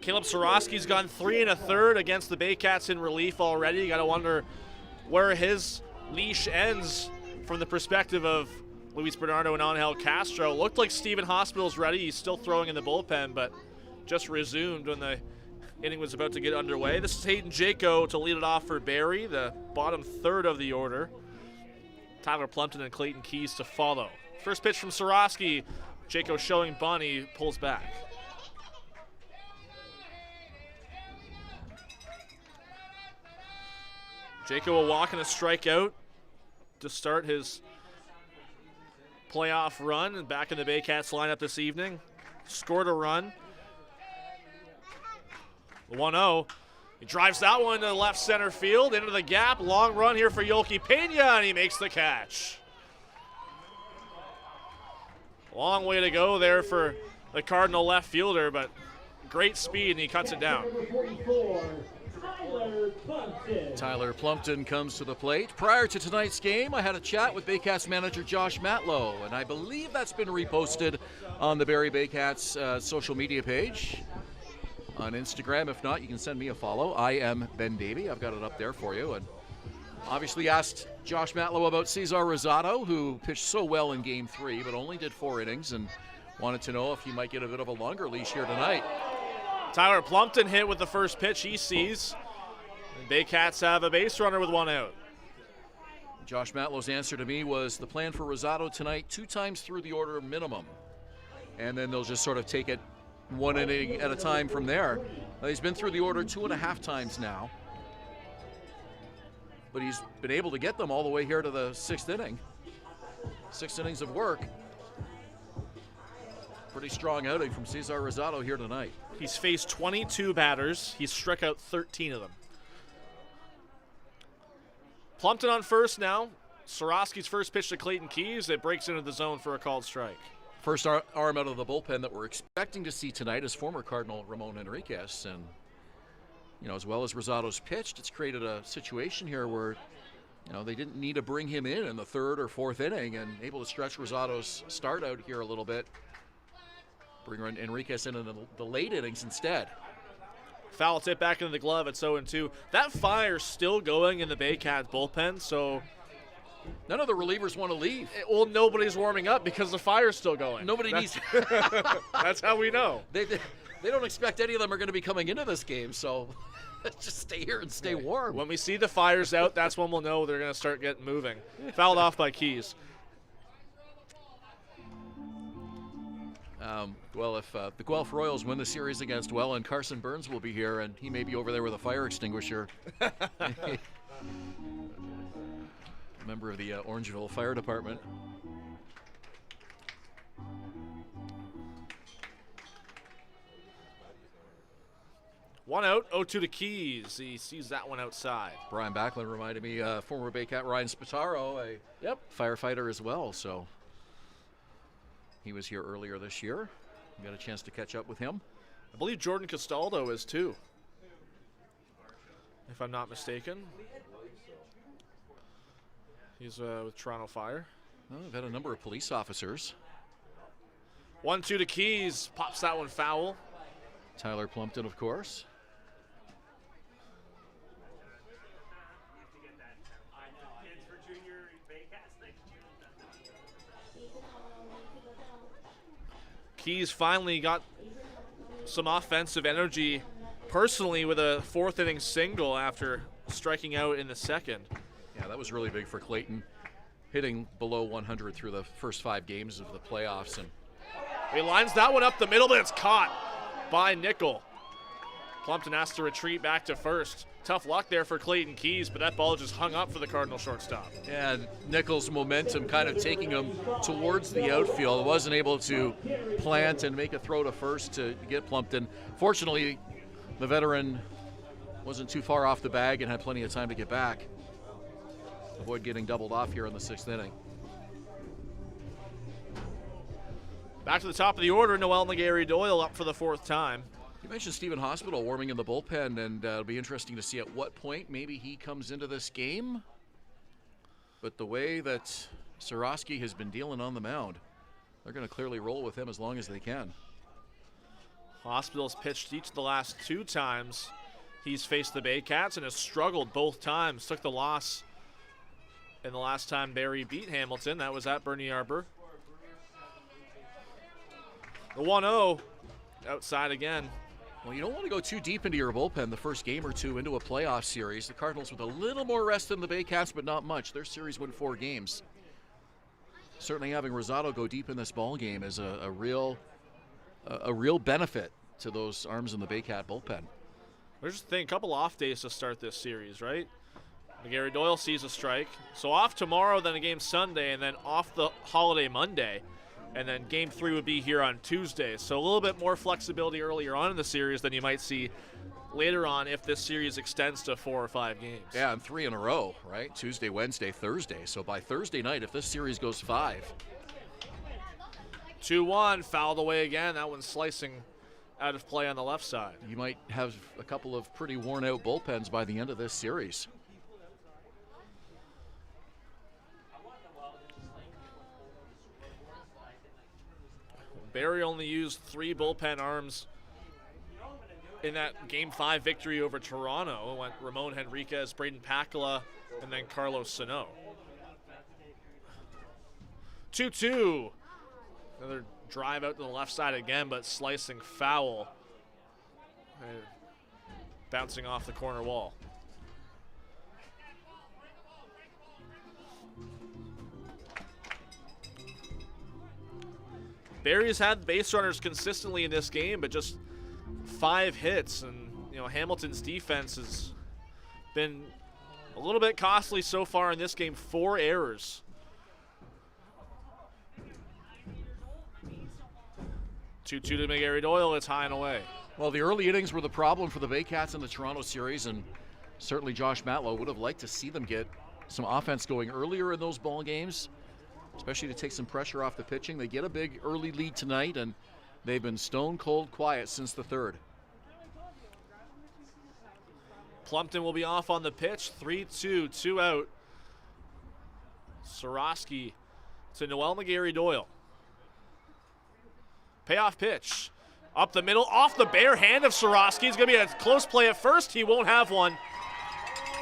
Caleb Sorosky's gone 3 1/3 against the Baycats in relief already. You got to wonder where his leash ends from the perspective of Luis Bernardo and Angel Castro. Looked like Stephen Hospital's ready. He's still throwing in the bullpen, but just resumed when the inning was about to get underway. This is Hayden Jaco to lead it off for Barrie, the bottom third of the order. Tyler Plumpton and Clayton Keys to follow. First pitch from Sorosky. Jaco showing bunt, he pulls back. Jaco will walk and a strikeout to start his playoff run, and back in the Baycats lineup this evening. Scored a run. 1-0. He drives that one to the left center field, into the gap. Long run here for Yolki Pena, and he makes the catch. Long way to go there for the Cardinal left fielder, but great speed, and he cuts it down. Tyler Plumpton comes to the plate. Prior to tonight's game, I had a chat with Baycats manager Josh Matlow, and I believe that's been reposted on the Barrie Baycats social media page on Instagram. If not, you can send me a follow. I am Ben Davy. I've got it up there for you. And obviously asked Josh Matlow about Cesar Rosado, who pitched so well in Game 3, but only did 4 innings, and wanted to know if he might get a bit of a longer leash here tonight. Tyler Plumpton hit with the first pitch he sees. And Baycats have a base runner with 1 out. Josh Matlow's answer to me was the plan for Rosado tonight, 2 times through the order minimum. And then they'll just sort of take it 1 inning at a time from there. He's been through the order 2.5 times now, but he's been able to get them all the way here to the 6th inning. 6 innings of work. Pretty strong outing from Cesar Rosado here tonight. He's faced 22 batters. He's struck out 13 of them. Plumpton on first now. Sorosky's first pitch to Clayton Keys. It breaks into the zone for a called strike. First arm out of the bullpen that we're expecting to see tonight is former Cardinal Ramon Enriquez. And, you know, as well as Rosado's pitched, it's created a situation here where, you know, they didn't need to bring him in the 3rd or 4th inning, and able to stretch Rosado's start out here a little bit. Bring Enriquez in the late innings instead. Foul tip back into the glove at 0-2. That fire's still going in the Baycats bullpen, so none of the relievers want to leave. Well, nobody's warming up because the fire's still going. Nobody needs. That's how we know. They don't expect any of them are going to be coming into this game, so just stay here and stay warm. When we see the fires out, that's when we'll know they're going to start getting moving. Fouled off by Keys. Well, if the Guelph Royals win the series against Welland, Carson Burns will be here, and he may be over there with a fire extinguisher. Member of the Orangeville Fire Department. One out, 0-2 to Keys. He sees that one outside. Brian Backland reminded me, former Baycat Ryan Spataro, a firefighter as well, so he was here earlier this year. Got a chance to catch up with him. I believe Jordan Castaldo is too, if I'm not mistaken. He's with Toronto Fire. Well, we've had a number of police officers. 1-2 to Keys. Pops that one foul. Tyler Plumpton, of course. Keys finally got some offensive energy personally with a 4th inning single after striking out in the 2nd. Yeah, that was really big for Clayton, hitting below 100 through the first 5 games of the playoffs. And he lines that one up the middle, but it's caught by Nickel. Plumpton has to retreat back to first. Tough luck there for Clayton Keys, but that ball just hung up for the Cardinal shortstop. Yeah, Nickel's momentum kind of taking him towards the outfield. Wasn't able to plant and make a throw to first to get Plumpton. Fortunately, the veteran wasn't too far off the bag and had plenty of time to get back. Avoid getting doubled off here in the 6th inning. Back to the top of the order, Noel McGarry Doyle up for the 4th time. You mentioned Stephen Hospital warming in the bullpen, and it'll be interesting to see at what point maybe he comes into this game. But the way that Soroski has been dealing on the mound, they're going to clearly roll with him as long as they can. Hospital's pitched each of the last 2 times he's faced the Baycats and has struggled both times. Took the loss in the last time Barrie beat Hamilton. That was at Bernie Arbor. The 1-0 outside again. Well, you don't want to go too deep into your bullpen the first game or two into a playoff series. The Cardinals with a little more rest than the Baycats, but not much. Their series won 4 games. Certainly having Rosado go deep in this ball game is a real benefit to those arms in the Baycat bullpen. There's just a couple off days to start this series, right? McGarry Doyle sees a strike. So off tomorrow, then a game Sunday, and then off the holiday Monday. And then game 3 would be here on Tuesday. So a little bit more flexibility earlier on in the series than you might see later on if this series extends to 4 or 5 games. Yeah, and 3 in a row, right? Tuesday, Wednesday, Thursday. So by Thursday night, if this series goes 5. 2-1, fouled away again. That one's slicing out of play on the left side. You might have a couple of pretty worn out bullpens by the end of this series. Barrie only used 3 bullpen arms in that Game 5 victory over Toronto. It went Ramon Henriquez, Braden Pakala, and then Carlos Sano. 2-2. Another drive out to the left side again, but slicing foul. And bouncing off the corner wall. Barrie's had base runners consistently in this game, but just 5 hits. And, Hamilton's defense has been a little bit costly so far in this game. 4 errors. 2-2 to McGarry Doyle. It's high and away. Well, the early innings were the problem for the Baycats in the Toronto series, and certainly Josh Matlow would have liked to see them get some offense going earlier in those ball games, especially to take some pressure off the pitching. They get a big early lead tonight, and they've been stone cold quiet since the 3rd. Plumpton will be off on the pitch. 3-2, 2 out. Soroski to Noel McGarry Doyle. Payoff pitch. Up the middle, off the bare hand of Soroski. It's going to be a close play at first. He won't have one.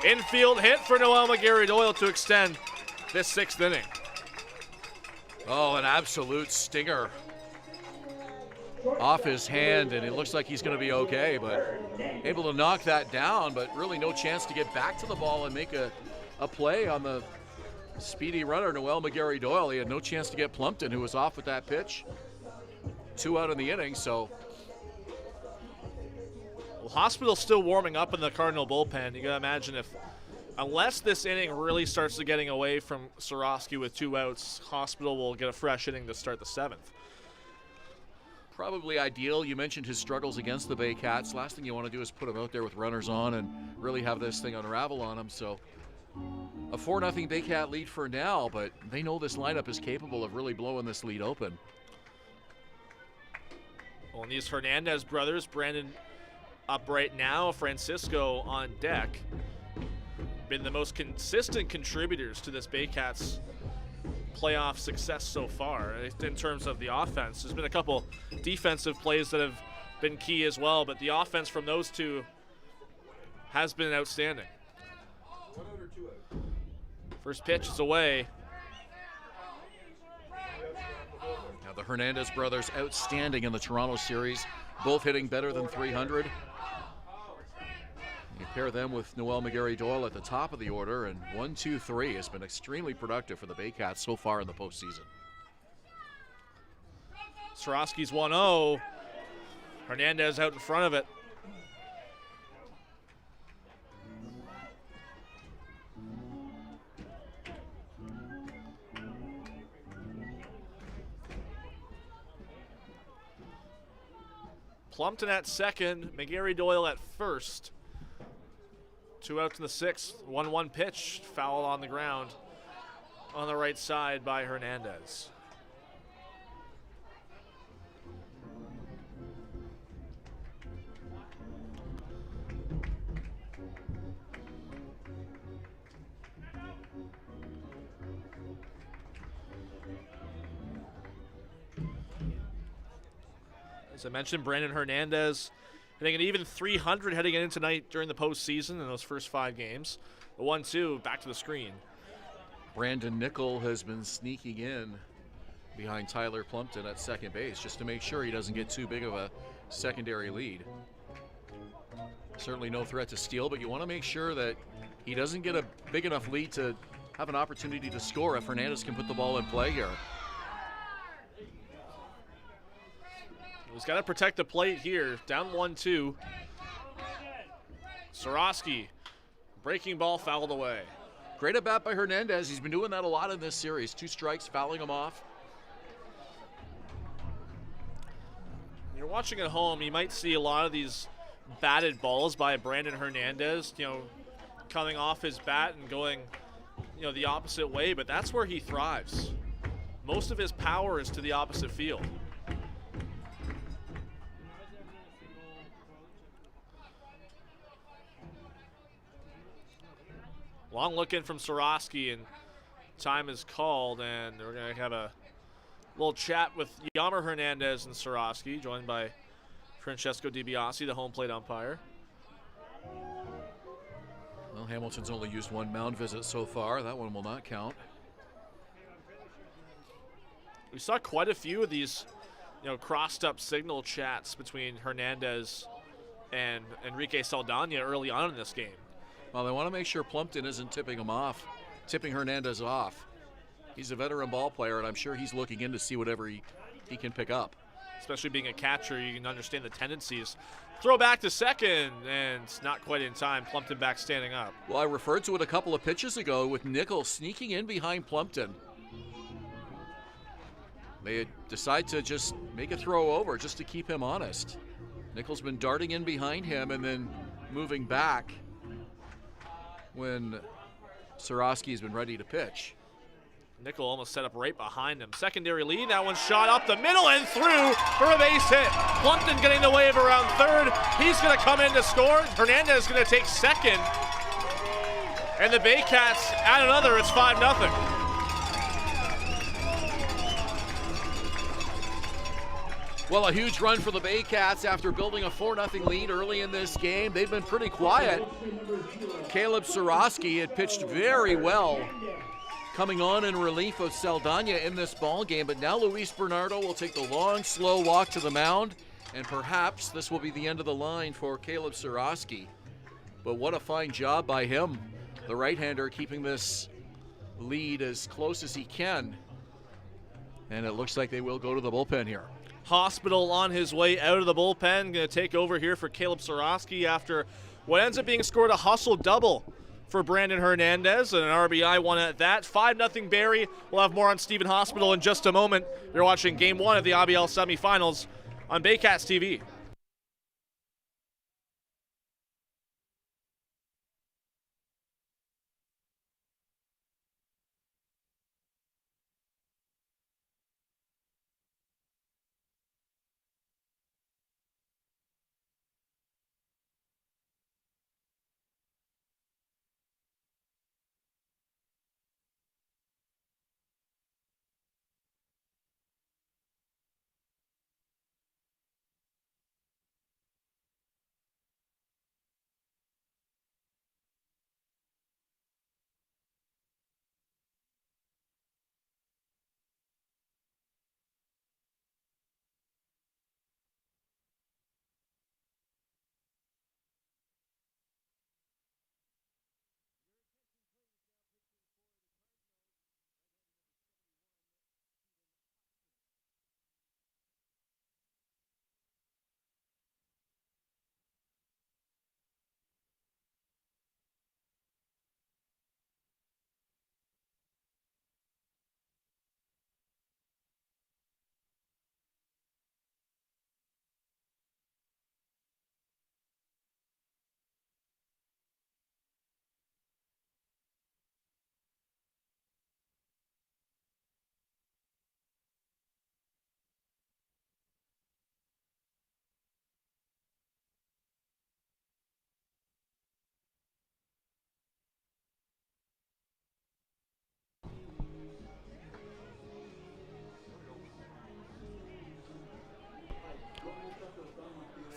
Infield hit for Noel McGarry Doyle to extend this 6th inning. Oh, an absolute stinger off his hand, and it looks like he's going to be okay, but able to knock that down, but really no chance to get back to the ball and make a play on the speedy runner, Noel McGarry Doyle. He had no chance to get Plumpton, who was off with that pitch. 2 out in the inning, so. Well, Hospital's still warming up in the Cardinal bullpen. You got to imagine unless this inning really starts to getting away from Soroski with 2 outs, Hospital will get a fresh inning to start the 7th. Probably ideal. You mentioned his struggles against the Baycats. Last thing you want to do is put him out there with runners on and really have this thing unravel on him. So a 4-0 Baycat lead for now, but they know this lineup is capable of really blowing this lead open. Well, and these Hernandez brothers, Brandon up right now, Francisco on deck, been the most consistent contributors to this Baycats playoff success so far in terms of the offense. There's been a couple defensive plays that have been key as well, but the offense from those 2 has been outstanding. First pitch is away. Now the Hernandez brothers outstanding in the Toronto series, both hitting better than 300. You pair them with Noel McGarry Doyle at the top of the order, and 1-2-3 has been extremely productive for the Baycats so far in the postseason. Soroski's 1-0. Hernandez out in front of it. Plumpton at second, McGarry Doyle at first. 2 outs in the 6th, 1-1 pitch, foul on the ground on the right side by Hernandez. As I mentioned, Brandon Hernandez hitting an even 300 heading into tonight during the postseason in those first 5 games. The 1-2 back to the screen. Brandon Nickel has been sneaking in behind Tyler Plumpton at second base just to make sure he doesn't get too big of a secondary lead. Certainly no threat to steal, but you want to make sure that he doesn't get a big enough lead to have an opportunity to score if Hernandez can put the ball in play here. He's got to protect the plate here. Down 1-2. Sorosky, breaking ball fouled away. Great at bat by Hernandez. He's been doing that a lot in this series. 2 strikes, fouling him off. You're watching at home, you might see a lot of these batted balls by Brandon Hernandez, coming off his bat and going, the opposite way, but that's where he thrives. Most of his power is to the opposite field. Long look in from Sorosky, and time is called, and we're going to have a little chat with Yammer Hernandez and Sorosky, joined by Francesco DiBiase, the home plate umpire. Well, Hamilton's only used 1 mound visit so far. That one will not count. We saw quite a few of these, crossed up signal chats between Hernandez and Enrique Saldana early on in this game. Well, they want to make sure Plumpton isn't tipping Hernandez off. He's a veteran ball player, and I'm sure he's looking in to see whatever he can pick up. Especially being a catcher, you can understand the tendencies. Throw back to second, and it's not quite in time. Plumpton back standing up. Well, I referred to it a couple of pitches ago with Nickel sneaking in behind Plumpton. They decide to just make a throw over just to keep him honest. Nickel's been darting in behind him and then moving back when Sorosky's been ready to pitch. Nickel almost set up right behind him. Secondary lead, that one shot up the middle and through for a base hit. Plumpton getting the wave around third. He's going to come in to score. Hernandez is going to take second. And the Baycats add another. It's 5-0. Well, a huge run for the Baycats after building a 4-0 lead early in this game. They've been pretty quiet. Caleb Sorosky had pitched very well, coming on in relief of Saldana in this ball game, but now Luis Bernardo will take the long, slow walk to the mound, and perhaps this will be the end of the line for Caleb Sorosky. But what a fine job by him, the right-hander, keeping this lead as close as he can. And it looks like they will go to the bullpen here. Hospital on his way out of the bullpen, going to take over here for Caleb Sorosky after what ends up being scored a hustle double for Brandon Hernandez, and an RBI one at that. 5-0 Barrie. We'll have more on Stephen Hospital in just a moment. You're watching Game 1 of the IBL semifinals on Baycats TV.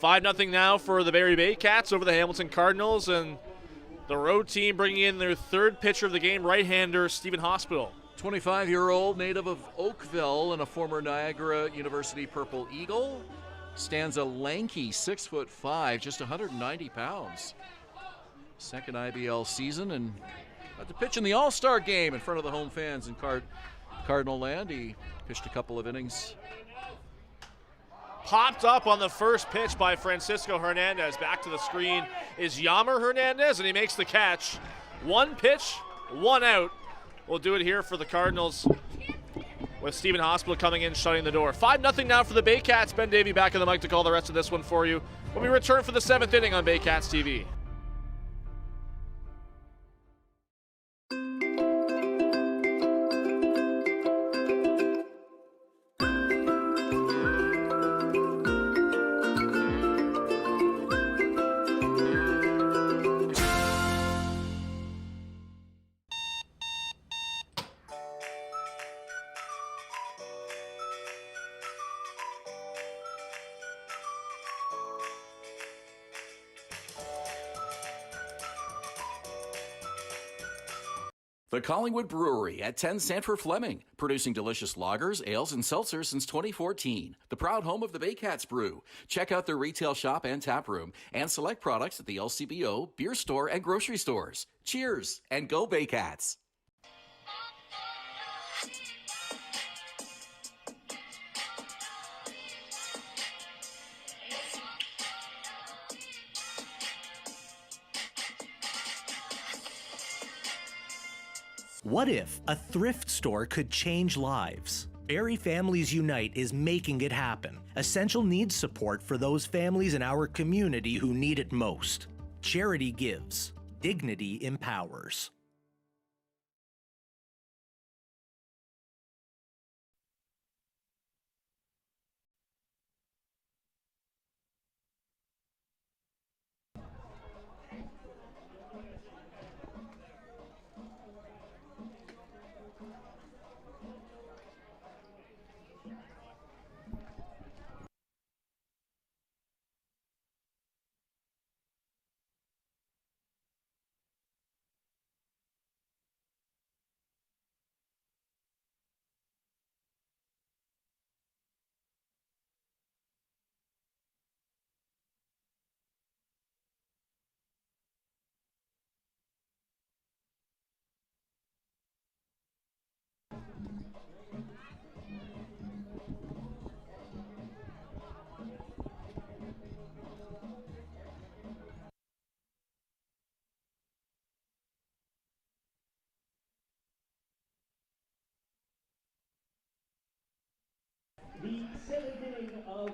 5-0 now for the Barrie Baycats over the Hamilton Cardinals, and the road team bringing in their third pitcher of the game, right-hander Stephen Hospital. 25-year-old native of Oakville and a former Niagara University Purple Eagle. Stands a lanky 6'5", just 190 pounds. Second IBL season and got to pitch in the All-Star game in front of the home fans in Cardinal land. He pitched a couple of innings. Popped up on the first pitch by Francisco Hernandez. Back to the screen is Yammer Hernandez, and he makes the catch. One pitch, one out. We'll do it here for the Cardinals with Stephen Hospital coming in, shutting the door. 5-0 now for the Baycats. Ben Davy back in the mic to call the rest of this one for you when we return for the 7th inning on Baycats TV. The Collingwood Brewery at 10 Sanford Fleming, producing delicious lagers, ales, and seltzers since 2014. The proud home of the Baycats Brew. Check out their retail shop and tap room, and select products at the LCBO, beer store, and grocery stores. Cheers, and go Baycats! What if a thrift store could change lives? Barrie Families Unite is making it happen. Essential needs support for those families in our community who need it most. Charity gives. Dignity empowers.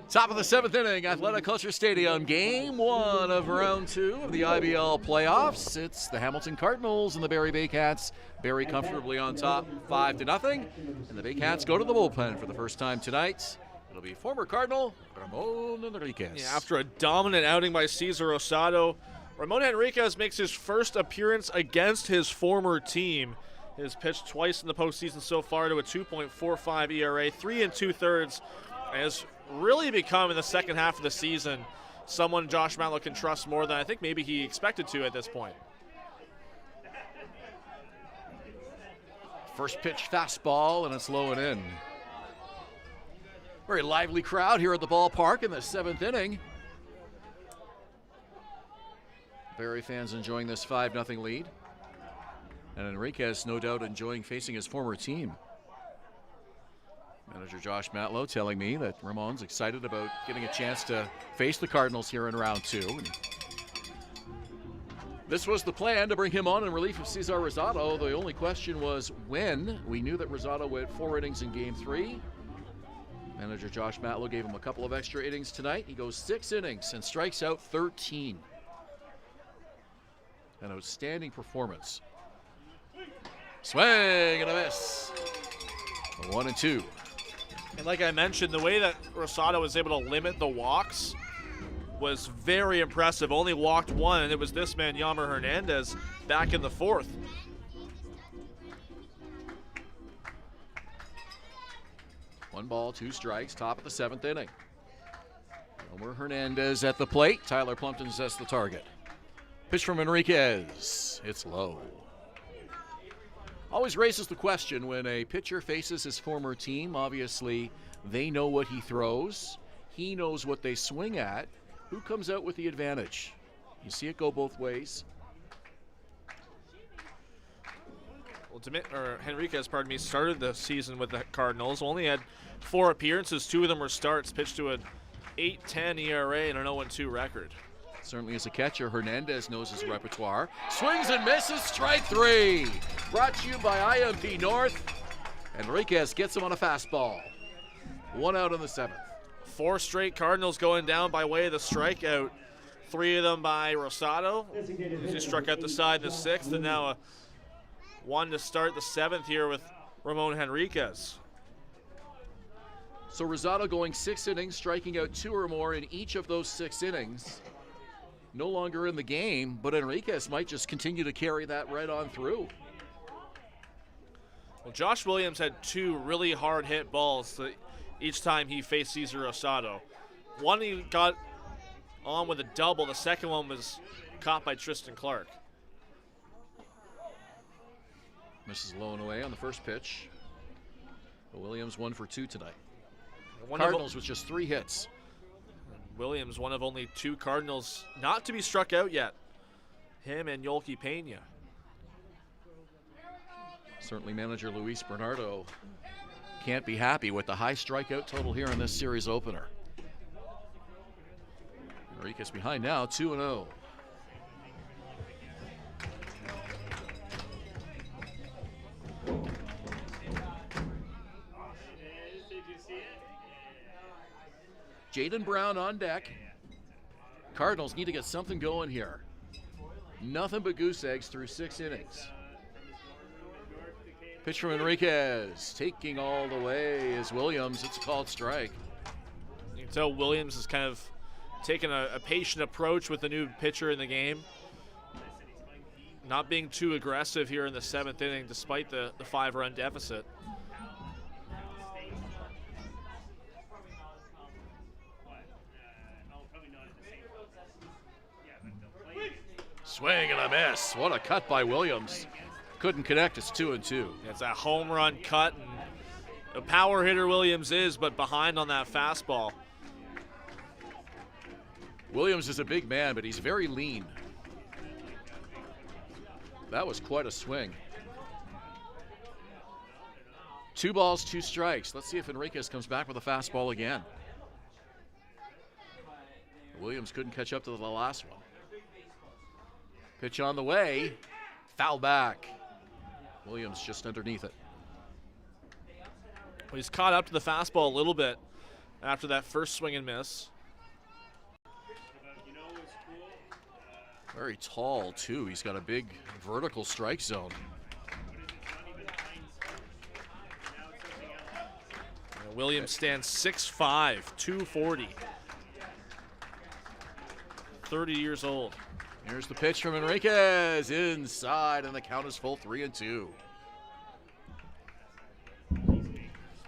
Top of the 7th inning, Athletic Kulture Stadium, Game 1 of Round 2 of the IBL playoffs. It's the Hamilton Cardinals and the Barrie Baycats. Barrie comfortably on top, 5-0, and the Baycats go to the bullpen for the first time tonight. It'll be former Cardinal Ramon Enriquez. Yeah, after a dominant outing by Cesar Rosado, Ramon Enriquez makes his first appearance against his former team. He's pitched twice in the postseason so far to a 2.45 ERA, 3 2/3, has really become in the second half of the season someone Josh Matlow can trust more than I think maybe he expected to at this point. First pitch fastball, and it's low and in. Very lively crowd here at the ballpark in the 7th inning. Barrie fans enjoying this 5-0 lead. And Enriquez, no doubt, enjoying facing his former team. Manager Josh Matlow telling me that Ramon's excited about getting a chance to face the Cardinals here in Round 2. And this was the plan, to bring him on in relief of Cesar Rosado. The only question was when. We knew that Rosado went 4 innings in Game 3. Manager Josh Matlow gave him a couple of extra innings tonight. He goes 6 innings and strikes out 13. An outstanding performance. Swing and a miss. 1-2. And like I mentioned, the way that Rosado was able to limit the walks was very impressive. Only walked 1, and it was this man, Yammer Hernandez, back in the 4th. One ball, 2 strikes, top of the 7th inning. Homer Hernandez at the plate. Tyler Plumpton sets the target. Pitch from Enriquez. It's low. Always raises the question when a pitcher faces his former team. Obviously, they know what he throws. He knows what they swing at. Who comes out with the advantage? You see it go both ways. Well, Henriquez, started the season with the Cardinals. Only had 4 appearances. 2 of them were starts. Pitched to an 8.10 ERA and an 0-2 record. Certainly as a catcher, Hernandez knows his repertoire. Swings and misses, strike 3. Brought to you by IMP North. Enriquez gets him on a fastball. 1 out in the 7th. 4 straight Cardinals going down by way of the strikeout. 3 of them by Rosado. He struck out the side in the 6th, and now a 1 to start the 7th here with Ramon Henriquez. So Rosado going 6 innings, striking out 2 or more in each of those 6 innings. No longer in the game, but Enriquez might just continue to carry that right on through. Well, Josh Williams had 2 really hard hit balls each time he faced Cesar Rosado. One he got on with a double. The second one was caught by Tristan Clark. Misses low and away on the first pitch. But Williams 1 for 2 tonight. One Cardinals with just 3 hits. Williams, one of only 2 Cardinals not to be struck out yet. Him and Yolki Pena. Certainly manager Luis Bernardo can't be happy with the high strikeout total here in this series opener. Enriquez behind now, 2-0. Jaden Brown on deck. Cardinals need to get something going here. Nothing but goose eggs through 6 innings. Pitch from Enriquez, taking all the way is Williams. It's a called strike. You can tell Williams is kind of taking a patient approach with the new pitcher in the game. Not being too aggressive here in the 7th inning despite the 5-run deficit. Swing and a miss. What a cut by Williams. Couldn't connect. It's 2-2. It's a home run cut. And a power hitter Williams is, but behind on that fastball. Williams is a big man, but he's very lean. That was quite a swing. 2 balls, 2 strikes. Let's see if Enriquez comes back with a fastball again. Williams couldn't catch up to the last one. Pitch on the way. Foul back. Williams just underneath it. Well, he's caught up to the fastball a little bit after that first swing and miss. Very tall, too. He's got a big vertical strike zone. Williams stands 6'5", 240. 30 years old. Here's the pitch from Enriquez. Inside, and the count is full, 3-2.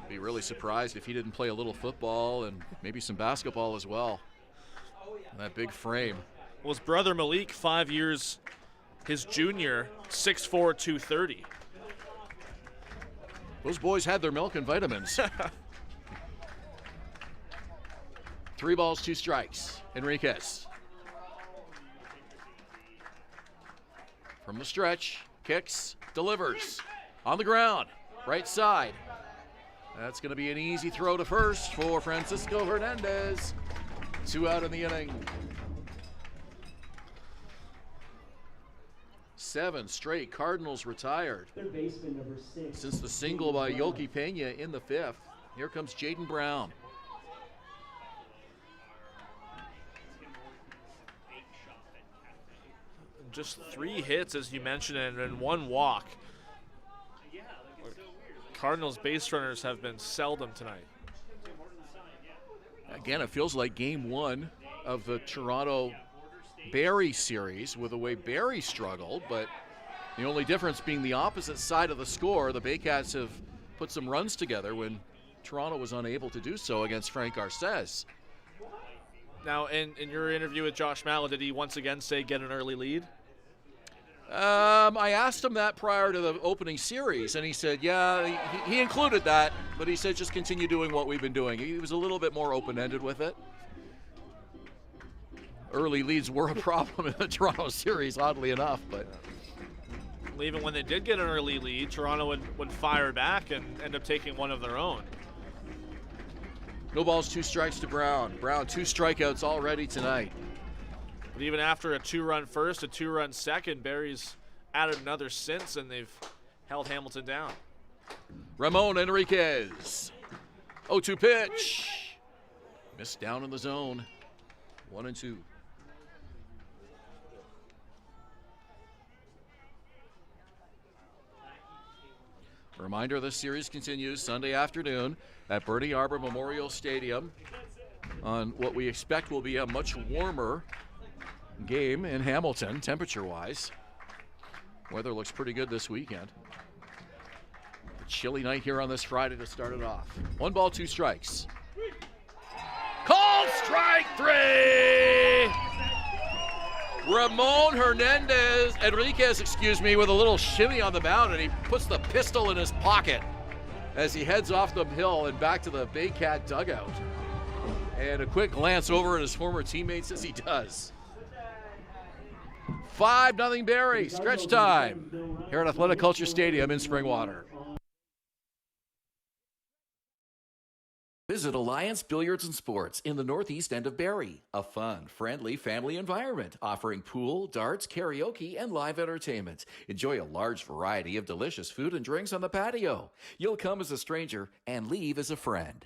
Be really surprised if he didn't play a little football and maybe some basketball as well. That big frame. Well, his brother Malik, 5 years his junior, 6'4", 230. Those boys had their milk and vitamins. 3 balls, 2 strikes. Enriquez. From the stretch, kicks, delivers. On the ground, right side. That's going to be an easy throw to first for Francisco Hernandez. 2 out in the inning. 7 straight Cardinals retired. Since the single by Yolki Pena in the 5th. Here comes Jaden Brown. Just 3 hits, as you mentioned, and 1 walk. Cardinals base runners have been seldom tonight. Again, it feels like game 1 of the Toronto Barrie series with the way Barrie struggled, but the only difference being the opposite side of the score. The Baycats have put some runs together when Toronto was unable to do so against Frank Garces. Now, in your interview with Josh Mallow, did he once again say get an early lead? I asked him that prior to the opening series, and he said, yeah, he included that, but he said just continue doing what we've been doing. He was a little bit more open-ended with it. Early leads were a problem in the Toronto series, oddly enough, but Even when they did get an early lead, Toronto would fire back and end up taking one of their own. No balls, 2 strikes to Brown. Brown, 2 strikeouts already tonight. But even after a 2-run first, a 2-run second, Barrie's added another since, and they've held Hamilton down. Ramon Enriquez. 0-2 pitch. Missed down in the zone. 1-2. Reminder, this series continues Sunday afternoon at Bernie Arbor Memorial Stadium on what we expect will be a much warmer game in Hamilton, temperature-wise. Weather looks pretty good this weekend. A chilly night here on this Friday to start it off. 1 ball, 2 strikes. Called strike 3! Ramon Enriquez, with a little shimmy on the mound, and he puts the pistol in his pocket as he heads off the hill and back to the Baycat dugout. And a quick glance over at his former teammates as he does. 5-0 Barrie, stretch time here at Athletic Kulture Stadium in Springwater. Visit Alliance Billiards and Sports in the northeast end of Barrie. A fun, friendly family environment offering pool, darts, karaoke, and live entertainment. Enjoy a large variety of delicious food and drinks on the patio. You'll come as a stranger and leave as a friend.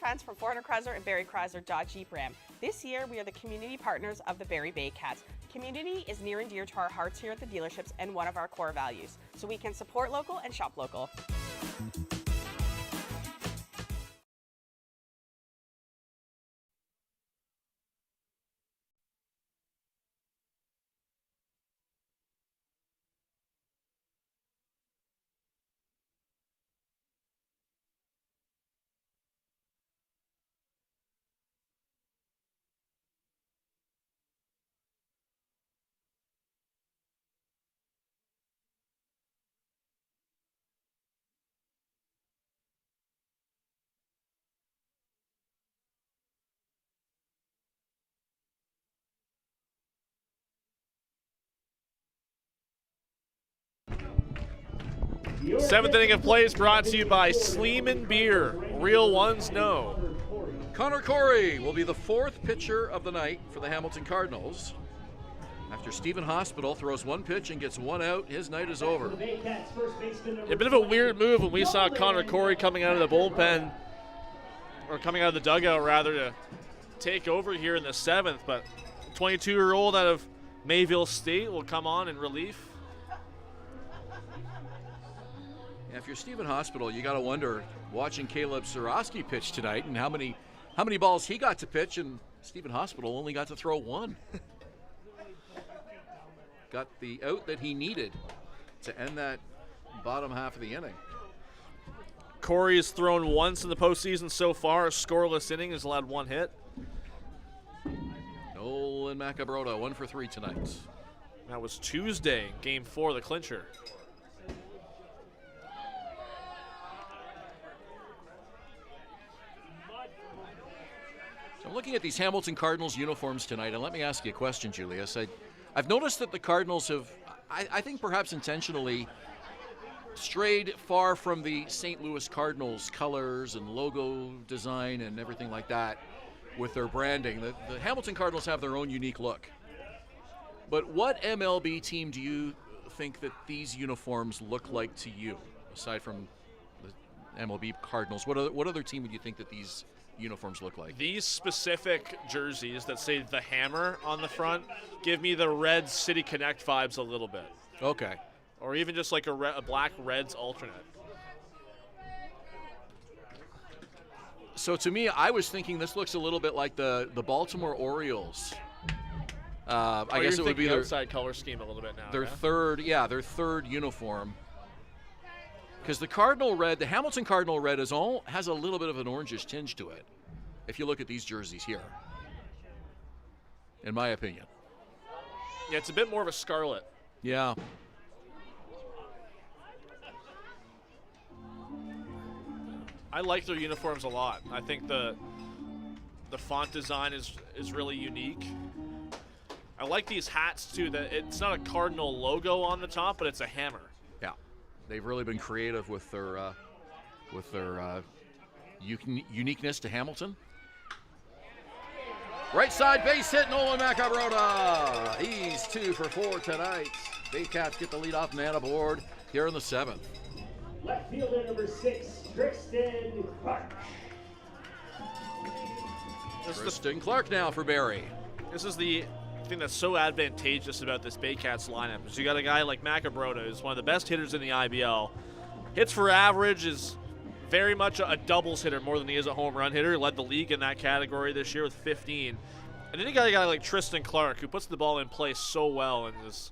Fans from 400 Chrysler and Barrie Chrysler Dodge Jeep Ram. This year, we are the community partners of the Barrie Baycats. Community is near and dear to our hearts here at the dealerships and one of our core values, so we can support local and shop local. Seventh inning of play is brought to you by Sleeman Beer. Real ones know. Connor Corey will be the 4th pitcher of the night for the Hamilton Cardinals. After Stephen Hospital throws 1 pitch and gets 1 out, his night is over. A bit of a weird move when we saw Connor Corey coming out of the bullpen, or coming out of the dugout rather, to take over here in the 7th, but 22-year-old out of Mayville State will come on in relief. If you're Stephen Hospital, you got to wonder, watching Caleb Soroski pitch tonight, and how many balls he got to pitch, and Stephen Hospital only got to throw 1. Got the out that he needed to end that bottom half of the inning. Corey has thrown once in the postseason so far. A scoreless inning, has allowed 1 hit. Nolan Macabrota, 1 for 3 tonight. That was Tuesday, Game 4, the clincher. I'm looking at these Hamilton Cardinals uniforms tonight, and let me ask you a question, Julius. I've noticed that the Cardinals have, I think perhaps intentionally, strayed far from the St. Louis Cardinals colors and logo design and everything like that. with their branding. The Hamilton Cardinals have their own unique look. But what MLB team do you think that these uniforms look like to you, aside from the MLB Cardinals? What other team would you think that these uniforms look like? These specific jerseys that say the Hammer on the front give me the Reds City Connect vibes a little bit. Okay. Or even just like a black Reds alternate. So to me, I was thinking this looks a little bit like the Baltimore Orioles. I guess it would be their outside color scheme a little bit now. Their third uniform. Because the Hamilton Cardinal red has a little bit of an orangish tinge to it. If you look at these jerseys here, in my opinion. Yeah, it's a bit more of a scarlet. Yeah. I like their uniforms a lot. I think the font design is really unique. I like these hats too. That it's not a Cardinal logo on the top, but it's a hammer. Yeah, they've really been creative with their uniqueness to Hamilton. Right side base hit, Nolan Macabrota. He's 2 for 4 tonight. Baycats get the leadoff man aboard here in the 7th. Left fielder number 6, Tristan Clark. Tristan Clark now for Barrie. This is the thing that's so advantageous about this Baycats lineup is you got a guy like Macabrota, who's one of the best hitters in the IBL. Hits for average, is very much a doubles hitter more than he is a home run hitter. He led the league in that category this year with 15. And then you got a guy like Tristan Clark, who puts the ball in play so well and is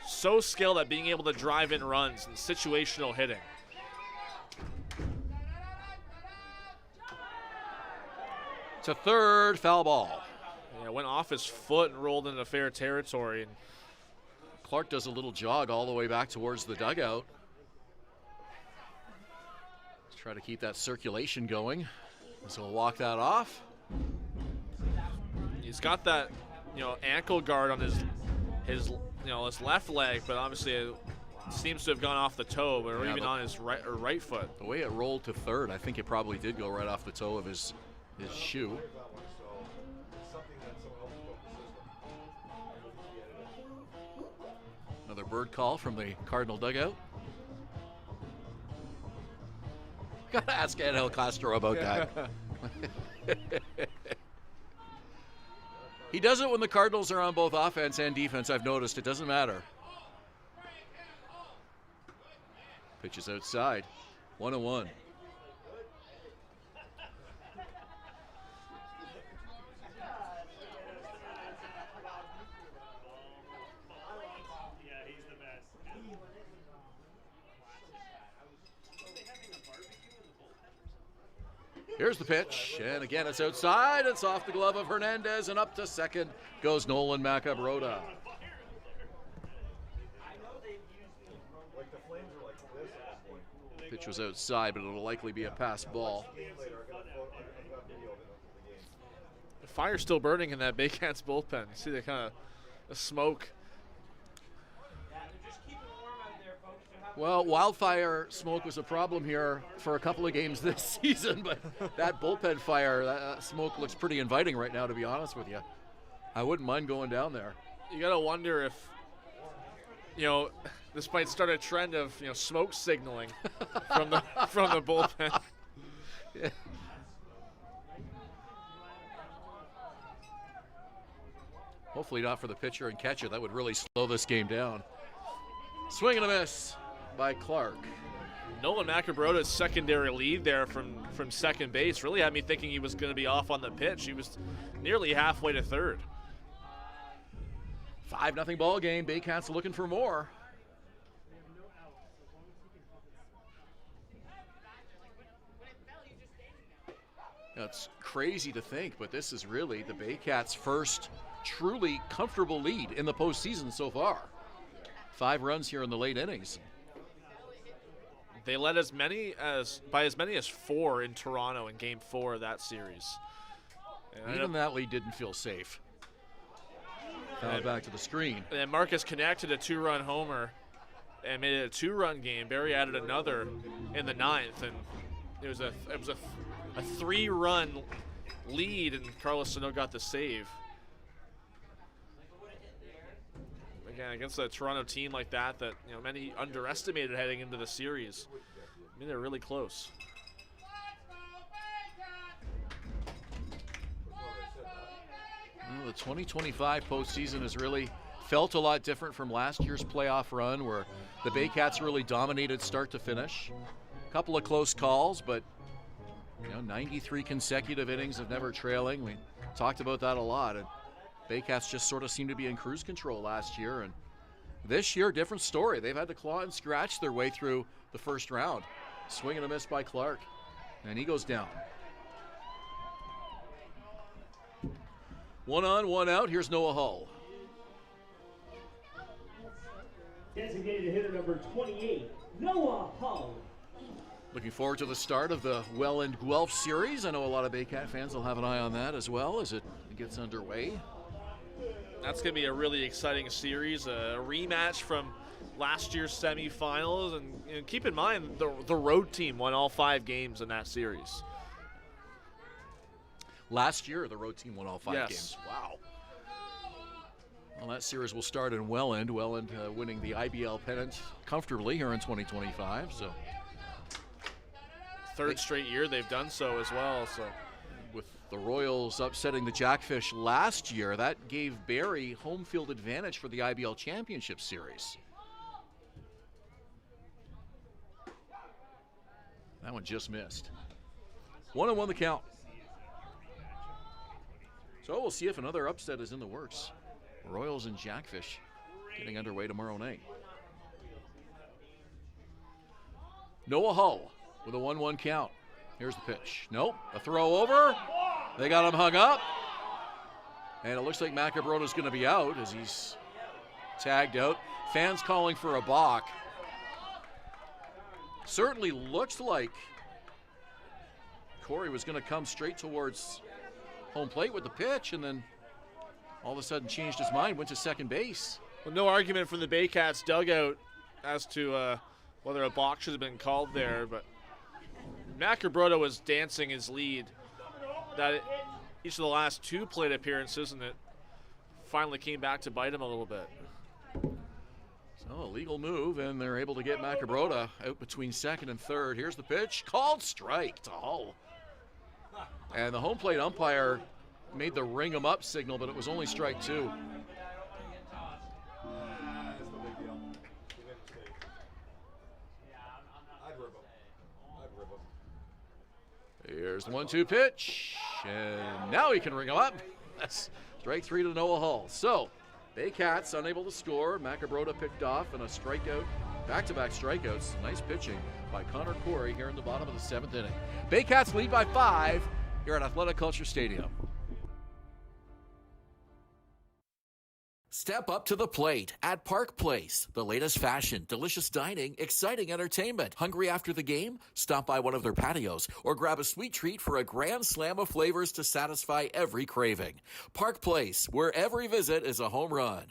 so skilled at being able to drive in runs and situational hitting. To third, foul ball. Yeah, went off his foot and rolled into fair territory. And Clark does a little jog all the way back towards the dugout. Let's try to keep that circulation going. So we'll walk that off. He's got that, ankle guard on his left leg, but obviously it seems to have gone off the toe, or even on his right foot. The way it rolled to third, I think it probably did go right off the toe of his shoe. Another bird call from the Cardinal dugout. Gotta ask Angel Castro about that. He does it when the Cardinals are on both offense and defense. I've noticed it doesn't matter. Pitch is outside. 1-1. Here's the pitch, and again it's outside. It's off the glove of Hernandez, and up to second goes Nolan Macabrota. Pitch was outside, but it'll likely be a pass ball. The fire's still burning in that Baycats bullpen. See the kind of smoke. Well, wildfire smoke was a problem here for a couple of games this season, but that bullpen fire, that smoke looks pretty inviting right now, to be honest with you. I wouldn't mind going down there. You got to wonder if, this might start a trend of, smoke signaling from the bullpen. Yeah. Hopefully not for the pitcher and catcher. That would really slow this game down. Swing and a miss by Clark. Nolan Macabrota's secondary lead there from second base really had me thinking he was going to be off on the pitch. He was nearly halfway to third. 5-0 ball game. Baycats looking for more. Now, it's crazy to think, but this is really the Baycats' first truly comfortable lead in the postseason so far. 5 runs here in the late innings. They led by as many as 4 in Toronto in Game 4 of that series. And even that lead didn't feel safe. Back to the screen. And Marcus connected a 2-run homer and made it a 2-run game. Barrie added another in the 9th, and it was a 3-run lead, and Carlos Sano got the save. Again, against a Toronto team like that, many underestimated heading into the series. I mean, they're really close. Well, the 2025 postseason has really felt a lot different from last year's playoff run, where the Baycats really dominated start to finish. A couple of close calls, but 93 consecutive innings of never trailing. We talked about that a lot, and Baycats just sort of seemed to be in cruise control last year, and this year, different story. They've had to claw and scratch their way through the first round. Swing and a miss by Clark, and he goes down. 1 on, 1 out. Here's Noah Hull. Designated hitter number 28, Noah Hull. Looking forward to the start of the Welland Guelph series. I know a lot of Baycat fans will have an eye on that as well as it gets underway. That's going to be a really exciting series, a rematch from last year's semifinals. And keep in mind, the road team won all 5 games in that series. Last year, the road team won all 5 Yes. games. Wow. Well, that series will start in Welland. Welland winning the IBL pennant comfortably here in 2025. So, third straight year they've done so as well. So, with the Royals upsetting the Jackfish last year, that gave Barrie home field advantage for the IBL Championship Series. That one just missed. 1-1 the count. So we'll see if another upset is in the works. Royals and Jackfish getting underway tomorrow night. Noah Hull with a 1-1 count. Here's the pitch. Nope, a throw over. They got him hung up. And it looks like Macabrota's going to be out as he's tagged out. Fans calling for a balk. Certainly looks like Corey was going to come straight towards home plate with the pitch, and then all of a sudden changed his mind, went to second base. well, no argument from the Baycats dugout as to whether a balk should have been called there, but Macabrota was dancing his lead each of the last 2 plate appearances, and it finally came back to bite him a little bit. So a legal move, and they're able to get Macabrota out between second and third. Here's the pitch, called strike to Hull. And the home plate umpire made the ring him up signal, but it was only strike 2. That's no big deal. He made a mistake. I'd rip him. Here's the 1-2 pitch, and now he can ring him up. That's strike 3 to Noah Hull. So, Baycats unable to score. Macabrota picked off and a strikeout, back-to-back strikeouts. Nice pitching by Connor Corey here in the bottom of the 7th inning. Baycats lead by 5 here at Athletic Kulture Stadium. Step up to the plate at Park Place. The latest fashion, delicious dining, exciting entertainment. Hungry after the game? Stop by one of their patios or grab a sweet treat for a grand slam of flavors to satisfy every craving. Park Place, where every visit is a home run.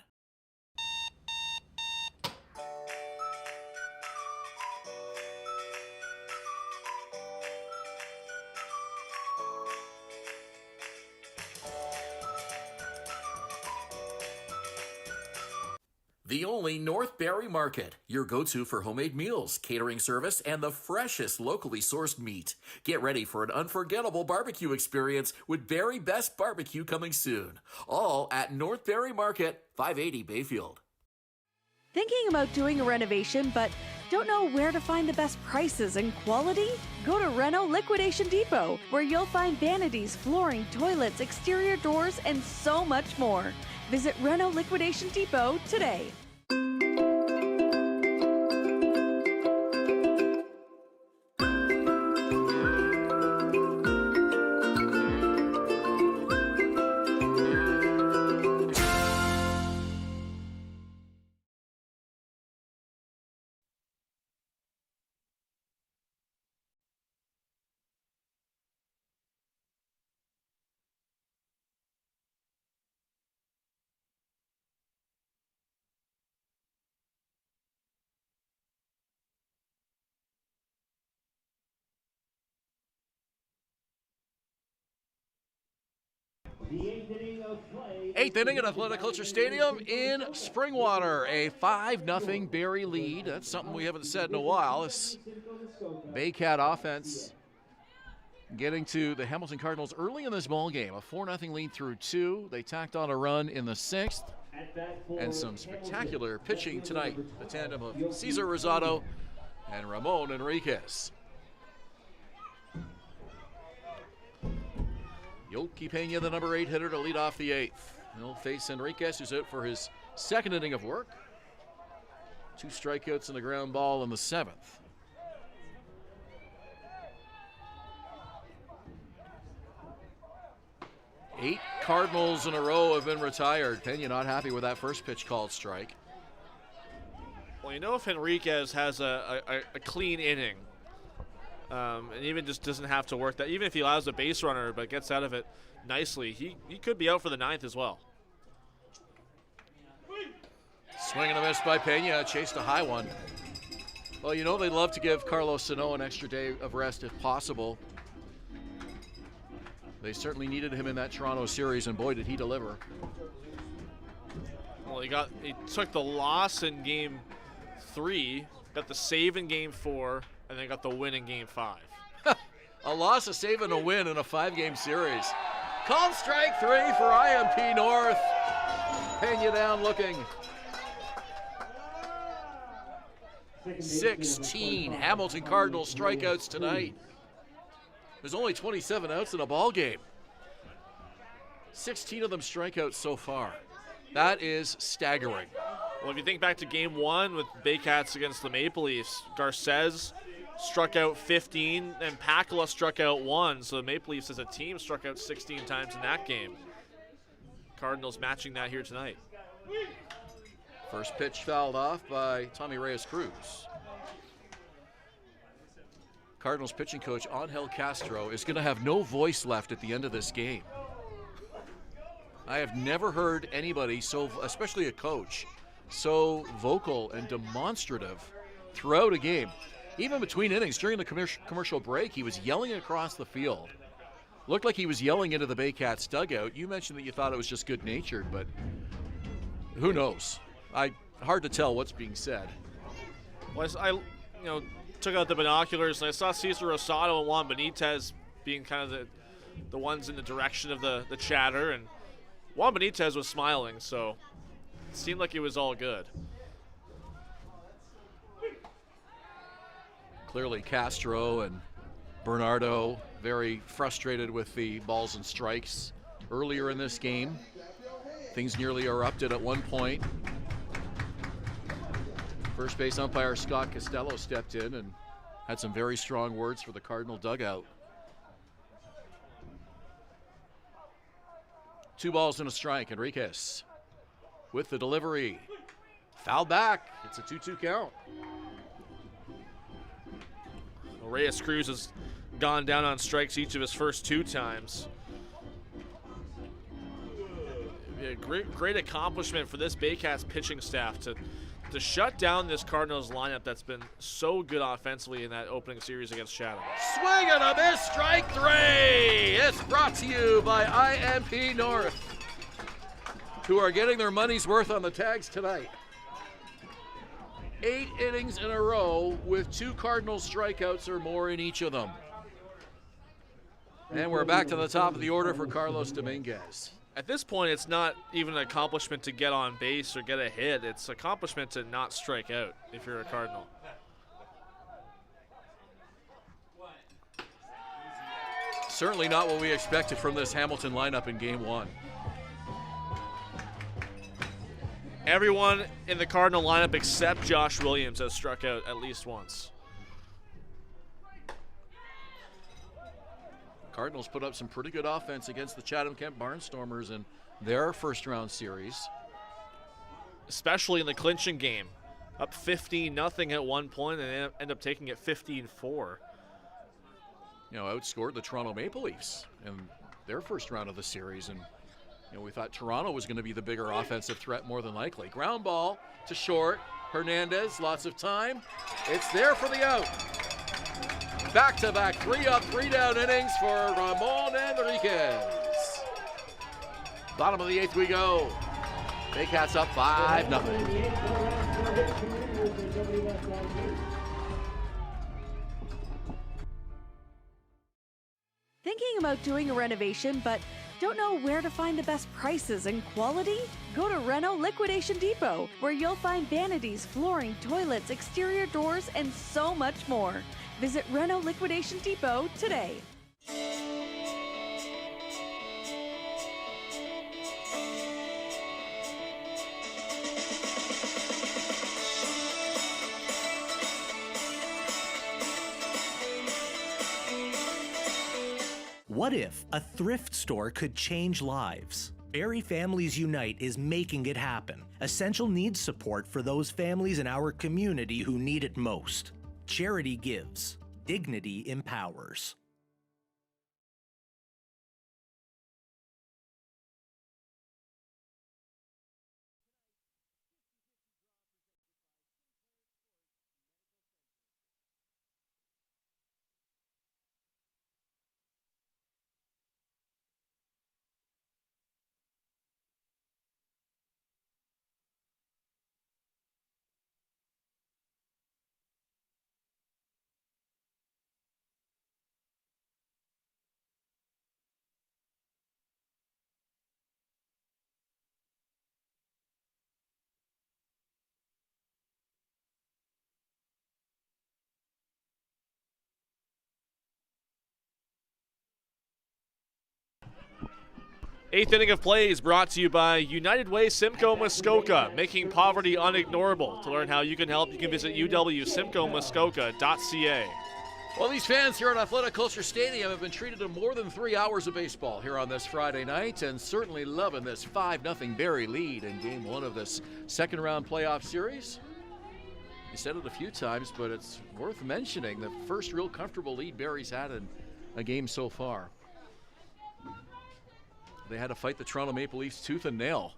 The only North Barrie Market, your go-to for homemade meals, catering service, and the freshest locally sourced meat. Get ready for an unforgettable barbecue experience with Barrie Best Barbecue coming soon. All at North Barrie Market, 580 Bayfield. Thinking about doing a renovation but don't know where to find the best prices and quality? Go to Reno Liquidation Depot, where you'll find vanities, flooring, toilets, exterior doors, and so much more. Visit Reno Liquidation Depot today. Eighth inning at Athletic Kulture Stadium in Springwater. A 5-0 Barrie lead. That's something we haven't said in a while. This Baycat offense getting to the Hamilton Cardinals early in this ball game. A 4-0 lead through 2. They tacked on a run in the 6th. And some spectacular pitching tonight. The tandem of Cesar Rosado and Ramon Enriquez. Yoki Pena, the number 8 hitter, to lead off the 8th. He'll face Enriquez, who's out for his 2nd inning of work. 2 strikeouts and a ground ball in the 7th. Eight Cardinals in a row have been retired. Pena not happy with that first pitch called strike. Well, you know, if Enriquez has a clean inning, and even just doesn't have to work that, even if he allows a base runner but gets out of it nicely, he could be out for the 9th as well. Swing and a miss by Pena, chased a high one. Well, you know they'd love to give Carlos Sano an extra day of rest if possible. They certainly needed him in that Toronto series, and boy, did he deliver. Well, he took the loss in Game 3, got the save in Game 4, and then got the win in Game 5. A loss, a save, and a win in a 5-game series. Called strike 3 for IMP North. Pena down looking. 16 Hamilton Cardinals strikeouts tonight. There's only 27 outs in a ball game. 16 of them strikeouts so far. That is staggering. Well, if you think back to Game 1 with Baycats against the Maple Leafs, Garces struck out 15 and Pakula struck out 1. So the Maple Leafs as a team struck out 16 times in that game. Cardinals matching that here tonight. First pitch fouled off by Tommy Reyes-Cruz. Cardinals pitching coach Angel Castro is going to have no voice left at the end of this game. I have never heard anybody so, especially a coach, so vocal and demonstrative throughout a game. Even between innings, during the commercial break, he was yelling across the field. Looked like he was yelling into the Baycats dugout. You mentioned that you thought it was just good-natured, but who knows? Hard to tell what's being said. Well, I took out the binoculars and I saw Cesar Rosado and Juan Benitez being kind of the ones in the direction of the chatter, and Juan Benitez was smiling, so it seemed like it was all good. Clearly Castro and Bernardo very frustrated with the balls and strikes earlier in this game. Things nearly erupted at one point. First base umpire Scott Costello stepped in and had some very strong words for the Cardinal dugout. 2 balls and a strike. Enriquez with the delivery. Foul back. It's a 2-2 count. Well, Reyes-Cruz has gone down on strikes each of his first 2 times. A great accomplishment for this Baycats pitching staff to shut down this Cardinals lineup that's been so good offensively in that opening series against Chatham. Swing and a miss, strike 3. It's brought to you by IMP North, who are getting their money's worth on the tags tonight. 8 innings in a row with 2 Cardinals strikeouts or more in each of them. And we're back to the top of the order for Carlos Dominguez. At this point, it's not even an accomplishment to get on base or get a hit. It's an accomplishment to not strike out if you're a Cardinal. Certainly not what we expected from this Hamilton lineup in Game 1. Everyone in the Cardinal lineup except Josh Williams has struck out at least once. Cardinals put up some pretty good offense against the Chatham-Kent Barnstormers in their first-round series. Especially in the clinching game. Up 15-0 at one point and they end up taking it 15-4. Outscored the Toronto Maple Leafs in their first round of the series. And, we thought Toronto was going to be the bigger offensive threat more than likely. Ground ball to short. Hernandez, lots of time. It's there for the out. Back-to-back 3-up, 3-down innings for Ramon Enriquez. Bottom of the 8th we go. Baycats up 5-0. Thinking about doing a renovation, but don't know where to find the best prices and quality? Go to Reno Liquidation Depot, where you'll find vanities, flooring, toilets, exterior doors, and so much more. Visit Reno Liquidation Depot today. What if a thrift store could change lives? Barrie Families Unite is making it happen. Essential needs support for those families in our community who need it most. Charity gives. Dignity empowers. Eighth inning of play is brought to you by United Way Simcoe Muskoka, making poverty unignorable. To learn how you can help, you can visit uwsimcoemuskoka.ca. Well, these fans here at Athletic Kulture Stadium have been treated to more than 3 hours of baseball here on this Friday night, and certainly loving this 5-0 Barrie lead in Game 1 of this second-round playoff series. You said it a few times, but it's worth mentioning the first real comfortable lead Barrie's had in a game so far. They had to fight the Toronto Maple Leafs tooth and nail.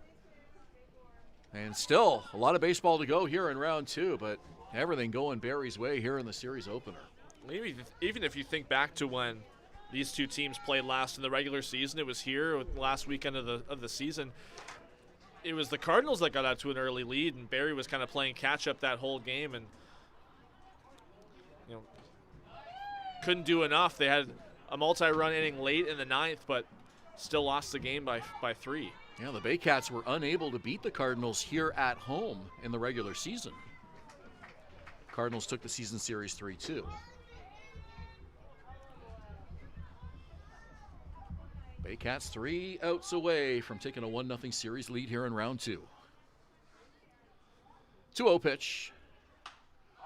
And still, a lot of baseball to go here in round 2, but everything going Barrie's way here in the series opener. Even if you think back to when these two teams played last in the regular season, it was here last weekend of the season. It was the Cardinals that got out to an early lead, and Barrie was kind of playing catch-up that whole game and couldn't do enough. They had a multi-run inning late in the 9th, but still lost the game by 3. Yeah, the Baycats were unable to beat the Cardinals here at home in the regular season. Cardinals took the season series 3-2. Baycats 3 outs away from taking a 1-0 series lead here in round 2. 2-0 pitch.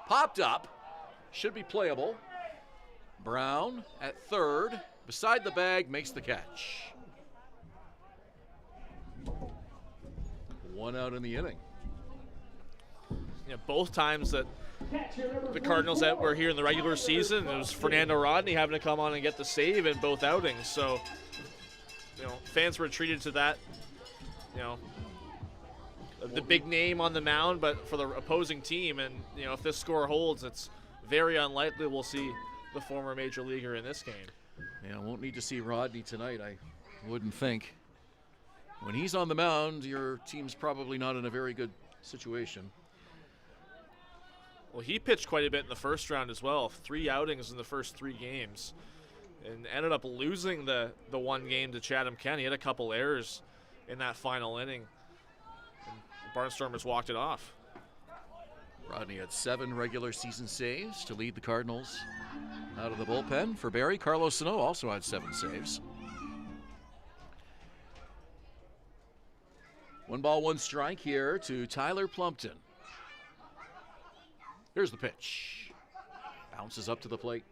Popped up. Should be playable. Brown at third. Beside the bag, makes the catch. 1 out in the inning. Both times that the Cardinals that were here in the regular season, it was Fernando Rodney having to come on and get the save in both outings. So, fans were treated to that, the big name on the mound, but for the opposing team. And, if this score holds, it's very unlikely we'll see the former major leaguer in this game. Yeah, won't need to see Rodney tonight, I wouldn't think. When he's on the mound, your team's probably not in a very good situation. Well, he pitched quite a bit in the first round as well. 3 outings in the first 3 games. And ended up losing the one game to Chatham Kent. He had a couple errors in that final inning. And the Barnstormers walked it off. Rodney had 7 regular season saves to lead the Cardinals out of the bullpen. For Barrie, Carlos Sano also had 7 saves. 1 ball, 1 strike here to Tyler Plumpton. Here's the pitch. Bounces up to the plate.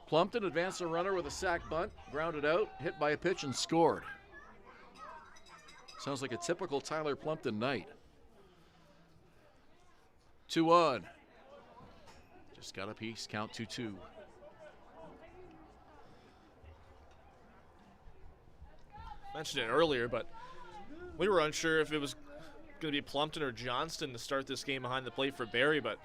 Plumpton advanced a runner with a sac bunt, grounded out, hit by a pitch, and scored. Sounds like a typical Tyler Plumpton night. 2-1. Just got a piece, count 2-2. Mentioned it earlier, but we were unsure if it was going to be Plumpton or Johnston to start this game behind the plate for Barrie, but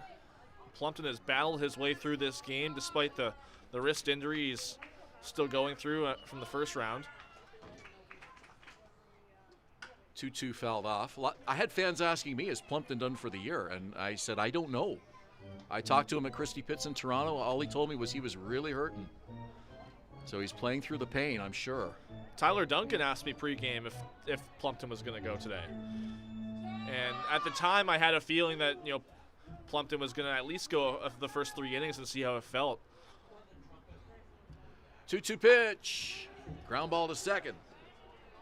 Plumpton has battled his way through this game despite the wrist injury he's still going through from the first round. 2-2 fouled off. I had fans asking me, is Plumpton done for the year? And I said, I don't know. I talked to him at Christie Pitts in Toronto. All he told me was he was really hurting. So he's playing through the pain, I'm sure. Tyler Duncan asked me pregame if Plumpton was going to go today. And at the time, I had a feeling that, Plumpton was going to at least go the first 3 innings and see how it felt. 2-2 pitch. Ground ball to second.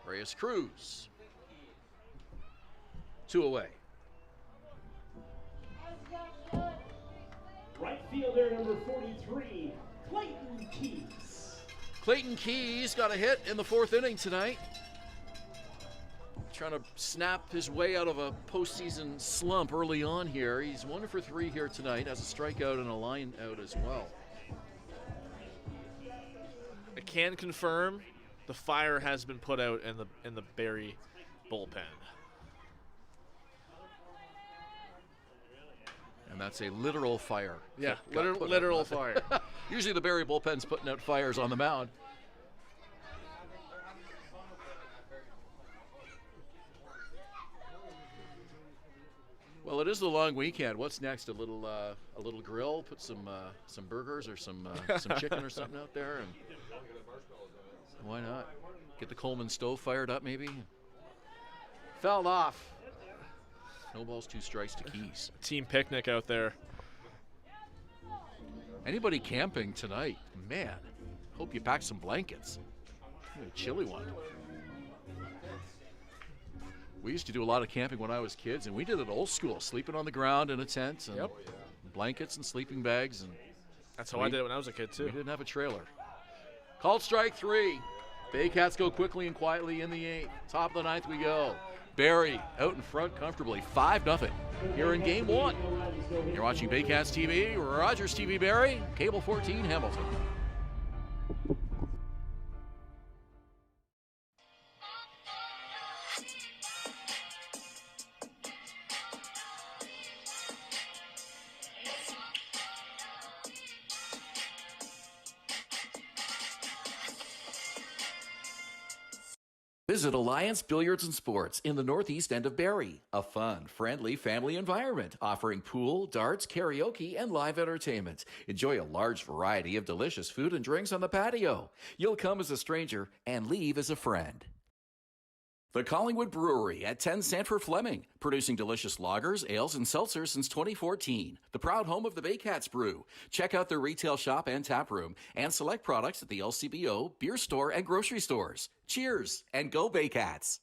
Reyes Cruz. 2 away. Right fielder number 43, Clayton Keys. Clayton Keys got a hit in the 4th inning tonight. Trying to snap his way out of a postseason slump early on here. He's 1 for 3 here tonight, has a strikeout and a line out as well. I can confirm the fire has been put out in the Barrie bullpen. And that's a literal fire. Yeah, literal fire. Usually the Barrie bullpen's putting out fires on the mound. Well, it is the long weekend. What's next? A little grill. Put some burgers or some chicken or something out there, and why not? Get the Coleman stove fired up, maybe. Fouled off. No balls, 2 strikes to Keys. Team picnic out there. Anybody camping tonight? Man, hope you packed some blankets. A chilly one. We used to do a lot of camping when I was kids, and we did it old school, sleeping on the ground in a tent, and blankets and sleeping bags. And that's how I did it when I was a kid, too. We didn't have a trailer. Called strike 3. Baycats go quickly and quietly in the 8th. Top of the 9th we go. Barrie out in front comfortably, 5-0 here in Game 1. You're watching Baycats TV, Rogers TV Barrie, Cable 14 Hamilton. Visit Alliance Billiards and Sports in the northeast end of Barrie. A fun, friendly family environment offering pool, darts, karaoke, and live entertainment. Enjoy a large variety of delicious food and drinks on the patio. You'll come as a stranger and leave as a friend. The Collingwood Brewery at 10 Sanford Fleming, producing delicious lagers, ales, and seltzers since 2014. The proud home of the Baycats Brew. Check out their retail shop and tap room, and select products at the LCBO, beer store, and grocery stores. Cheers, and go Baycats!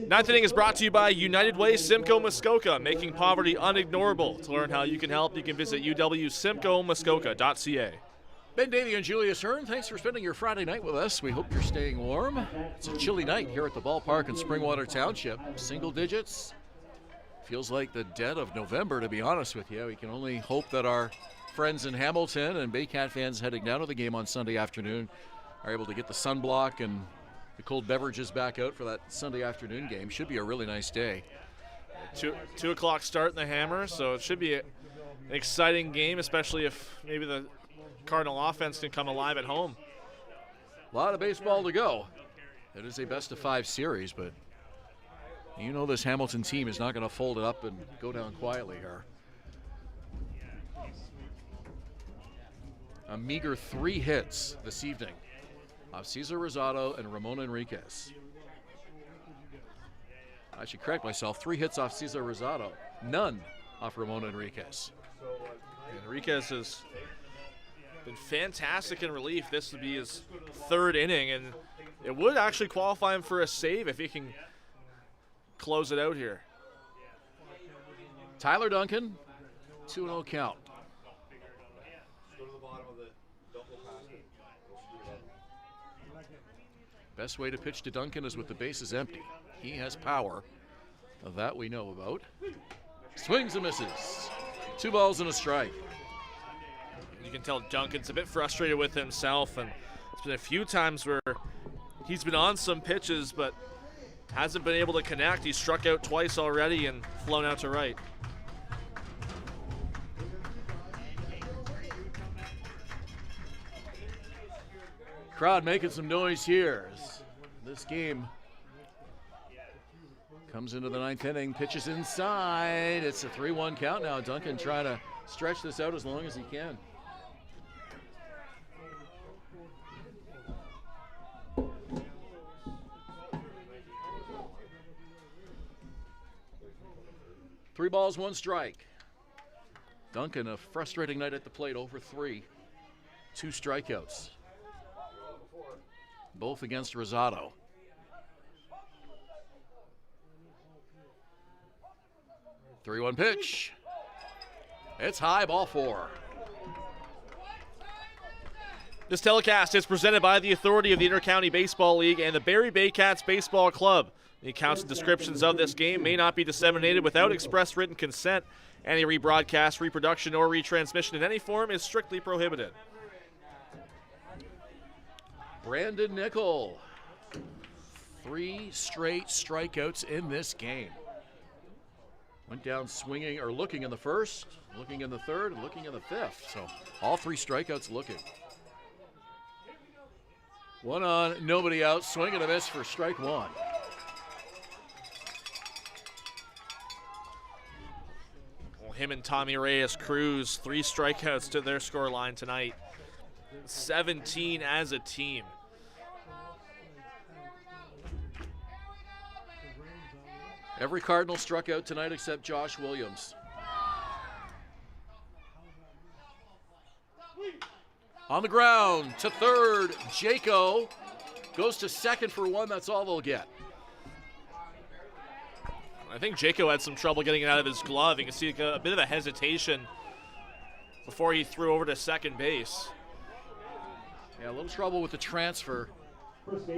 Ninth inning is brought to you by United Way Simcoe Muskoka, making poverty unignorable. To learn how you can help, you can visit uwsimcoemuskoka.ca. Ben Davy and Julius Hern, thanks for spending your Friday night with us. We hope you're staying warm. It's a chilly night here at the ballpark in Springwater Township. Single digits. Feels like the dead of November, to be honest with you. We can only hope that our friends in Hamilton and Baycat fans heading down to the game on Sunday afternoon are able to get the sunblock and the cold beverages back out for that Sunday afternoon game. Should be a really nice day. 2 o'clock start in the Hammer, so it should be an exciting game, especially if maybe the Cardinal offense can come alive at home. A lot of baseball to go. It is a best-of-5 series, but you know this Hamilton team is not going to fold it up and go down quietly here. A meager 3 hits this evening of Cesar Rosado and Ramon Enriquez. I should correct myself. 3 hits off Cesar Rosado. None off Ramon Enriquez. Enriquez has been fantastic in relief. This would be his 3rd inning, and it would actually qualify him for a save if he can close it out here. Tyler Duncan, 2-0 count. Best way to pitch to Duncan is with the bases empty. He has power. That we know about. Swings and misses. 2 balls and a strike. You can tell Duncan's a bit frustrated with himself, and it's been a few times where he's been on some pitches but hasn't been able to connect. He's struck out twice already and flown out to right. Crowd making some noise here as this game comes into the 9th inning. Pitches inside. It's a 3-1 count now. Duncan trying to stretch this out as long as he can. Three balls, 1 strike. Duncan, a frustrating night at the plate, over 3. 2 strikeouts. Both against Rosado. Three-one pitch. It's high, ball 4. This telecast is presented by the authority of the Intercounty Baseball League and the Barrie Baycats Baseball Club. The accounts and descriptions of this game may not be disseminated without express written consent. Any rebroadcast, reproduction, or retransmission in any form is strictly prohibited. Brandon Nickel. 3 straight strikeouts in this game. Went down swinging or looking in the 1st, looking in the 3rd, and looking in the 5th. So all 3 strikeouts looking. 1 on, nobody out. Swing and a miss for strike 1. Well, him and Tommy Reyes Cruz, 3 strikeouts to their score line tonight. 17 as a team. Every Cardinal struck out tonight except Josh Williams. On the ground to 3rd, Jaco goes to 2nd for 1. That's all they'll get. I think Jaco had some trouble getting it out of his glove. You can see a bit of a hesitation before he threw over to 2nd base. Yeah, a little trouble with the transfer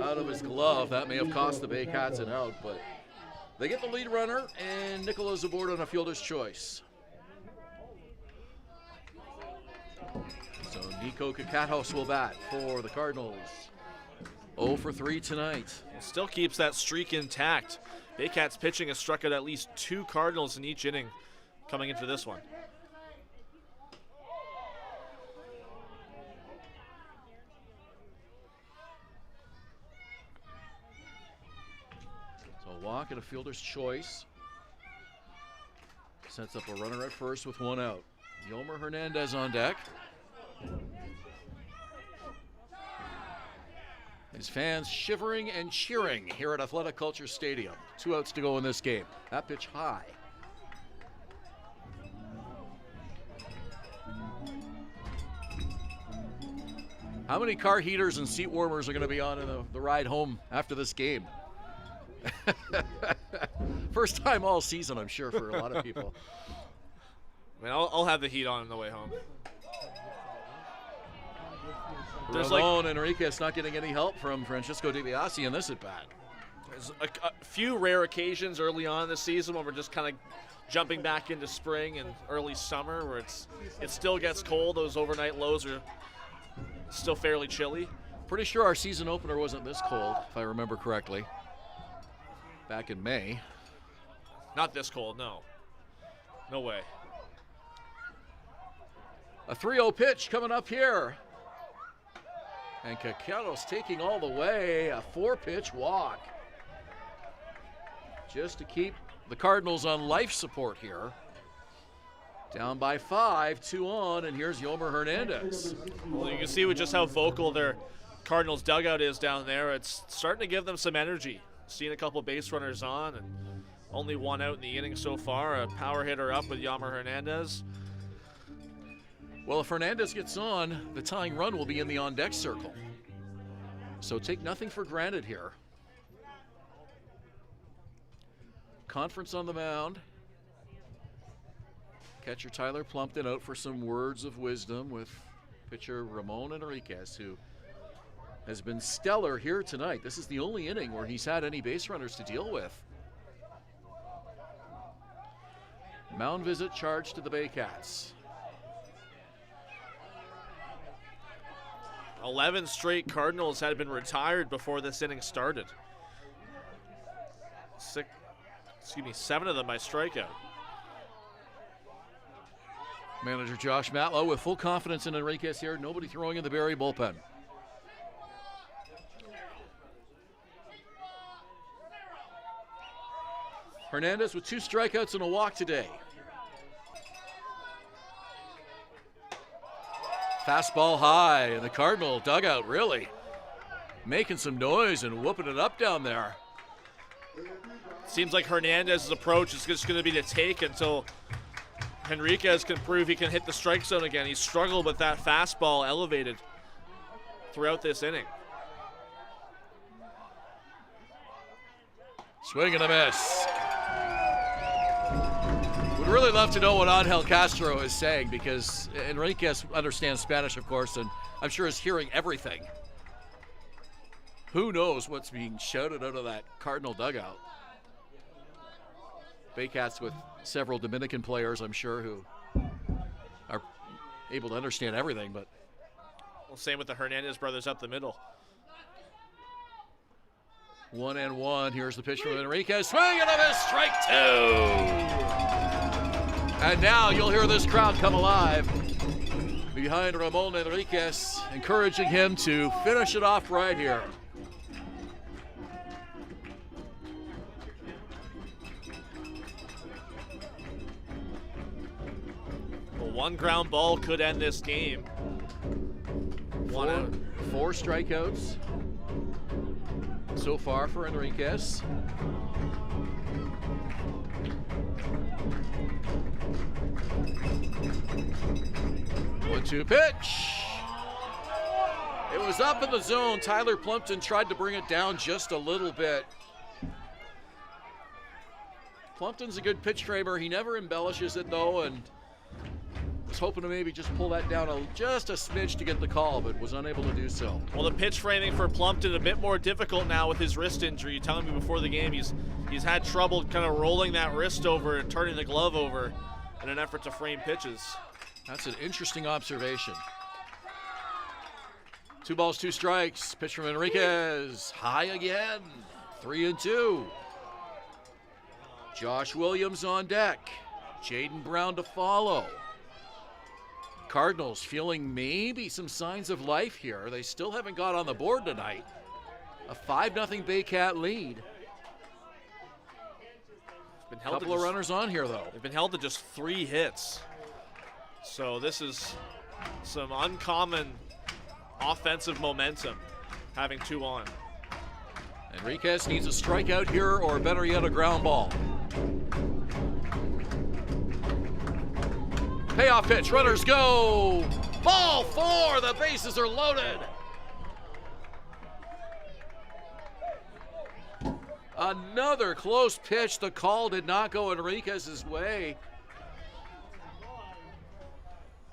out of his glove. That may have cost the Baycats an out, but they get the lead runner, and Nicola's aboard on a fielder's choice. So Nico Kakatos will bat for the Cardinals. 0 for 3 tonight. Still keeps that streak intact. Baycats pitching has struck out at least 2 Cardinals in each inning coming into this one. So a walk and a fielder's choice. Sets up a runner at first with 1 out. Yomer Hernandez on deck. His fans shivering and cheering here at Athletic Kulture Stadium. 2 outs to go in this game. That pitch high. How many car heaters and seat warmers are going to be on in the ride home after this game? First time all season, I'm sure, for a lot of people. I mean, I'll have the heat on the way home. Ramon Enriquez not getting any help from Francisco DiBiase in this at bat. There's a few rare occasions early on this season when we're just kind of jumping back into spring and early summer where it still gets cold. Those overnight lows are still fairly chilly. Pretty sure our season opener wasn't this cold, if I remember correctly. Back in May. Not this cold, no. No way. A 3-0 pitch coming up here. And Kakatos taking all the way, a 4-pitch walk. Just to keep the Cardinals on life support here. Down by 5, 2 on, and here's Yomer Hernandez. Well, you can see with just how vocal their Cardinals dugout is down there, it's starting to give them some energy. Seeing a couple base runners on, and Only one out in the inning so far. A power hitter up with Yammer Hernandez. Well, if Hernandez gets on, the tying run will be in the on-deck circle. So take nothing for granted here. Conference on the mound. Catcher Tyler Plumpton out for some words of wisdom with pitcher Ramon Enriquez, who has been stellar here tonight. This is the only inning where he's had any base runners to deal with. Mound visit charge to the Baycats. 11 straight Cardinals had been retired before this inning started. 7 of them by strikeout. Manager Josh Matlow with full confidence in Enriquez here. Nobody throwing in the Barrie bullpen. Hernandez with 2 strikeouts and a walk today. Fastball high, and the Cardinal dugout really making some noise and whooping it up down there. Seems like Hernandez's approach is just going to be to take until Enriquez can prove he can hit the strike zone again. He struggled with that fastball elevated throughout this inning. Swing and a miss. Would really love to know what Angel Castro is saying, because Enriquez understands Spanish, of course, and I'm sure is hearing everything. Who knows what's being shouted out of that Cardinal dugout. Baycats with several Dominican players, I'm sure, who are able to understand everything. But well, same with the Hernandez brothers up the middle. 1-1. Here's the pitch from Enriquez. Swing and a miss. Strike 2. And now you'll hear this crowd come alive behind Ramon Enriquez, encouraging him to finish it off right here. Well, one ground ball could end this game. One out. 4 strikeouts so far for Enriquez. One-two pitch. It was up in the zone. Tyler Plumpton tried to bring it down just a little bit. Plumpton's a good pitch framer. He never embellishes it though, and was hoping to maybe just pull that down just a smidge to get the call, but was unable to do so. Well, the pitch framing for Plumpton a bit more difficult now with his wrist injury. Telling me before the game he's had trouble kind of rolling that wrist over and turning the glove over in an effort to frame pitches. That's an interesting observation. 2 balls, 2 strikes. Pitch from Enriquez. High again. 3-2. Josh Williams on deck. Jaden Brown to follow. Cardinals feeling maybe some signs of life here. They still haven't got on the board tonight. A 5-0 Baycat lead. Been held Couple of runners on here though. They've been held to just 3 hits. So this is some uncommon offensive momentum, having 2 on. Enriquez needs a strikeout here, or better yet, a ground ball. Payoff pitch, runners go. Ball 4, the bases are loaded. Another close pitch. The call did not go Enriquez's way.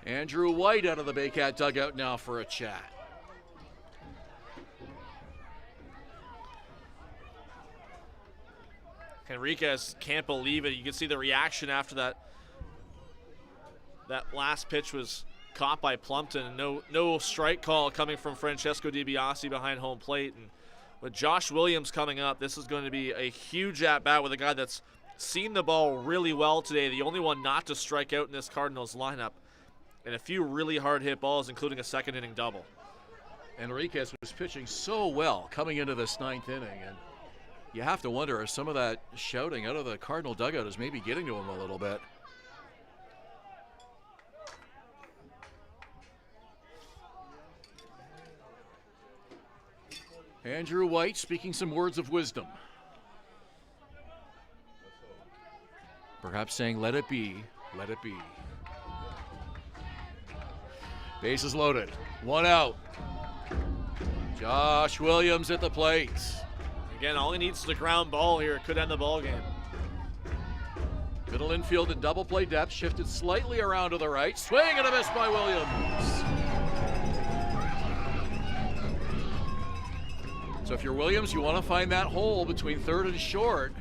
Andrew White out of the Baycat dugout now for a chat. Enriquez can't believe it. You can see the reaction after that. That last pitch was caught by Plumpton. No strike call coming from Francesco DiBiase behind home plate. And with Josh Williams coming up, this is going to be a huge at-bat with a guy that's seen the ball really well today. The only one not to strike out in this Cardinals lineup. And a few really hard-hit balls, including a second-inning double. Enriquez was pitching so well coming into this 9th inning, and you have to wonder if some of that shouting out of the Cardinal dugout is maybe getting to him a little bit. Andrew White speaking some words of wisdom. Perhaps saying, let it be, let it be. Bases loaded. One out. Josh Williams at the plate. Again, all he needs is the ground ball here. It could end the ball game. Middle infield and double play depth. Shifted slightly around to the right. Swing and a miss by Williams. So if you're Williams, you want to find that hole between third and short.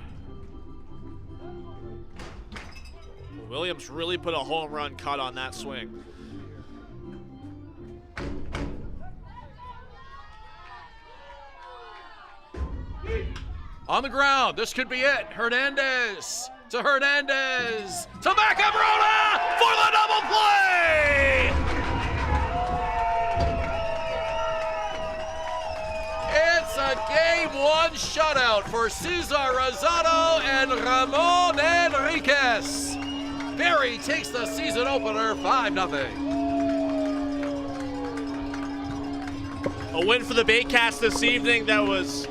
Williams really put a home run cut on that swing. On the ground, this could be it. Hernandez to Hernandez to Macabrona for the double play! It's a Game 1 shutout for Cesar Rosado and Ramon Enriquez. Barrie takes the season opener 5-0. A win for the Baycats this evening that was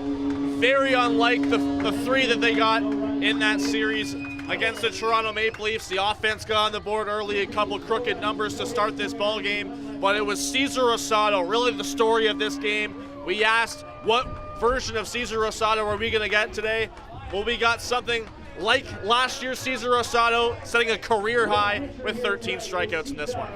very unlike the three that they got in that series against the Toronto Maple Leafs. The offense got on the board early, a couple crooked numbers to start this ball game, but it was Cesar Rosado really the story of this game. We asked what version of Cesar Rosado are we going to get today? Well, we got something like last year's Cesar Rosado, setting a career high with 13 strikeouts in this one.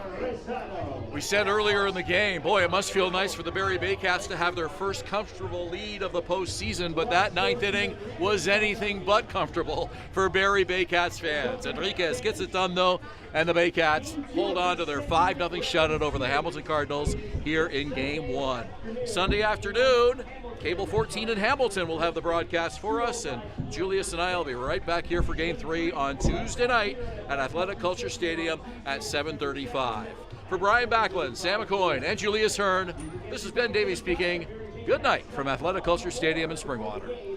We said earlier in the game, boy, it must feel nice for the Barrie Baycats to have their first comfortable lead of the postseason, but that ninth inning was anything but comfortable for Barrie Baycats fans. Enriquez gets it done, though, and the Baycats hold on to their 5-0 shutout over the Hamilton Cardinals here in Game 1. Sunday afternoon, Cable 14 in Hamilton will have the broadcast for us, and Julius and I will be right back here for Game 3 on Tuesday night at Athletic Kulture Stadium at 7:35. For Brian Backland, Sam Aucoin, and Julius Hern, this is Ben Davy speaking. Good night from Athletic Kulture Stadium in Springwater.